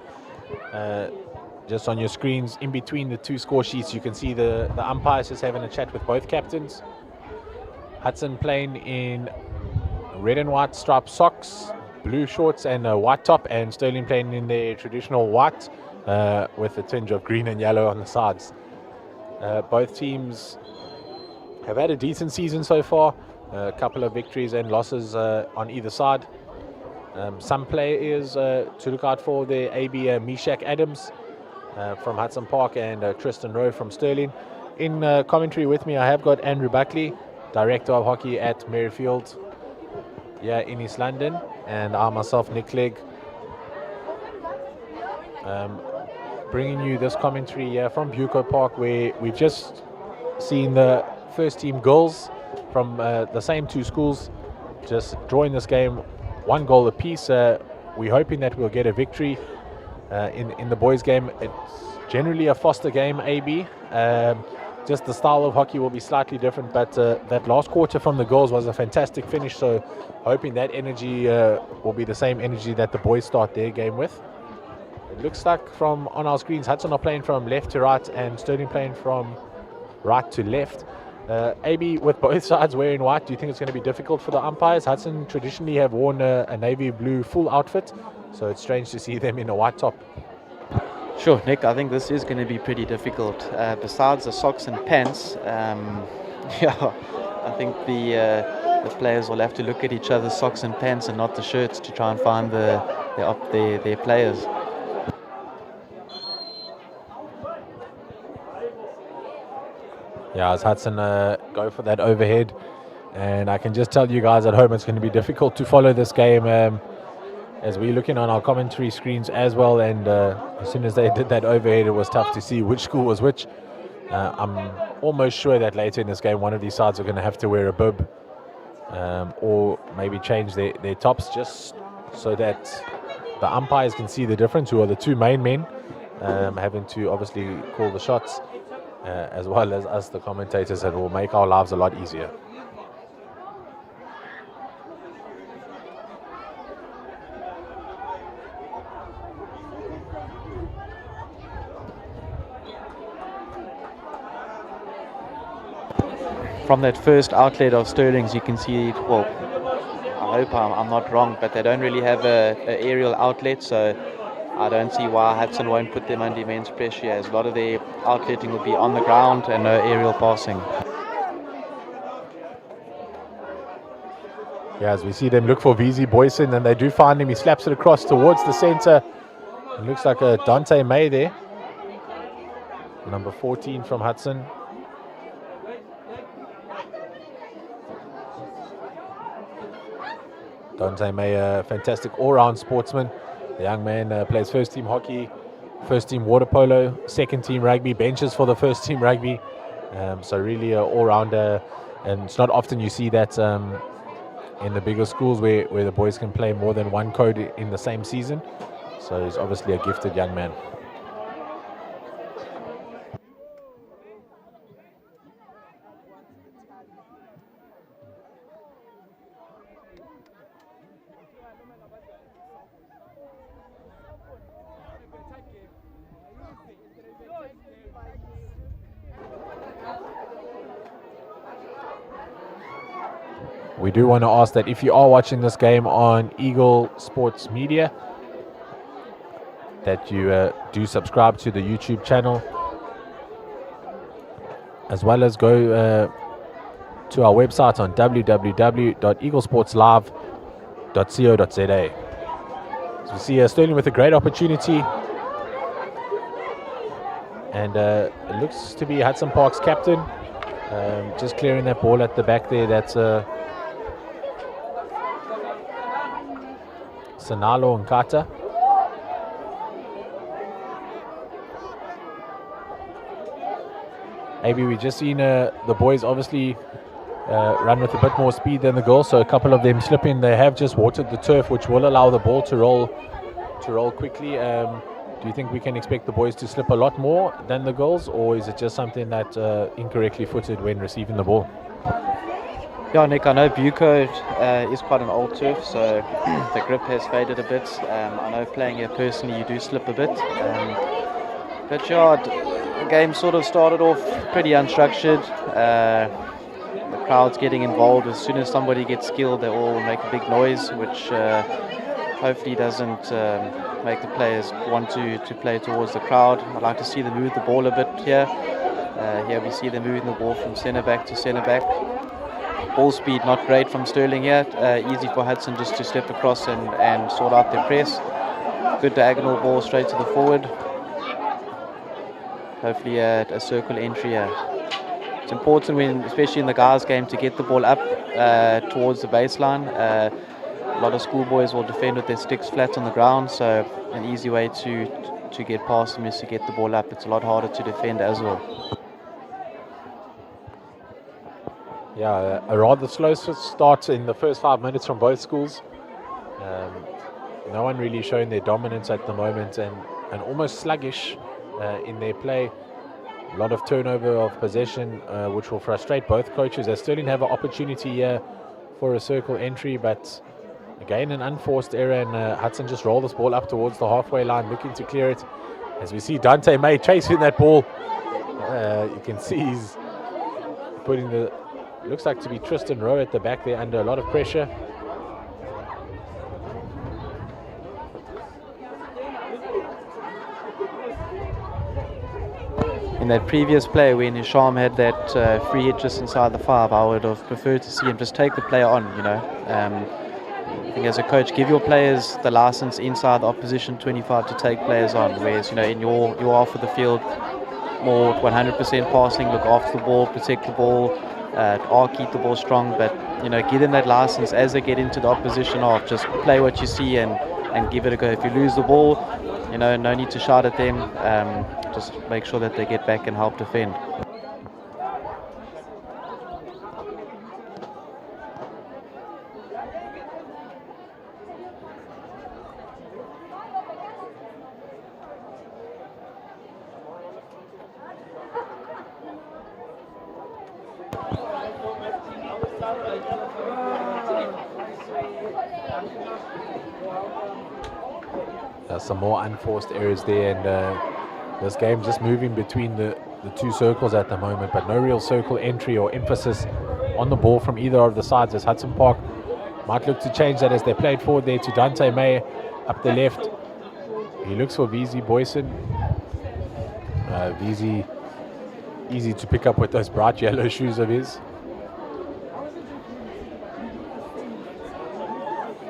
Just on your screens, in between the two score sheets, you can see the umpires just having a chat with both captains. Hudson playing in red and white striped socks, blue shorts and a white top, and Stirling playing in their traditional white with a tinge of green and yellow on the sides. Both teams have had a decent season so far, a couple of victories and losses on either side. Some players to look out for, the AB Meshach Adams from Hudson Park and Tristan Rowe from Stirling. In commentary with me I have got Andrew Buckley, Director of Hockey at Merrifield here in East London, and I myself, Nick Clegg, bringing you this commentary here from Buco Park, where we've just seen the first team girls from the same two schools just drawing this game 1 goal apiece. We're hoping that we'll get a victory in the boys game. It's generally a Foster game, AB. Just the style of hockey will be slightly different, but that last quarter from the girls was a fantastic finish, so hoping that energy will be the same energy that the boys start their game with. It looks like from on our screens, Hudson are playing from left to right and Stirling playing from right to left. AB, with both sides wearing white, do you think it's going to be difficult for the umpires? Hudson traditionally have worn a navy blue full outfit, so it's strange to see them in a white top. Sure, Nick, I think this is going to be pretty difficult. Besides the socks and pants, yeah, I think the players will have to look at each other's socks and pants and not the shirts to try and find their players. Yeah, as Hudson go for that overhead, and I can just tell you guys at home it's going to be difficult to follow this game as we're looking on our commentary screens as well, and as soon as they did that overhead it was tough to see which school was which. I'm almost sure that later in this game one of these sides are going to have to wear a bib or maybe change their tops, just so that the umpires can see the difference, who are the two main men having to obviously call the shots, as well as us, the commentators, and will make our lives a lot easier. From that first outlet of Stirling's, you can see, well, I hope I'm not wrong, but they don't really have a aerial outlet, so I don't see why Hudson won't put them under immense pressure, as a lot of their outletting will be on the ground and no aerial passing. Yeah, as we see them look for VZ Boyson, and they do find him. He slaps it across towards the center. It looks like a Dante May there, number 14 from Hudson. Dante May, a fantastic all-round sportsman. The young man plays first team hockey, first team water polo, second team rugby, benches for the first team rugby. So really an all-rounder, and it's not often you see that in the bigger schools where the boys can play more than one code in the same season. So he's obviously a gifted young man. We do want to ask that if you are watching this game on Eagle Sports Media, that you do subscribe to the YouTube channel, as well as go to our website on www.eaglesportslive.co.za. So we see Stirling with a great opportunity, and it looks to be Hudson Park's captain, just clearing that ball at the back there. That's Sanalo Nkata. Maybe we've just seen the boys obviously run with a bit more speed than the girls, so a couple of them slipping. They have just watered the turf, which will allow the ball to roll quickly. Do you think we can expect the boys to slip a lot more than the girls, or is it just something that incorrectly footed when receiving the ball? Yeah, Nick, I know Buco is quite an old turf, so the grip has faded a bit. I know playing here personally, you do slip a bit. But yeah, the game sort of started off pretty unstructured. The crowd's getting involved. As soon as somebody gets skilled, they all make a big noise, which hopefully doesn't make the players want to play towards the crowd. I'd like to see them move the ball a bit here. Here we see them moving the ball from centre back to centre back. Ball speed not great from Stirling here. Easy for Hudson just to step across and sort out their press. Good diagonal ball straight to the forward. Hopefully a circle entry here. It's important, especially in the guys' game, to get the ball up towards the baseline. A lot of schoolboys will defend with their sticks flat on the ground, so an easy way to get past them is to get the ball up. It's a lot harder to defend as well. Yeah, a rather slow start in the first 5 minutes from both schools. No one really showing their dominance at the moment, and almost sluggish in their play. A lot of turnover of possession, which will frustrate both coaches. As Stirling have an opportunity here for a circle entry, but again an unforced error, and Hudson just roll this ball up towards the halfway line, looking to clear it. As we see Dante May chasing that ball, you can see he's putting the, looks like to be Tristan Rowe at the back there under a lot of pressure. In that previous play when Hisham had that free hit just inside the 5, I would have preferred to see him just take the player on, you know. I think as a coach, give your players the license inside the opposition 25 to take players on, whereas, you know, in your half of the field, more 100% passing, look after the ball, protect the ball, or keep the ball strong, but, you know, give them that license as they get into the opposition half. Just play what you see and give it a go. If you lose the ball, you know, no need to shout at them. Just make sure that they get back and help defend. Some more unforced errors there, and this game just moving between the two circles at the moment, but no real circle entry or emphasis on the ball from either of the sides, as Hudson Park might look to change that as they played forward there to Dante May up the left. He looks for VZ Boyson. VZ easy to pick up with those bright yellow shoes of his.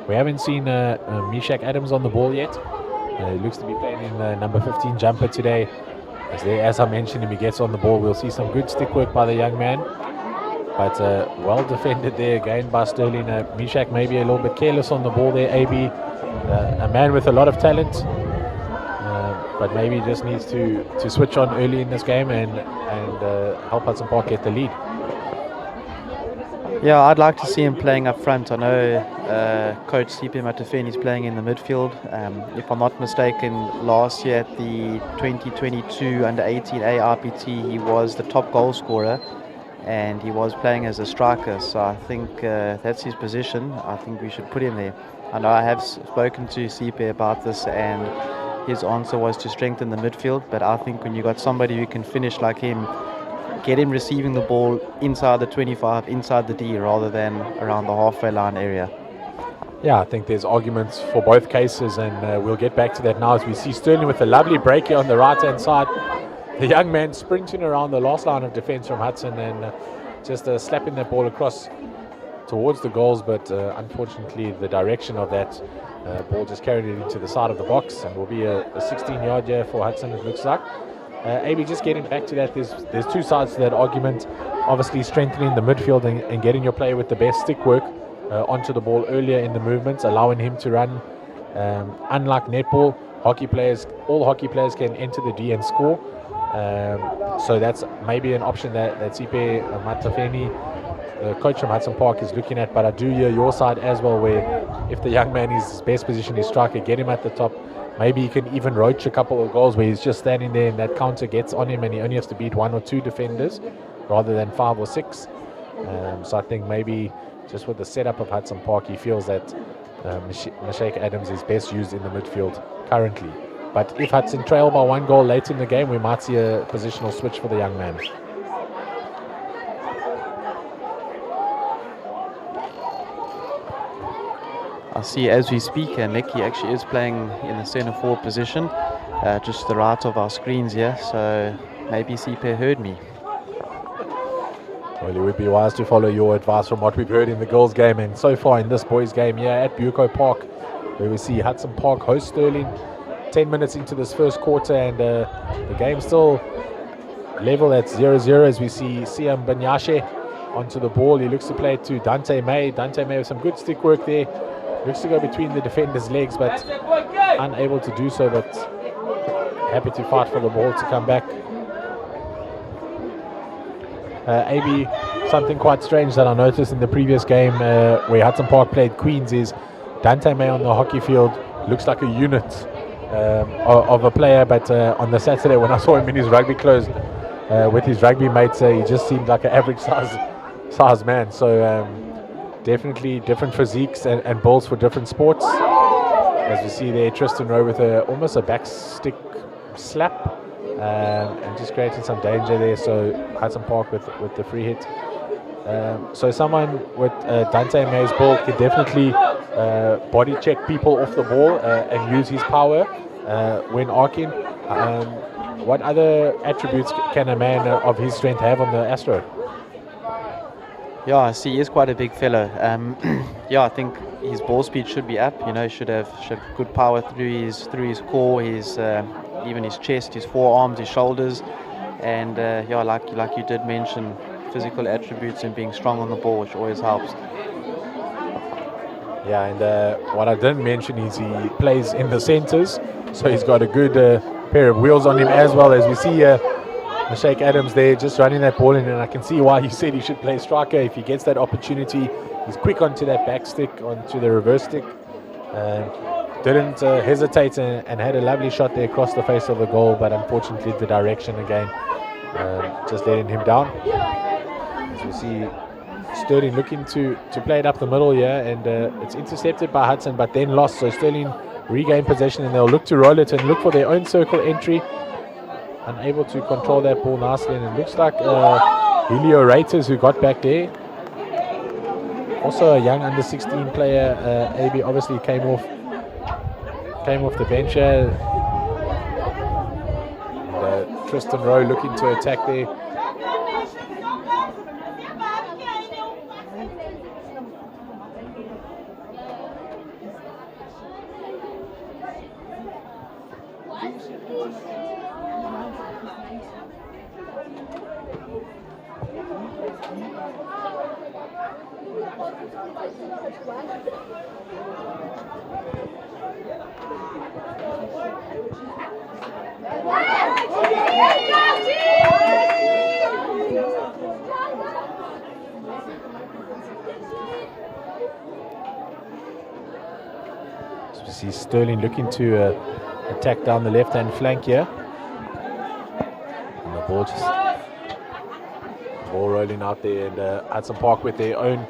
We haven't seen Meshach Adams on the ball yet. He looks to be playing in the number 15 jumper today. As I mentioned, if he gets on the ball, we'll see some good stick work by the young man. But well defended there again by Stirling. Meshach maybe a little bit careless on the ball there, AB. A man with a lot of talent, but maybe just needs to switch on early in this game and help Hudson Park get the lead. Yeah, I'd like to see him playing up front. I know Coach Sipe Matafeni is playing in the midfield. If I'm not mistaken, last year at the 2022 Under-18 ARPT, he was the top goal scorer, and he was playing as a striker. So I think that's his position. I think we should put him there. I know I have spoken to Sipe about this, and his answer was to strengthen the midfield. But I think when you got somebody who can finish like him, get him receiving the ball inside the 25, inside the D, rather than around the halfway line area. Yeah, I think there's arguments for both cases, and we'll get back to that now as we see Stirling with a lovely break here on the right-hand side. The young man sprinting around the last line of defence from Hudson and just slapping that ball across towards the goals, but unfortunately the direction of that ball just carried it into the side of the box, and will be a 16-yard here for Hudson, it looks like. AB, just getting back to that, there's two sides to that argument. Obviously strengthening the midfield and getting your player with the best stick work onto the ball earlier in the movements, allowing him to run. Unlike netball, all hockey players can enter the D and score. So that's maybe an option that Sipe Matafeni, the coach from Hudson Park, is looking at. But I do hear your side as well, where if the young man is his best position is striker, get him at the top. Maybe he can even roach a couple of goals where he's just standing there and that counter gets on him and he only has to beat one or two defenders rather than 5 or 6. So I think maybe just with the setup of Hudson Park, he feels that Mashake Adams is best used in the midfield currently. But if Hudson trail by 1 goal late in the game, we might see a positional switch for the young man. I see as we speak, Nick, he actually is playing in the centre forward position, just to the right of our screens here. So maybe CP heard me. Well, it would be wise to follow your advice from what we've heard in the girls' game and so far in this boys' game here at Buco Park, where we see Hudson Park host Stirling. 10 minutes into this first quarter, and the game still level at 0-0 as we see Siam Banyashe onto the ball. He looks to play it to Dante May. Dante May with some good stick work there. Looks to go between the defender's legs, but unable to do so, but happy to fight for the ball to come back. AB, something quite strange that I noticed in the previous game where Hudson Park played Queens is Dante May on the hockey field looks like a unit of a player, but on the Saturday when I saw him in his rugby clothes with his rugby mates, he just seemed like an average size man. So definitely different physiques and balls for different sports. As we see there, Tristan Rowe with almost a backstick slap and just creating some danger there. So Hudson Park with the free hit. So someone with Dante May's ball can definitely body check people off the ball and use his power when arcing. What other attributes can a man of his strength have on the Astro? Yeah, I see. He is quite a big fella. Yeah, I think his ball speed should be up. You know, should have good power through his core, his even his chest, his forearms, his shoulders, and yeah, like you did mention, physical attributes and being strong on the ball, which always helps. Yeah, and what I didn't mention is he plays in the centres, so he's got a good pair of wheels on him as well. As we see Mashake Adams there just running that ball in, and I can see why he said he should play striker if he gets that opportunity. He's quick onto that back stick, onto the reverse stick. Didn't hesitate and had a lovely shot there across the face of the goal, but unfortunately the direction again just letting him down. As we see Stirling looking to play it up the middle here, and it's intercepted by Hudson but then lost, so Stirling regain possession and they'll look to roll it and look for their own circle entry. Unable to control that ball nicely, and it looks like Helio Raiters who got back there. Also a young under 16 player, AB obviously came off the bench here. And, Tristan Rowe looking to attack there. So we see Stirling looking to attack down the left-hand flank here. And the ball rolling out there, and Hudson Park with their own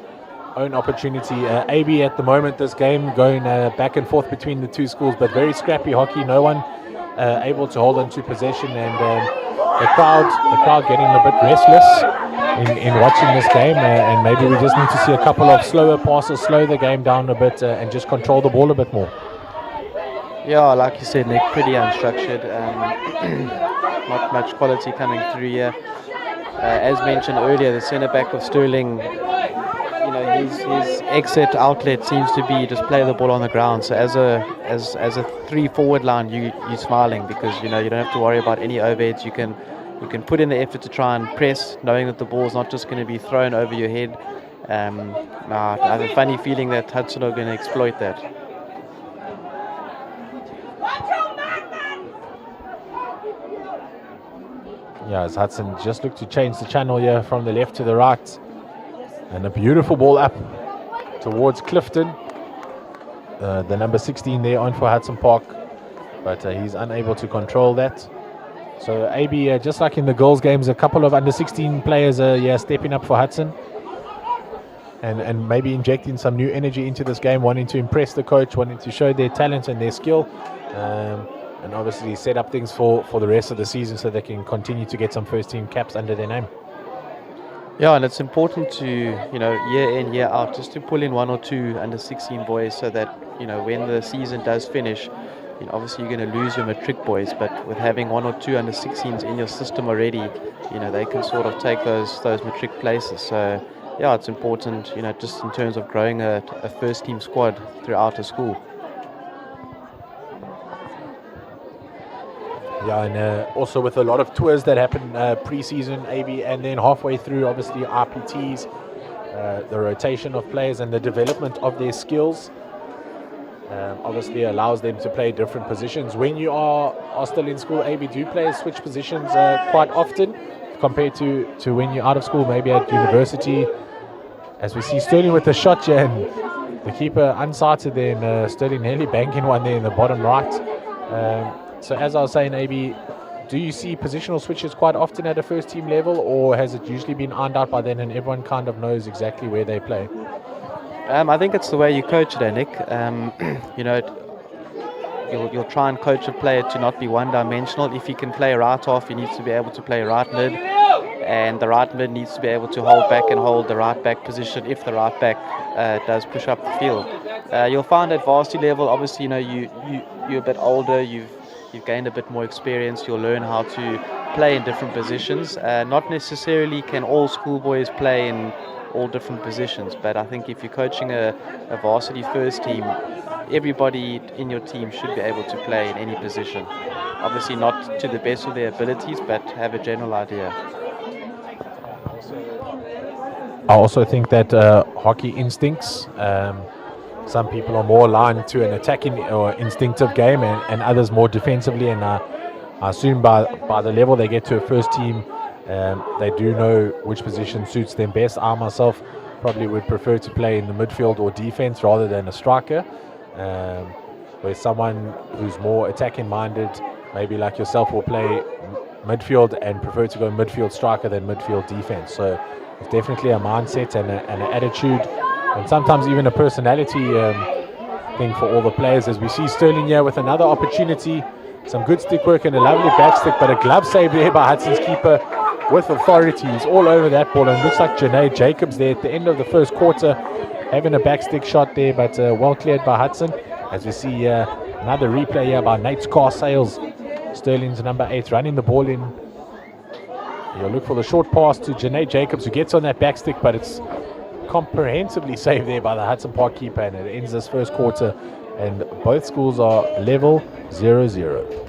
opportunity. AB at the moment, this game going back and forth between the two schools, but very scrappy hockey. No one able to hold on to possession, and the crowd getting a bit restless in watching this game, and maybe we just need to see a couple of slower passes, slow the game down a bit, and just control the ball a bit more. Yeah, like you said, Nick, pretty unstructured. Not much quality coming through here. As mentioned earlier, the centre back of Stirling, you know, his exit outlet seems to be just play the ball on the ground. So as a 3 forward line, you're smiling, because you know you don't have to worry about any overheads. You can put in the effort to try and press, knowing that the ball's not just going to be thrown over your head. I have a funny feeling that Hudson are going to exploit that. Yeah, as Hudson just looked to change the channel here from the left to the right. And a beautiful ball up towards Clifton. The number 16 there on for Hudson Park. But he's unable to control that. So AB, just like in the girls' games, a couple of under 16 players stepping up for Hudson. and maybe injecting some new energy into this game, wanting to impress the coach, wanting to show their talent and their skill, and obviously set up things for the rest of the season so they can continue to get some first team caps under their name. Yeah, and it's important to, year in, year out, just to pull in 1 or 2 under 16 boys so that, when the season does finish, obviously you're going to lose your matric boys, but with having 1 or 2 under 16s in your system already, they can sort of take those matric places. So, yeah, it's important, just in terms of growing a first team squad throughout a school. Yeah, and also with a lot of tours that happen pre-season, AB, and then halfway through, obviously RPTs, the rotation of players and the development of their skills obviously allows them to play different positions. When you are still in school, AB, do players switch positions quite often compared to when you're out of school, maybe at university? As we see Stirling with the shot here, and the keeper unsighted there, and Stirling nearly banking one there in the bottom right. So as I was saying, AB, do you see positional switches quite often at a first team level, or has it usually been ironed out by then and everyone kind of knows exactly where they play? I think it's the way you coach it, Nick. You'll try and coach a player to not be one-dimensional. If he can play right half, he needs to be able to play right mid, and the right mid needs to be able to hold back and hold the right back position if the right back does push up the field. You'll find at varsity level, obviously, you're a bit older, you've gained a bit more experience, you'll learn how to play in different positions. Not necessarily can all schoolboys play in all different positions, but I think if you're coaching a varsity first team, everybody in your team should be able to play in any position. Obviously not to the best of their abilities, but have a general idea. I also think that hockey instincts, some people are more aligned to an attacking or instinctive game, and others more defensively, and I assume by the level they get to a first team, they do know which position suits them best. I myself probably would prefer to play in the midfield or defense rather than a striker, where someone who's more attacking minded, maybe like yourself, will play midfield and prefer to go midfield striker than midfield defense. So it's definitely a mindset and an attitude, and sometimes even a personality thing for all the players. As we see Stirling here with another opportunity, some good stick work and a lovely back stick, but a glove save there by Hudson's keeper with authority. He's all over that ball, and looks like Janae Jacobs there at the end of the first quarter having a back stick shot there, but well cleared by Hudson. As we see another replay here by Nate Scarsales, Stirling's number 8, running the ball in. You'll look for the short pass to Janae Jacobs, who gets on that back stick, but it's comprehensively saved there by the Hudson Park keeper, and it ends this first quarter, and both schools are level 0-0.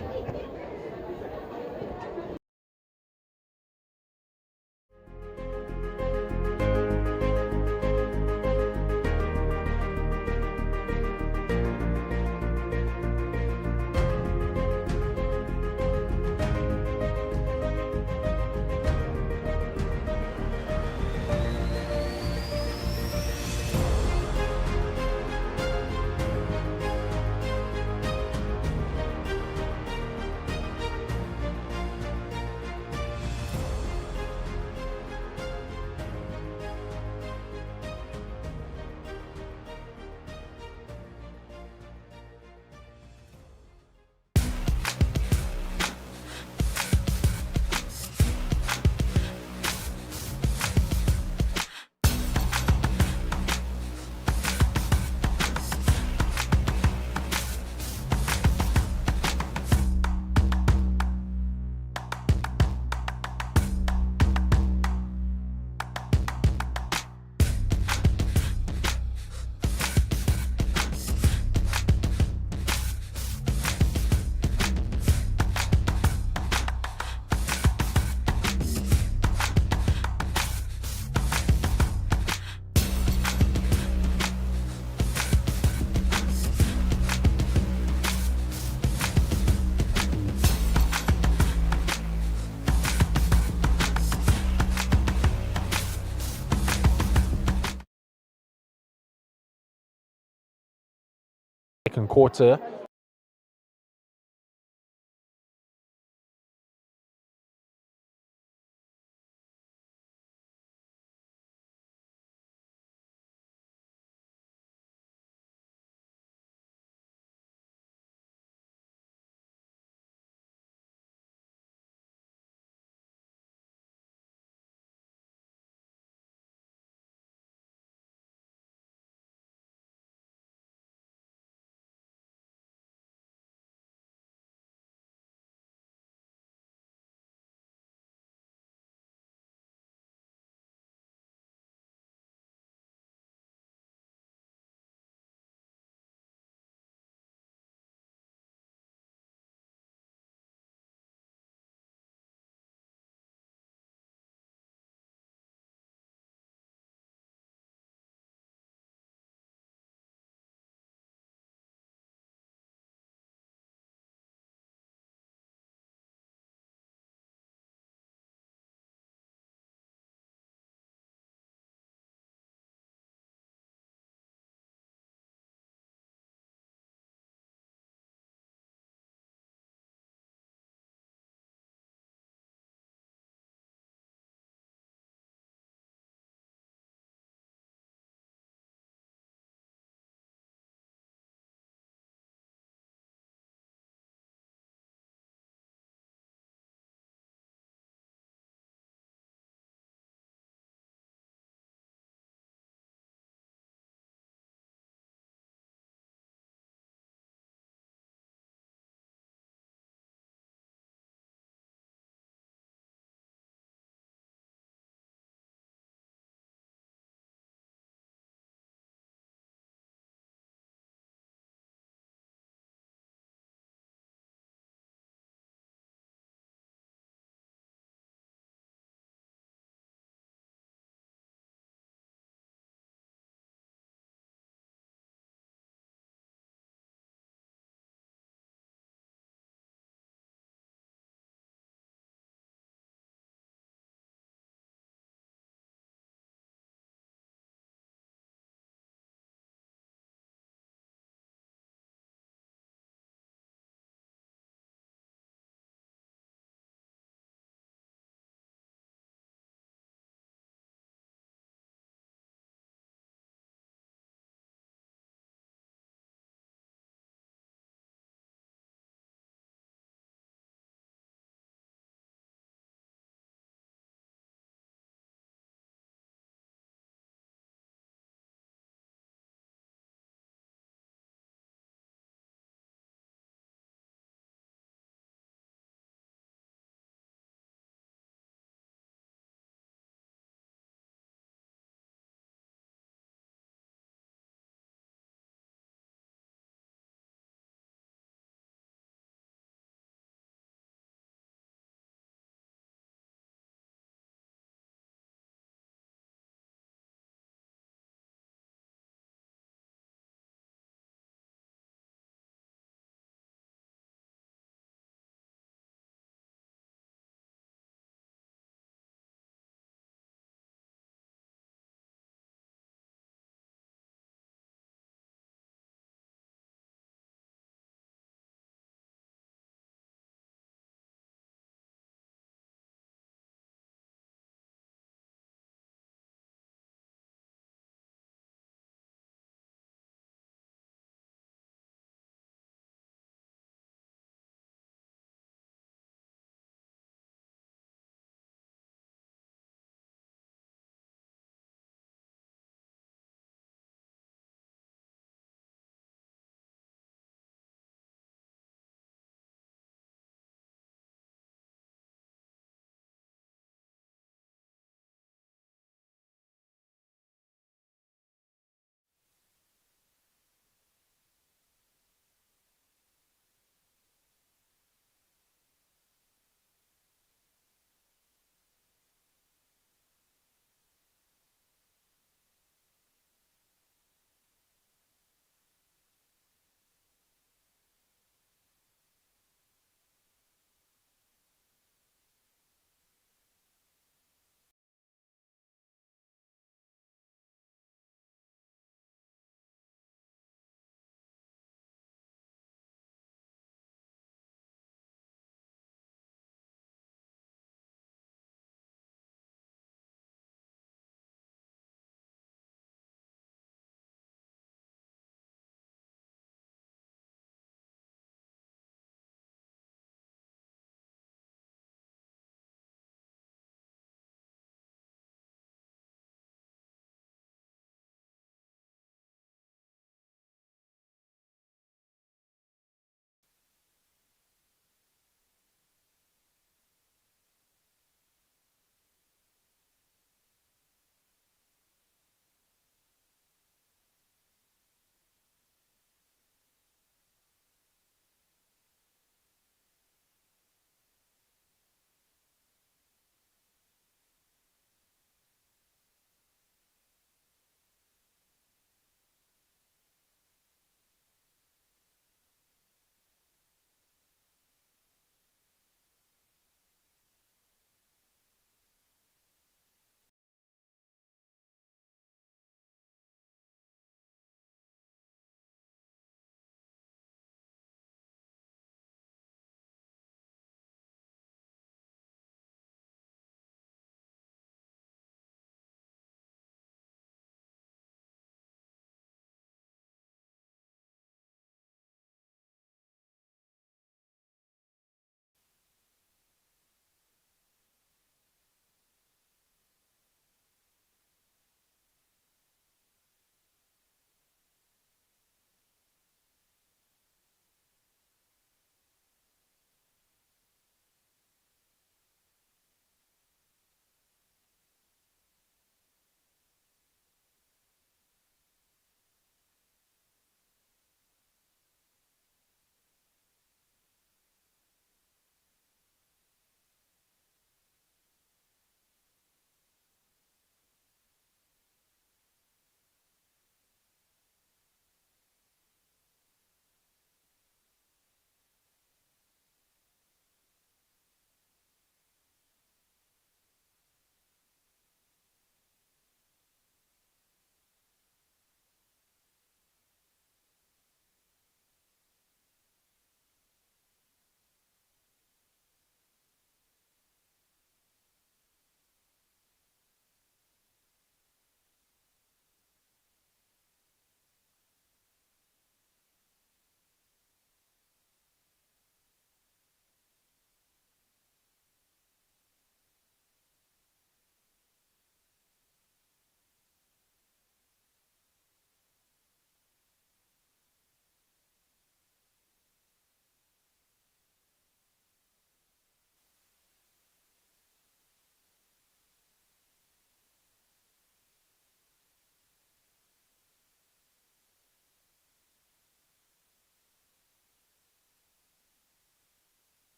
Second quarter,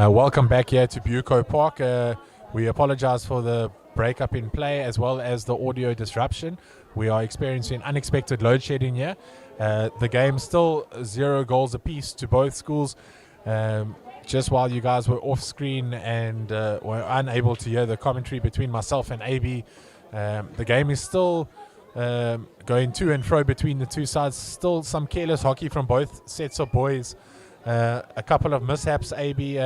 Welcome back here to Bucco Park. We apologize for the breakup in play as well as the audio disruption. We are experiencing unexpected load shedding here. The game still 0 goals apiece to both schools. Just while you guys were off screen and were unable to hear the commentary between myself and AB, the game is still going to and fro between the two sides. Still some careless hockey from both sets of boys. A couple of mishaps, AB.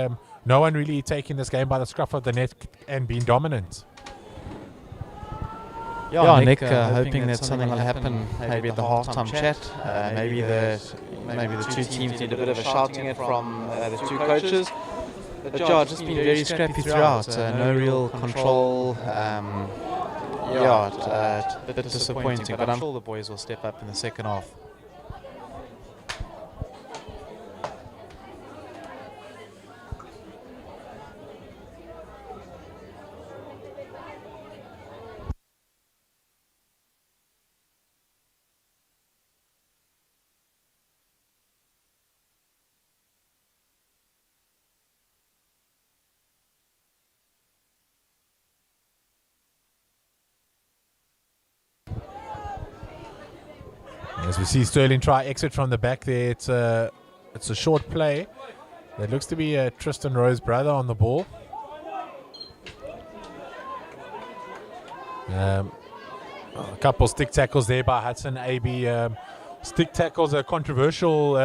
No one really taking this game by the scruff of the neck and being dominant. Yeah, Nick, hoping that something will happen maybe at the halftime chat. Maybe the two teams need a bit of a shouting it from the two coaches. But yeah, just been very scrappy throughout. No real control. A bit disappointing, but I'm sure the boys will step up in the second half. As we see Stirling try exit from the back there, it's a short play. That looks to be Tristan Rowe's brother on the ball. A couple stick tackles there by Hudson. AB stick tackles are controversial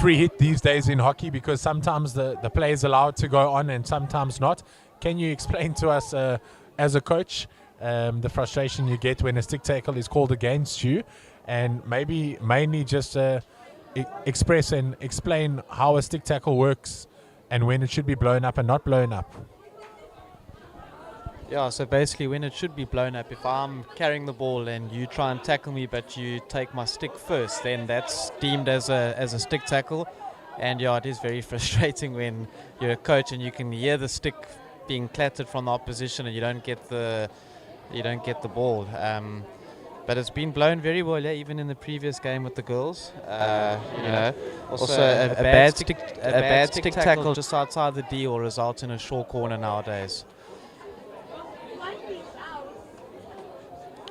free hit these days in hockey because sometimes the play is allowed to go on and sometimes not. Can you explain to us as a coach the frustration you get when a stick tackle is called against you, and maybe mainly just express and explain how a stick tackle works and when it should be blown up and not blown up? Yeah, so basically when it should be blown up, if I'm carrying the ball and you try and tackle me but you take my stick first, then that's deemed as a stick tackle. And yeah, it is very frustrating when you're a coach and you can hear the stick being clattered from the opposition and you don't get the ball. But it's been blown very well, yeah, even in the previous game with the girls. Also a bad stick tackle just outside the D will result in a short corner nowadays.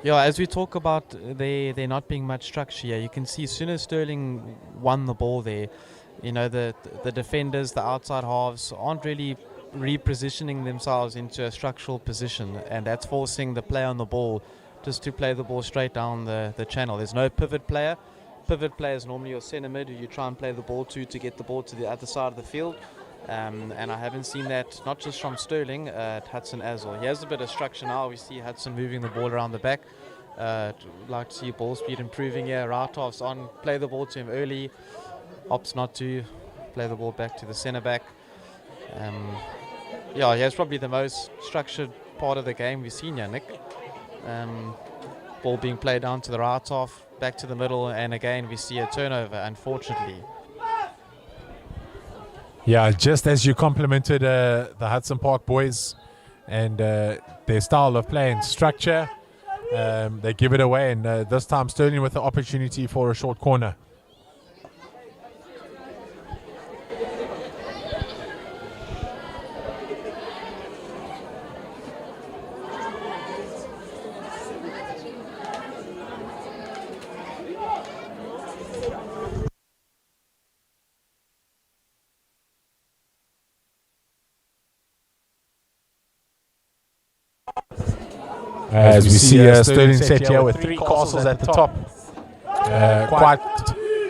Yeah, as we talk about there not being much structure here, you can see as soon as Stirling won the ball there, the defenders, the outside halves aren't really repositioning themselves into a structural position, and that's forcing the player on the ball just to play the ball straight down the channel. There's no pivot player. Pivot player is normally your centre mid who you try and play the ball to get the ball to the other side of the field. And I haven't seen that, not just from Stirling, at Hudson as well. He has a bit of structure now. We see Hudson moving the ball around the back. Like to see ball speed improving here. Right half's on, play the ball to him early. Opts not to, play the ball back to the centre back. Yeah, he has probably the most structured part of the game we've seen here, Nick. Ball being played down to the right half, back to the middle, and again we see a turnover, unfortunately. Yeah, just as you complimented the Hudson Park boys and their style of play and structure, they give it away, and this time Stirling with the opportunity for a short corner. As we see Stirling set here with 3 castles at the top.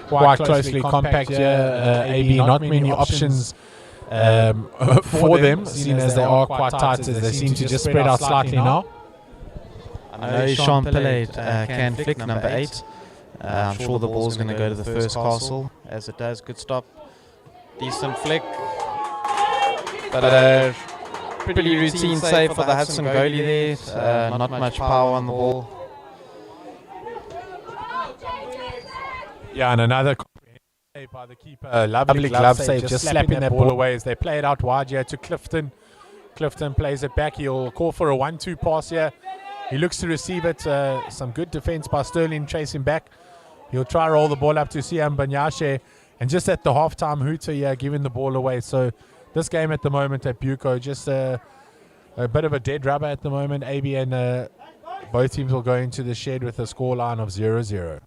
Quite closely compact here. AB, not many options for them, seeing as they are quite tight, as they seem to just spread out slightly now. I know Sean Pillay can flick number 8. I'm sure the ball's going to go to the first castle, as it does. Good stop. Decent flick. But pretty routine save for the Hudson goalie there. Not much power on the ball. Yeah, and another save by the keeper. Lovely glove save, just slapping that ball away as they play it out wide here to Clifton. Clifton plays it back. He'll call for a 1-2 pass here. He looks to receive it. Some good defense by Stirling chasing back. He'll try roll the ball up to Siam Banyashe. And just at the halftime hooter, giving the ball away. So this game at the moment at Buco, just a bit of a dead rubber at the moment. AB and both teams will go into the shed with a scoreline of 0-0.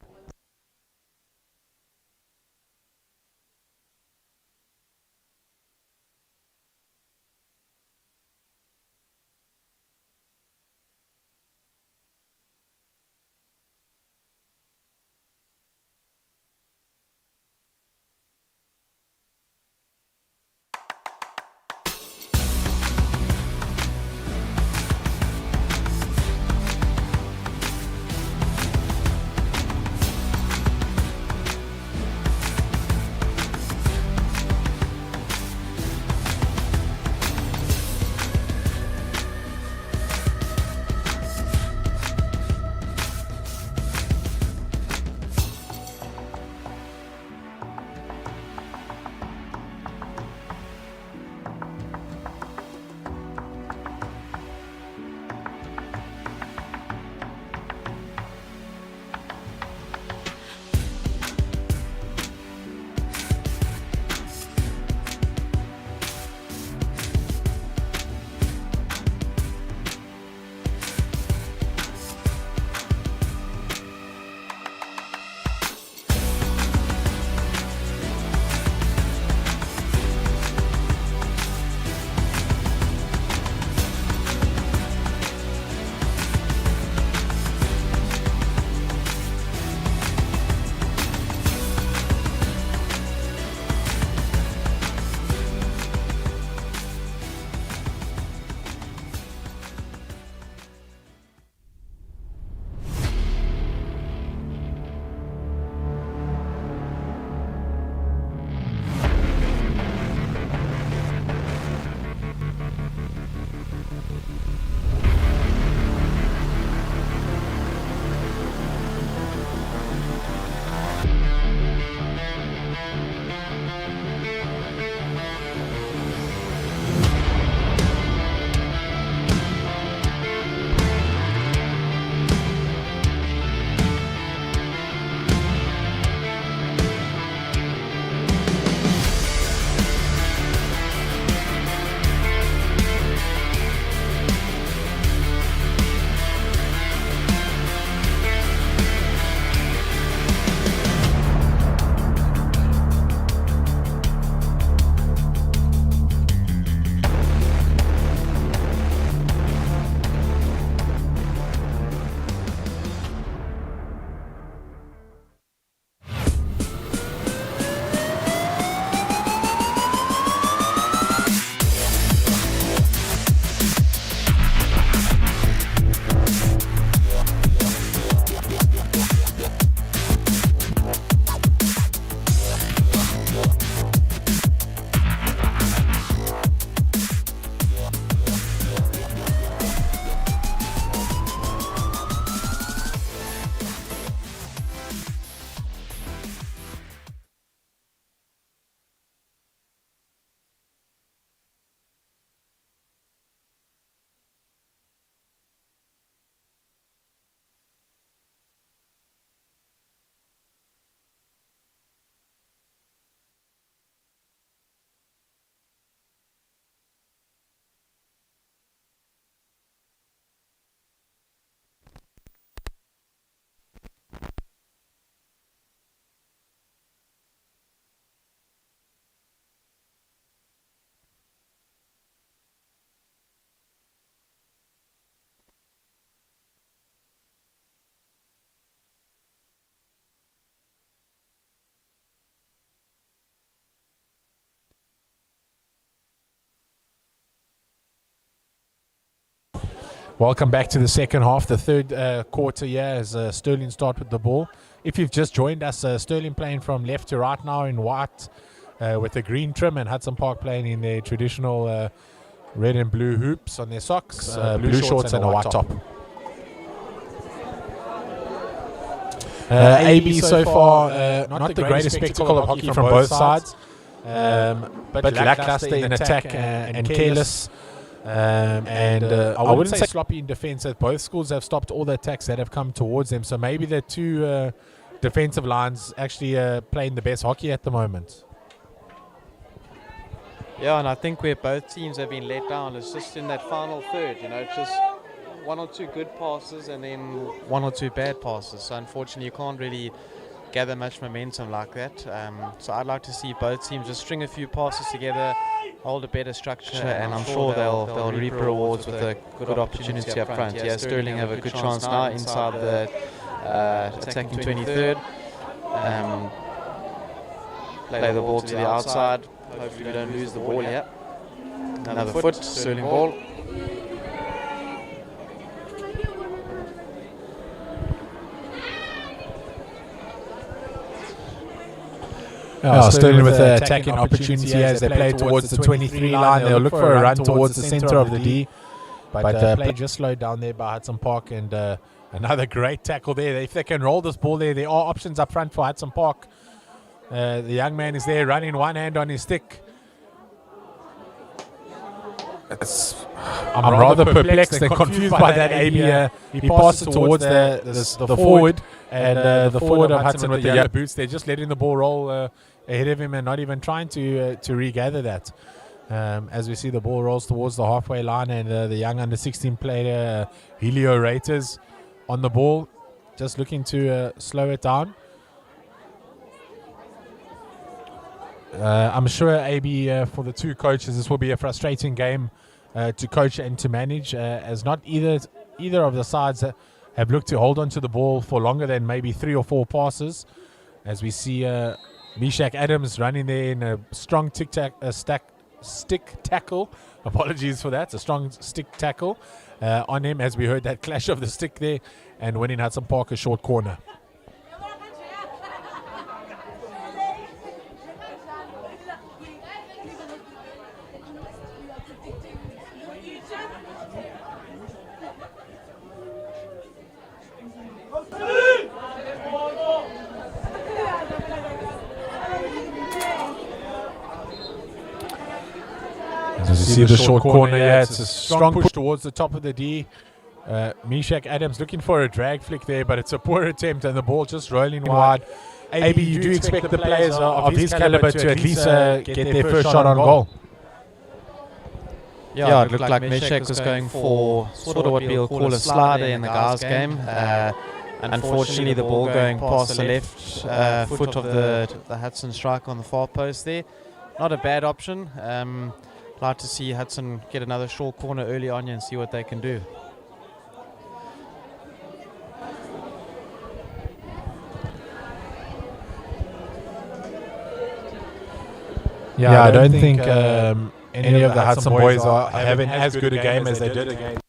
Welcome back to the second half, the third quarter here as Stirling start with the ball. If you've just joined us, Stirling playing from left to right now in white with a green trim, and Hudson Park playing in their traditional red and blue hoops on their socks, blue shorts and a white top. AB so far, not the greatest spectacle of hockey from both sides, but lackluster in attack and careless. I wouldn't say sloppy in defense, as both schools have stopped all the attacks that have come towards them. So maybe they're too defensive lines actually playing the best hockey at the moment. Yeah, and I think where both teams have been let down is just in that final third. It's just one or two good passes and then one or two bad passes. So unfortunately, you can't really gather much momentum like that. So I'd like to see both teams just string a few passes together, hold a better structure, and I'm sure they'll reap rewards with a good opportunity up front. Yeah, Stirling have a good chance now inside the attacking 23rd. Play the ball to the outside. Hopefully we don't lose the ball here. Another foot, Stirling ball. Stirling with an attacking opportunity as they play towards the 23 line. They'll look for a run towards the center of the D. But play just slowed down there by Hudson Park, and another great tackle there. If they can roll this ball there are options up front for Hudson Park. The young man is there running one hand on his stick. I'm rather perplexed and confused by that, AB. He passes towards the forward, and the forward of Hudson with the yellow boots, they're just letting the ball roll ahead of him and not even trying to regather that. As we see, the ball rolls towards the halfway line, and the young under-16 player, Helio Raiters, on the ball, just looking to slow it down. I'm sure, AB, for the two coaches, this will be a frustrating game to coach and to manage, as not either of the sides have looked to hold on to the ball for longer than maybe 3 or 4 passes. As we see Meshach Adams running there in a strong stick tackle. Apologies for that. A strong stick tackle on him, as we heard that clash of the stick there, and winning Hudson Park a short corner. As you see the short corner, it's a strong push towards the top of the D. Meshach Adams looking for a drag flick there, but it's a poor attempt and the ball just rolling wide. AB, you do expect the players of his caliber to at least get their first shot on goal. Yeah, it looked like Meshach was going for sort of what we'll call a slider in the guys' game. Unfortunately, the ball going past the left foot of the Hudson striker on the far post there. Not a bad option. Like to see Hudson get another short corner early on and see what they can do. Yeah, I don't think any of the Hudson boys are having as good a game as they did against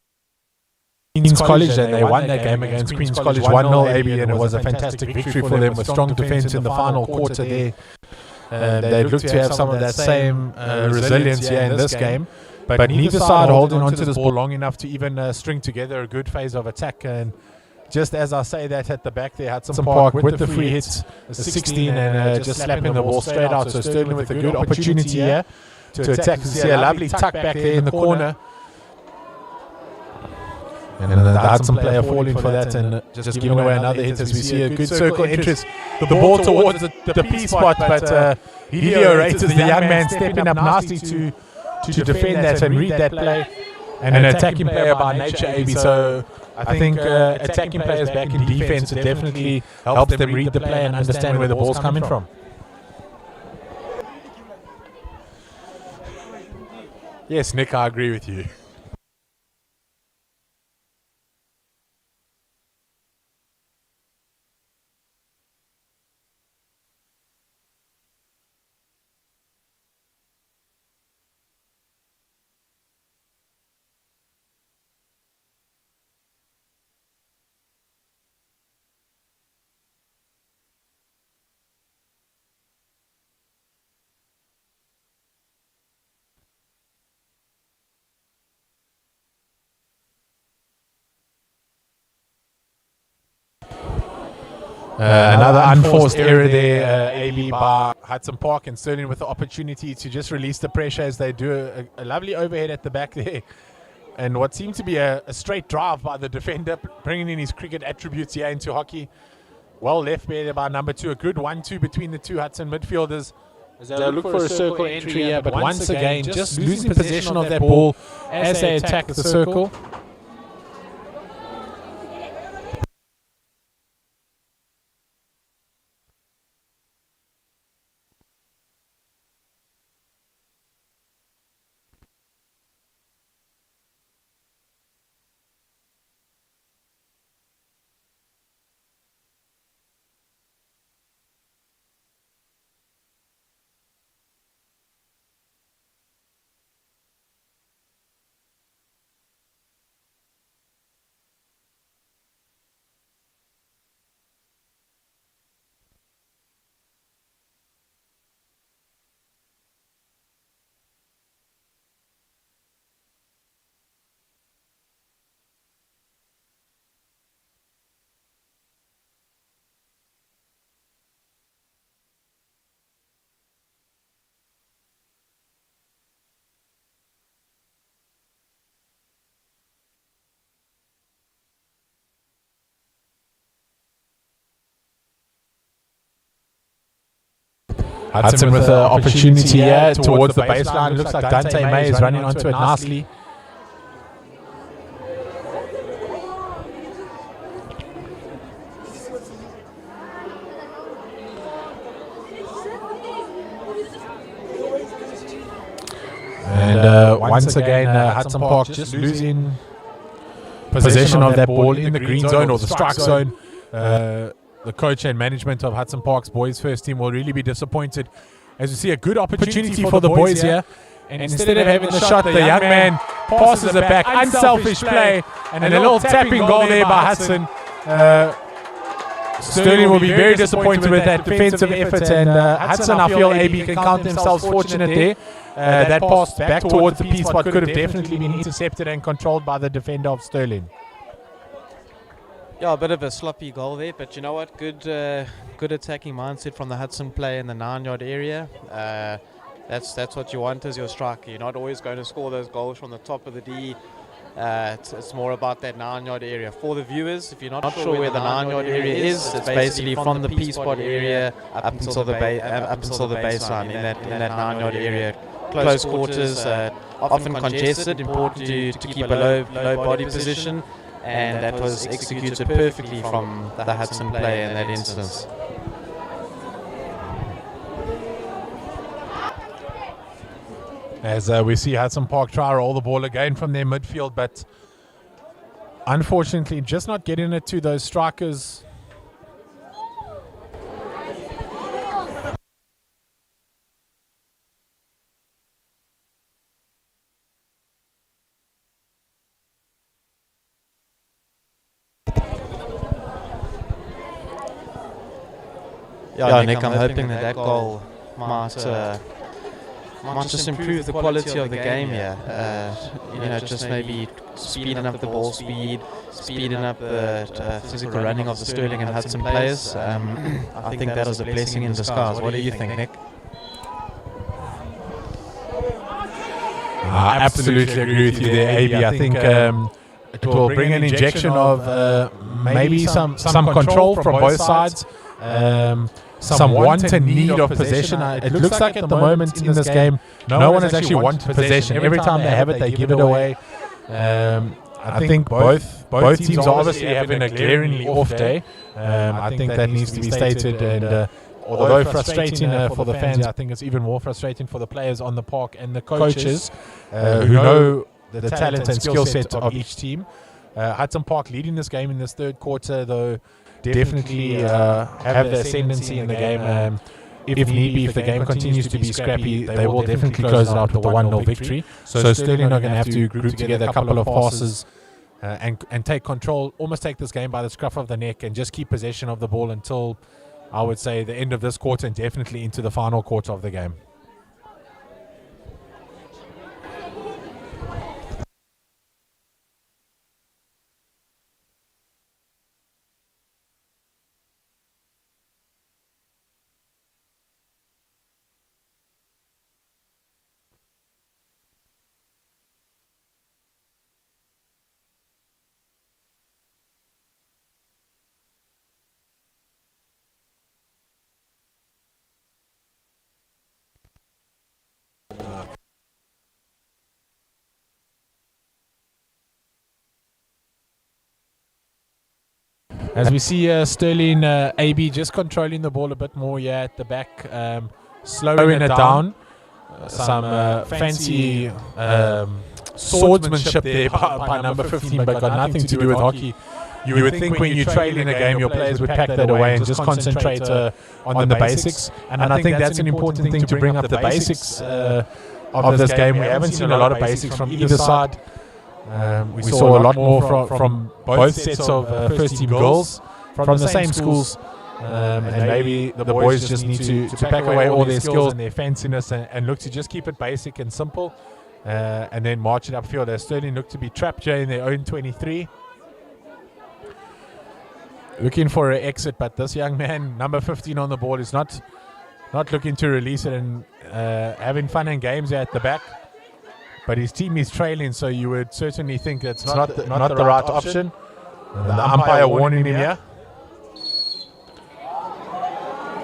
Queen's College, and they won that game against Queen's College 1-0, AB, and it was a fantastic victory for them with strong defense in the final quarter there. They look to have some of that same resilience here in this game, but neither side holding onto this ball long enough to even string together a good phase of attack. And just as I say that, at the back there, Hudson Park with the free hits, 16, and just slapping the ball straight out. So Stirling with a good opportunity here to attack. You see a lovely tuck back there in the corner, and the Hudson player falling for that and just giving away another hit, as we see a good circle interest. The ball towards the P spot, but Helio Raiters, the young man, stepping up nicely to defend that and read that play. And an attacking player by nature, AB. So I think attacking players back in defense, it definitely helps them read the play and understand where the ball's coming from. Yes, Nick, I agree with you. Another unforced error there, AB, by Hudson Park, and Stirling with the opportunity to just release the pressure as they do a lovely overhead at the back there. And what seemed to be a straight drive by the defender, bringing in his cricket attributes here into hockey. Well left there by number 2. A good 1-2 between the two Hudson midfielders. As they look for a circle entry here, but once again, just losing possession of that ball as they attack the circle. Hudson with an opportunity here towards the baseline. Looks like Dante May is running onto it nicely. And once again, Hudson Park just losing possession of that ball in the green zone or the strike zone. The coach and management of Hudson Park's boys first team will really be disappointed as we see a good opportunity for the boys here. And instead of having the shot, the young man passes it back. Unselfish play and a little tapping goal there by Hudson. Sterling will be very disappointed with that defensive effort, and Hudson, I feel AB can count themselves fortunate there. That pass back towards the P spot could have definitely been intercepted and controlled by the defender of Stirling. Yeah, a bit of a sloppy goal there, but you know what? Good attacking mindset from the Hudson player in the 9-yard area. That's what you want as your striker. You're not always going to score those goals from the top of the D. It's more about that 9-yard area. For the viewers, if you're not sure where the 9-yard area is, it's basically from the P spot area up until the baseline in that 9-yard area. Close quarters, often congested. Important to keep a low body position. And that was executed perfectly from the Hudson player in that instance. As we see Hudson Park try to roll the ball again from their midfield, but unfortunately just not getting it to those strikers. Yeah, Nick, I'm hoping that goal might just improve the quality of the game here. Just maybe speeding up the ball speed, speeding up the physical running of the Stirling and Hudson players. I think that was a blessing in disguise. What do you think, Nick? I absolutely agree with you there, AB. I think it will bring an injection of maybe some control from both sides. Some want and need of possession. It looks like at the moment in this game, no one has actually wanted possession. Every time they have it, they give it away. I think both teams are obviously having a glaringly off day. I think that needs to be stated. And although frustrating for the fans, I think it's even more frustrating for the players on the park and the coaches who know the talent and skill set of each team. Hudson Park leading this game in this third quarter, though. Definitely have the ascendancy in the game. If need be, if the game continues to be scrappy, they will definitely close it out with a 1-0 victory. So Sterling are going to have to group together a couple of passes and take control, almost take this game by the scruff of the neck and just keep possession of the ball until, I would say, the end of this quarter and definitely into the final quarter of the game. As we see Sterling AB just controlling the ball a bit more here at the back, slowing it down. Some fancy swordsmanship there by number 15, but got nothing to do with hockey. You would think when you trail in a game, your players would pack that away and just concentrate on the basics. And I think that's an important thing to bring up the basics of this game. We haven't seen a lot of basics from either side. We saw a lot more from both sets of first-team girls from the same schools. And maybe the boys just need to pack away all their skills and their fanciness and look to just keep it basic and simple. And then march it upfield. As Stirling look to be trapped here in their own 23. Looking for an exit, but this young man, number 15 on the ball, is not looking to release it and having fun and games at the back. But his team is trailing, so you would certainly think that's not the right option. The umpire warning him here.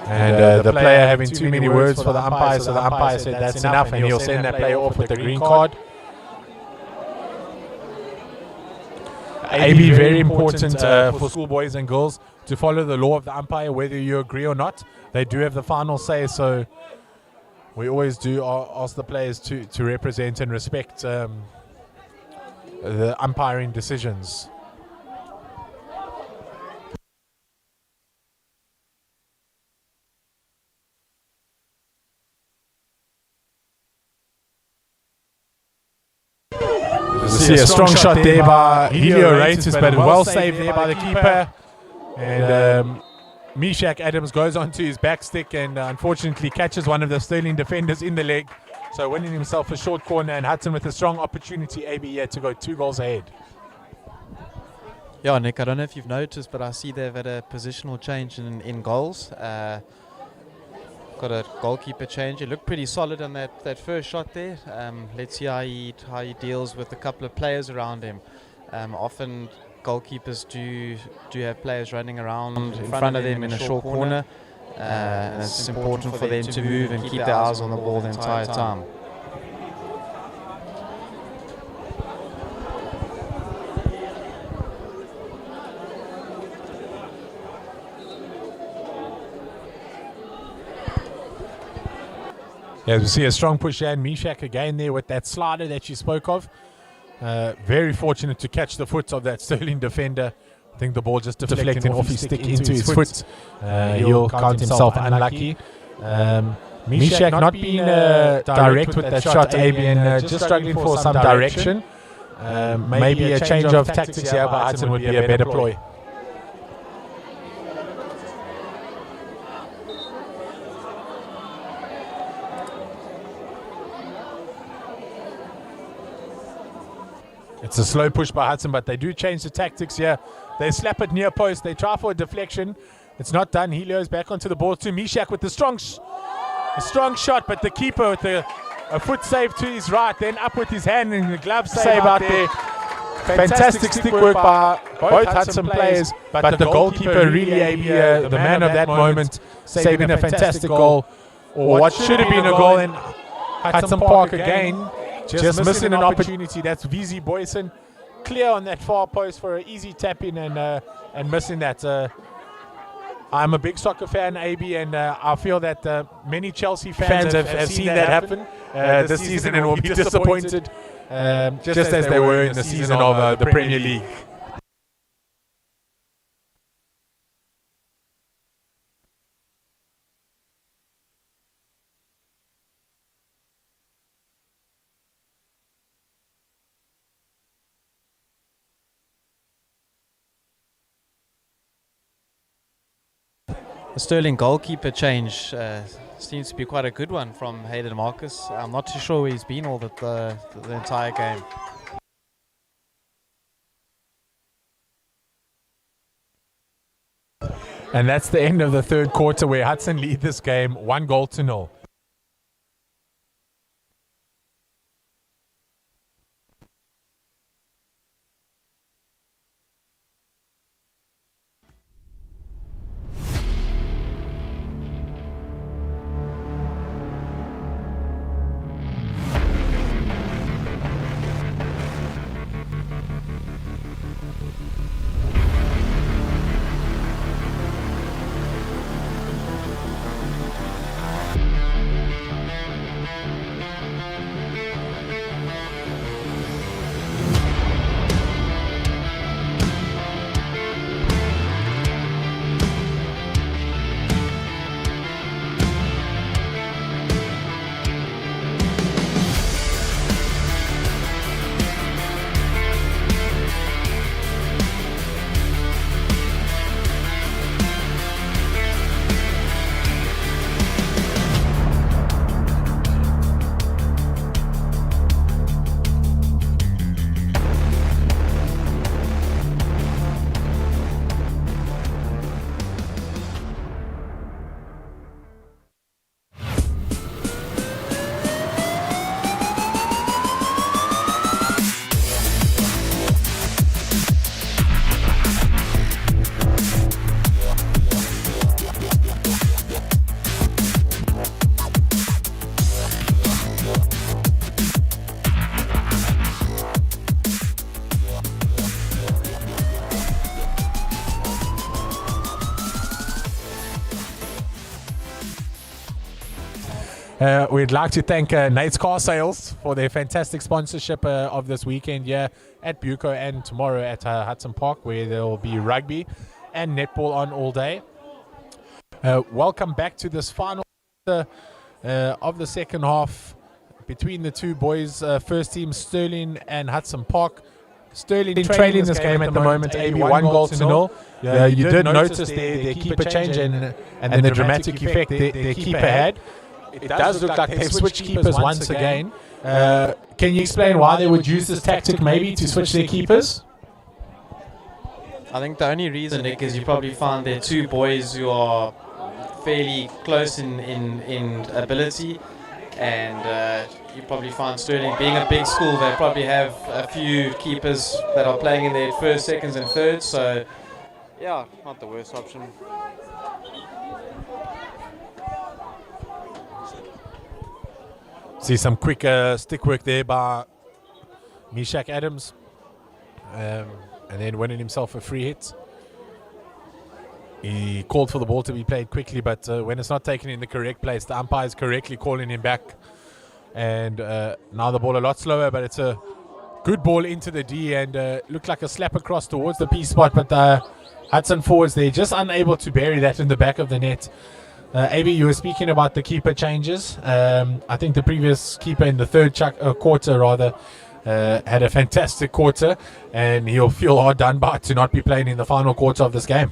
And the player having too many words for the umpire, so the umpire said that's enough, and he'll send that player off with the green card. AB, very important for schoolboys and girls to follow the law of the umpire, whether you agree or not. They do have the final say, so we always do ask the players to represent and respect the umpiring decisions. See a strong shot there by Helio Raitis, but well saved there by the keeper. And Mishak Adams goes onto his back stick and unfortunately catches one of the Stirling defenders in the leg. So winning himself a short corner, and Hudson with a strong opportunity, AB here to go 2 goals ahead. Yeah, Nick, I don't know if you've noticed, but I see they've had a positional change in goals. Got a goalkeeper change. It looked pretty solid on that first shot there. Let's see how he deals with a couple of players around him. Often goalkeepers do have players running around in front of them in a short corner. And it's important for them to move and keep their eyes on the ball the entire time. As we see a strong push and Mishak again there with that slider that you spoke of. Very fortunate to catch the foot of that Stirling defender. I think the ball just deflecting off his stick into his foot. He'll count himself unlucky. Mishak not being direct with that shot, AB, and just struggling for some direction. Maybe a change of tactics here by Hudson would be a better ploy. It's a slow push by Hudson, but they do change the tactics here. They slap it near post. They try for a deflection. It's not done. Helio's back onto the ball to Mishak with the strong shot, but the keeper with a foot save to his right, then up with his hand and the glove save out there. Fantastic stick work by both Hudson players, but the goalkeeper really, the man of that moment, saving a fantastic goal, or what should have been a goal. And Hudson Park again. Just missing an opportunity. That's VZ Boyson clear on that far post for an easy tap in and missing that. I'm a big soccer fan, AB, and I feel that many Chelsea fans have seen that happen this season and will be disappointed, just as they were in the season of the Premier League. The Stirling goalkeeper change seems to be quite a good one from Hayden Marcus. I'm not too sure where he's been all the entire game. And that's the end of the third quarter, where Hudson lead this game 1-0. We'd like to thank Nate's Car Sales for their fantastic sponsorship of this weekend here at Buco and tomorrow at Hudson Park, where there will be rugby and netball on all day. Welcome back to this final quarter of the second half between the two boys, first team Stirling and Hudson Park. Stirling trailing this game at the moment, AB 1-0. You did notice their keeper change and the dramatic effect their keeper had. It does look like they've switched keepers once again. Can you explain why they would use this tactic maybe to switch their keepers? I think the only reason, Nick, is you probably find there are two boys who are fairly close in ability, and you probably find Stirling, being a big school, they probably have a few keepers that are playing in their first, seconds and thirds, so yeah, not the worst option. See some quick stick work there by Mishak Adams, and then winning himself a free hit. He called for the ball to be played quickly, but when it's not taken in the correct place, the umpire is correctly calling him back. And now the ball a lot slower, but it's a good ball into the D, and looked like a slap across towards the P spot, but the Hudson forwards there just unable to bury that in the back of the net. AB, you were speaking about the keeper changes. I think the previous keeper in the third quarter had a fantastic quarter, and he'll feel hard done by to not be playing in the final quarter of this game.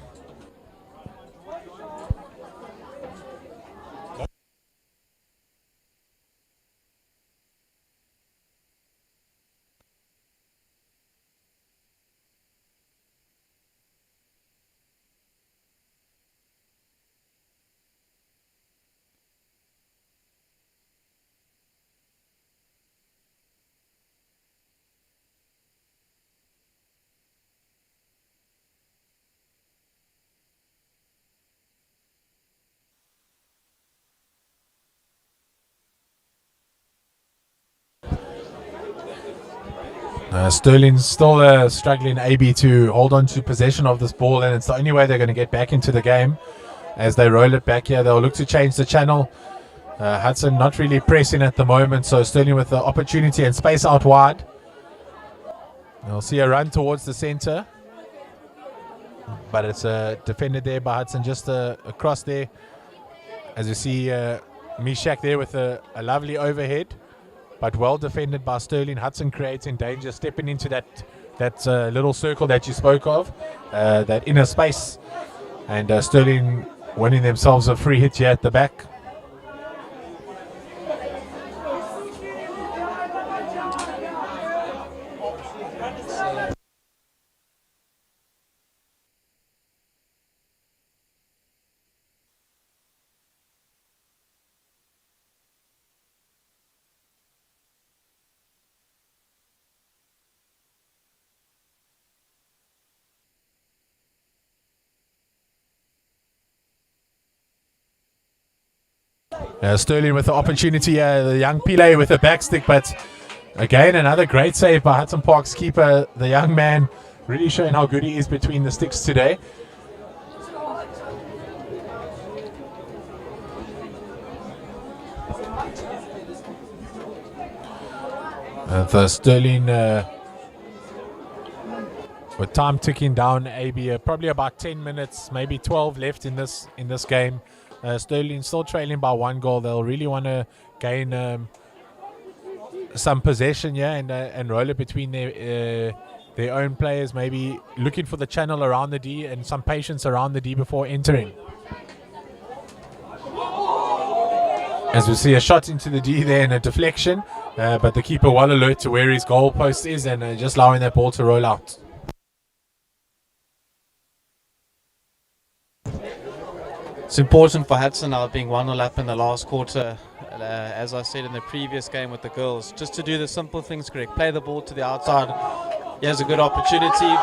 Stirling's still struggling, AB, to hold on to possession of this ball, and it's the only way they're going to get back into the game. As they roll it back here, they'll look to change the channel. Hudson not really pressing at the moment, so Stirling with the opportunity and space out wide. They'll see a run towards the center, but it's defended there by Hudson just across there. As you see, Mishak there with a lovely overhead, but well defended by Stirling. Hudson creating danger, stepping into that little circle that you spoke of, that inner space, and Stirling winning themselves a free hit here at the back. Stirling with the opportunity, the young Pile with a backstick, but again another great save by Hudson Park's keeper, the young man, really showing how good he is between the sticks today. The Stirling with time ticking down, AB, probably about 10 minutes, maybe 12 left in this game. Stirling still trailing by 1 goal. They'll really want to gain some possession and roll it between their own players, maybe looking for the channel around the D and some patience around the D before entering. As we see a shot into the D there and a deflection, but the keeper well alert to where his goal post is and just allowing that ball to roll out. It's important for Hudson now being 1-0 up in the last quarter, as I said in the previous game with the girls, just to do the simple things correct. Play the ball to the outside. He has a good opportunity.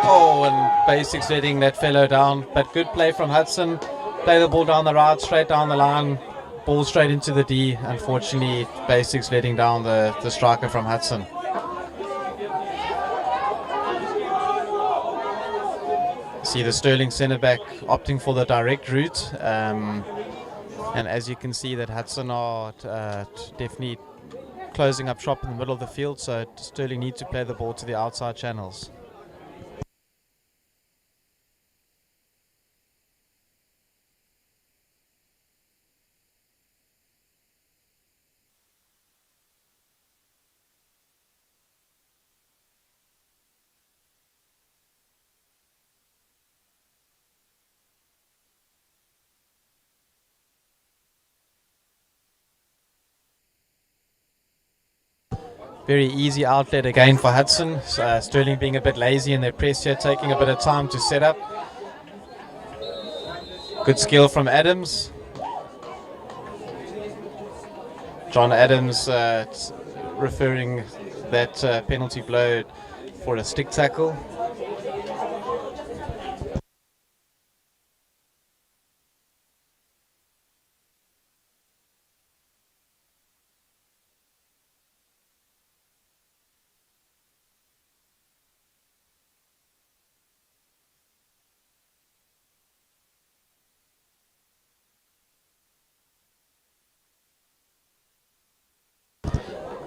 Oh, and Basics letting that fellow down. But good play from Hudson. Play the ball down the right, straight down the line. Ball straight into the D. Unfortunately, Basics letting down the striker from Hudson. See the Stirling centre-back opting for the direct route. And as you can see, that Hudson are definitely closing up shop in the middle of the field, so Stirling need to play the ball to the outside channels. Very easy outlet again for Hudson. Stirling being a bit lazy in their press here, taking a bit of time to set up. Good skill from Adams. John Adams referring that penalty blow for a stick tackle.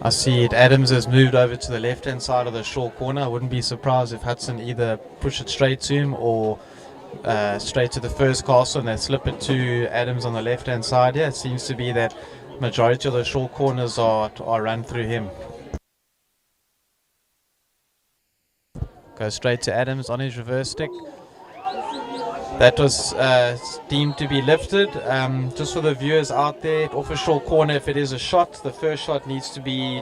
I see it. Adams has moved over to the left-hand side of the short corner. I wouldn't be surprised if Hudson either push it straight to him or straight to the first castle and then slip it to Adams on the left-hand side. Yeah, it seems to be that majority of the short corners are run through him. Goes straight to Adams on his reverse stick. That was deemed to be lifted. Just for the viewers out there, off a short corner, if it is a shot, the first shot needs to be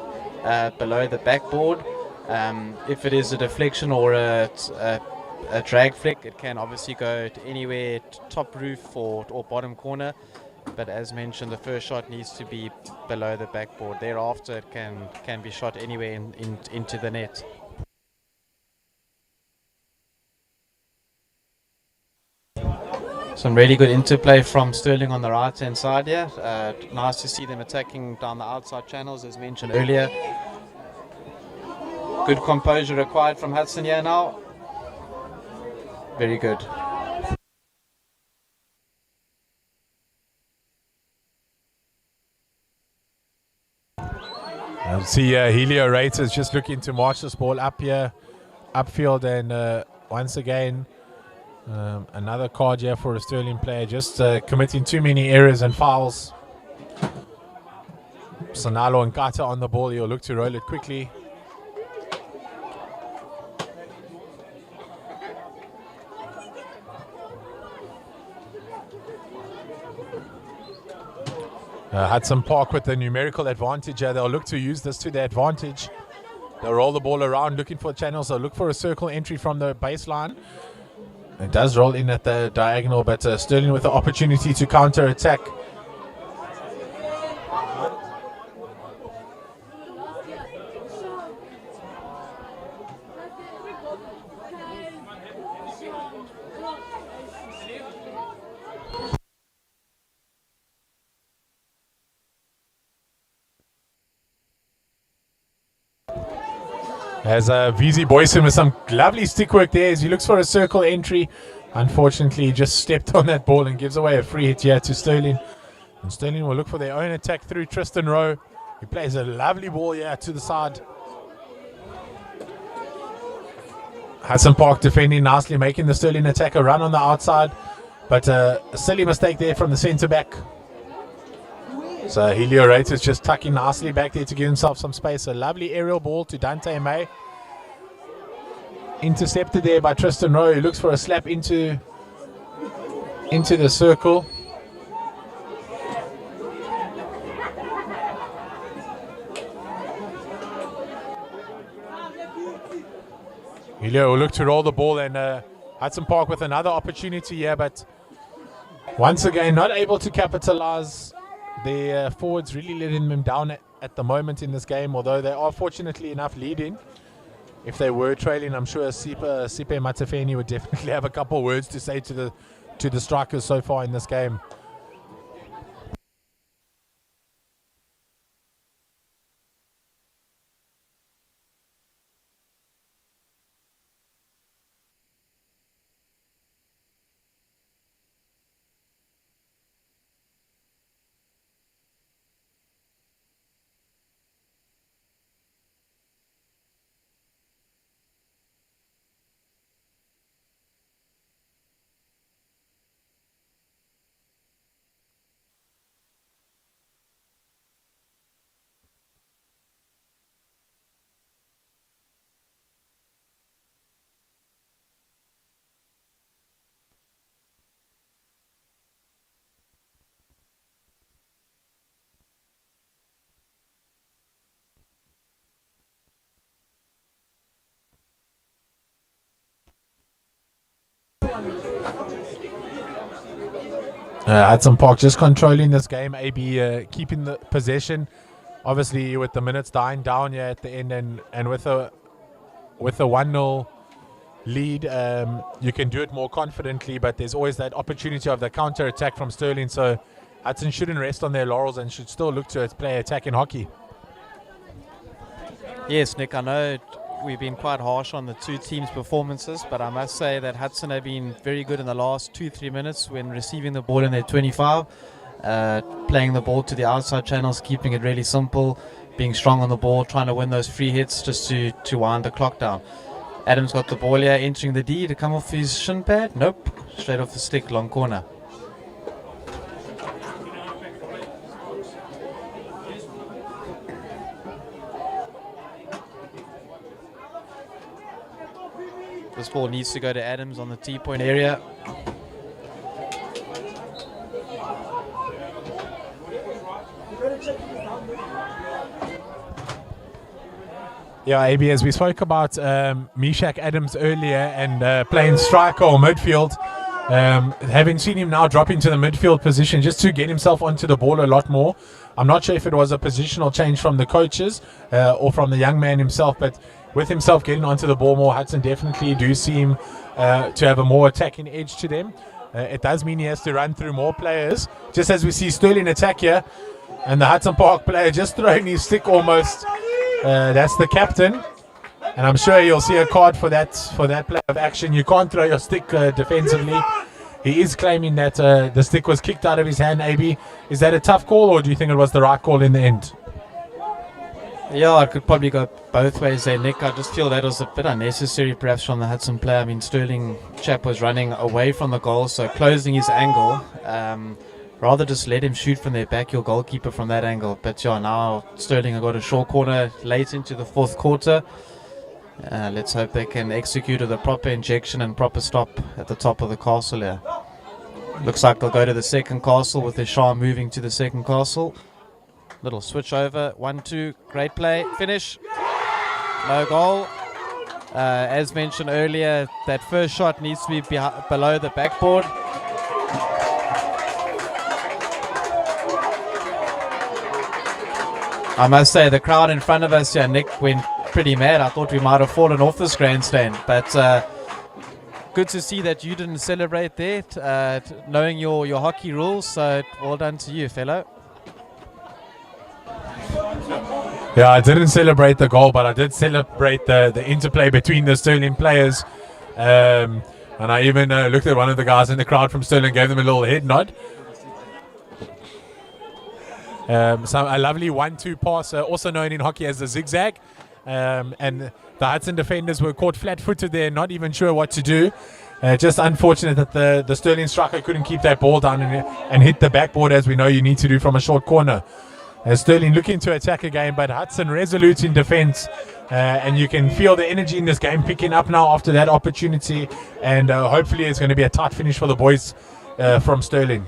below the backboard. If it is a deflection or a drag flick, it can obviously go to anywhere, top roof or bottom corner. But as mentioned, the first shot needs to be below the backboard. Thereafter, it can be shot anywhere into the net. Some really good interplay from Stirling on the right hand side here. Nice to see them attacking down the outside channels as mentioned earlier. Good composure required from Hudson here now. Very good. I see Helio Raiters just looking to march this ball up here, upfield, and once again another card here for a Stirling player, just committing too many errors and fouls. Sanalo and Kata on the ball. He'll look to roll it quickly. Hudson Park with the numerical advantage here. They'll look to use this to their advantage. They'll roll the ball around looking for channels. They'll look for a circle entry from the baseline. It does roll in at the diagonal, but Stirling with the opportunity to counter attack. As VZ Boyson with some lovely stick work there as he looks for a circle entry. Unfortunately, he just stepped on that ball and gives away a free hit here to Stirling. And Stirling will look for their own attack through Tristan Rowe. He plays a lovely ball here to the side. Hudson Park defending nicely, making the Stirling attacker run on the outside. But a silly mistake there from the centre back. So Helio Raiters just tucking nicely back there to give himself some space. A lovely aerial ball to Dante May. Intercepted there by Tristan Rowe. He looks for a slap into the circle. Helio will look to roll the ball, and Hudson Park with another opportunity here, but once again not able to capitalize. The forwards really letting them down at the moment in this game, although they are fortunately enough leading. If they were trailing, I'm sure Sipe Matafeni would definitely have a couple words to say to the strikers so far in this game. Hudson Park just controlling this game, AB keeping the possession. Obviously, with the minutes dying down here at the end, and with a 1-0 lead, you can do it more confidently, but there's always that opportunity of the counter attack from Stirling, so Hudson shouldn't rest on their laurels and should still look to play attacking hockey. Yes, Nick, I know we've been quite harsh on the two teams' performances, but I must say that Hudson have been very good in the last 2-3 minutes when receiving the ball in their 25, playing the ball to the outside channels, keeping it really simple, being strong on the ball, trying to win those free hits just to wind the clock down. Adams got the ball here, entering the D to come off his shin pad. Nope, straight off the stick, long corner. This ball needs to go to Adams on the T-point area. Yeah, AB, as we spoke about Meshach Adams earlier and playing striker or midfield, having seen him now drop into the midfield position just to get himself onto the ball a lot more. I'm not sure if it was a positional change from the coaches or from the young man himself, but with himself getting onto the ball more, Hudson definitely do seem to have a more attacking edge to them. It does mean he has to run through more players, just as we see Stirling attack here, and the Hudson Park player just throwing his stick almost. That's the captain, and I'm sure you'll see a card for that play of action. You can't throw your stick defensively. He is claiming that the stick was kicked out of his hand. AB, is that a tough call, or do you think it was the right call in the end? Yeah, I could probably go both ways there, Nick. I just feel that was a bit unnecessary perhaps from the Hudson player. I mean, Stirling chap was running away from the goal, so closing his angle. Rather just let him shoot from their back, your goalkeeper, from that angle. But yeah, now Stirling have got a short corner late into the fourth quarter. Let's hope they can execute with a proper injection and proper stop at the top of the castle here. Looks like they'll go to the second castle with Ishar moving to the second castle. Little switch over, 1-2, great play, finish, no goal. As mentioned earlier, that first shot needs to be below the backboard. I must say, the crowd in front of us here, Nick, went pretty mad. I thought we might have fallen off this grandstand, but good to see that you didn't celebrate that, knowing your hockey rules, so well done to you, fellow. Yeah, I didn't celebrate the goal, but I did celebrate the interplay between the Stirling players. And I even looked at one of the guys in the crowd from Stirling, gave them a little head nod. So a lovely 1-2 pass, also known in hockey as the zigzag. And the Hudson defenders were caught flat-footed there, not even sure what to do. Just unfortunate that the Stirling striker couldn't keep that ball down and hit the backboard, as we know you need to do from a short corner. Stirling looking to attack again, but Hudson resolute in defense, and you can feel the energy in this game picking up now after that opportunity, and hopefully it's going to be a tight finish for the boys from Stirling.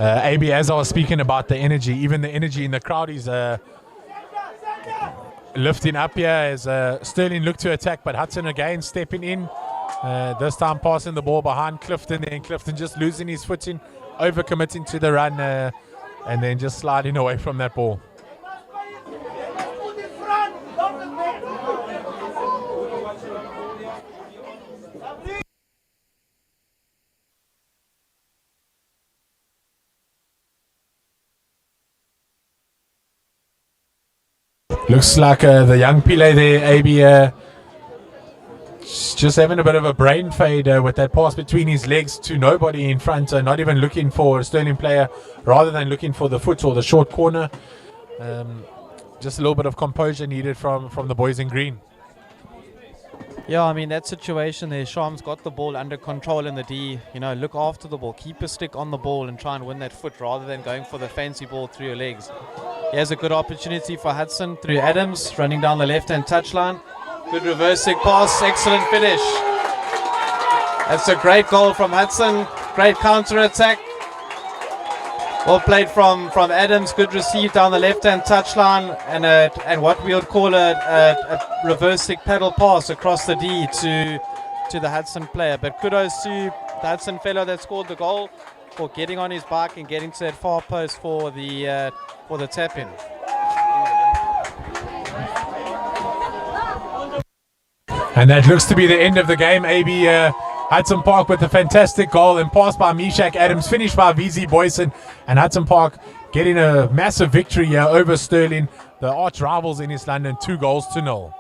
AB, as I was speaking about the energy, even the energy in the crowd is lifting up here as Stirling look to attack, but Hudson again stepping in, this time passing the ball behind Clifton, and Clifton just losing his footing, overcommitting to the run, and then just sliding away from that ball. Looks like the young Pile there, AB, just having a bit of a brain fade with that pass between his legs to nobody in front, not even looking for a Stirling player, rather than looking for the foot or the short corner. Just a little bit of composure needed from the boys in green. Yeah, I mean, that situation there, Sham's got the ball under control in the D. You know, look after the ball, keep a stick on the ball and try and win that foot rather than going for the fancy ball through your legs. Here's a good opportunity for Hudson through Adams, running down the left-hand touchline. Good reversing pass, excellent finish. That's a great goal from Hudson, great counter-attack. Well played from Adams, good receive down the left-hand touchline, and what we would call a reversing pedal pass across the D to the Hudson player. But kudos to the Hudson fellow that scored the goal for getting on his bike and getting to that far post for the tap-in. And that looks to be the end of the game. AB Hudson Park with a fantastic goal and pass by Meshach Adams, finished by VZ Boyson, and Hudson Park getting a massive victory here over Stirling, the arch rivals in East London, 2-0.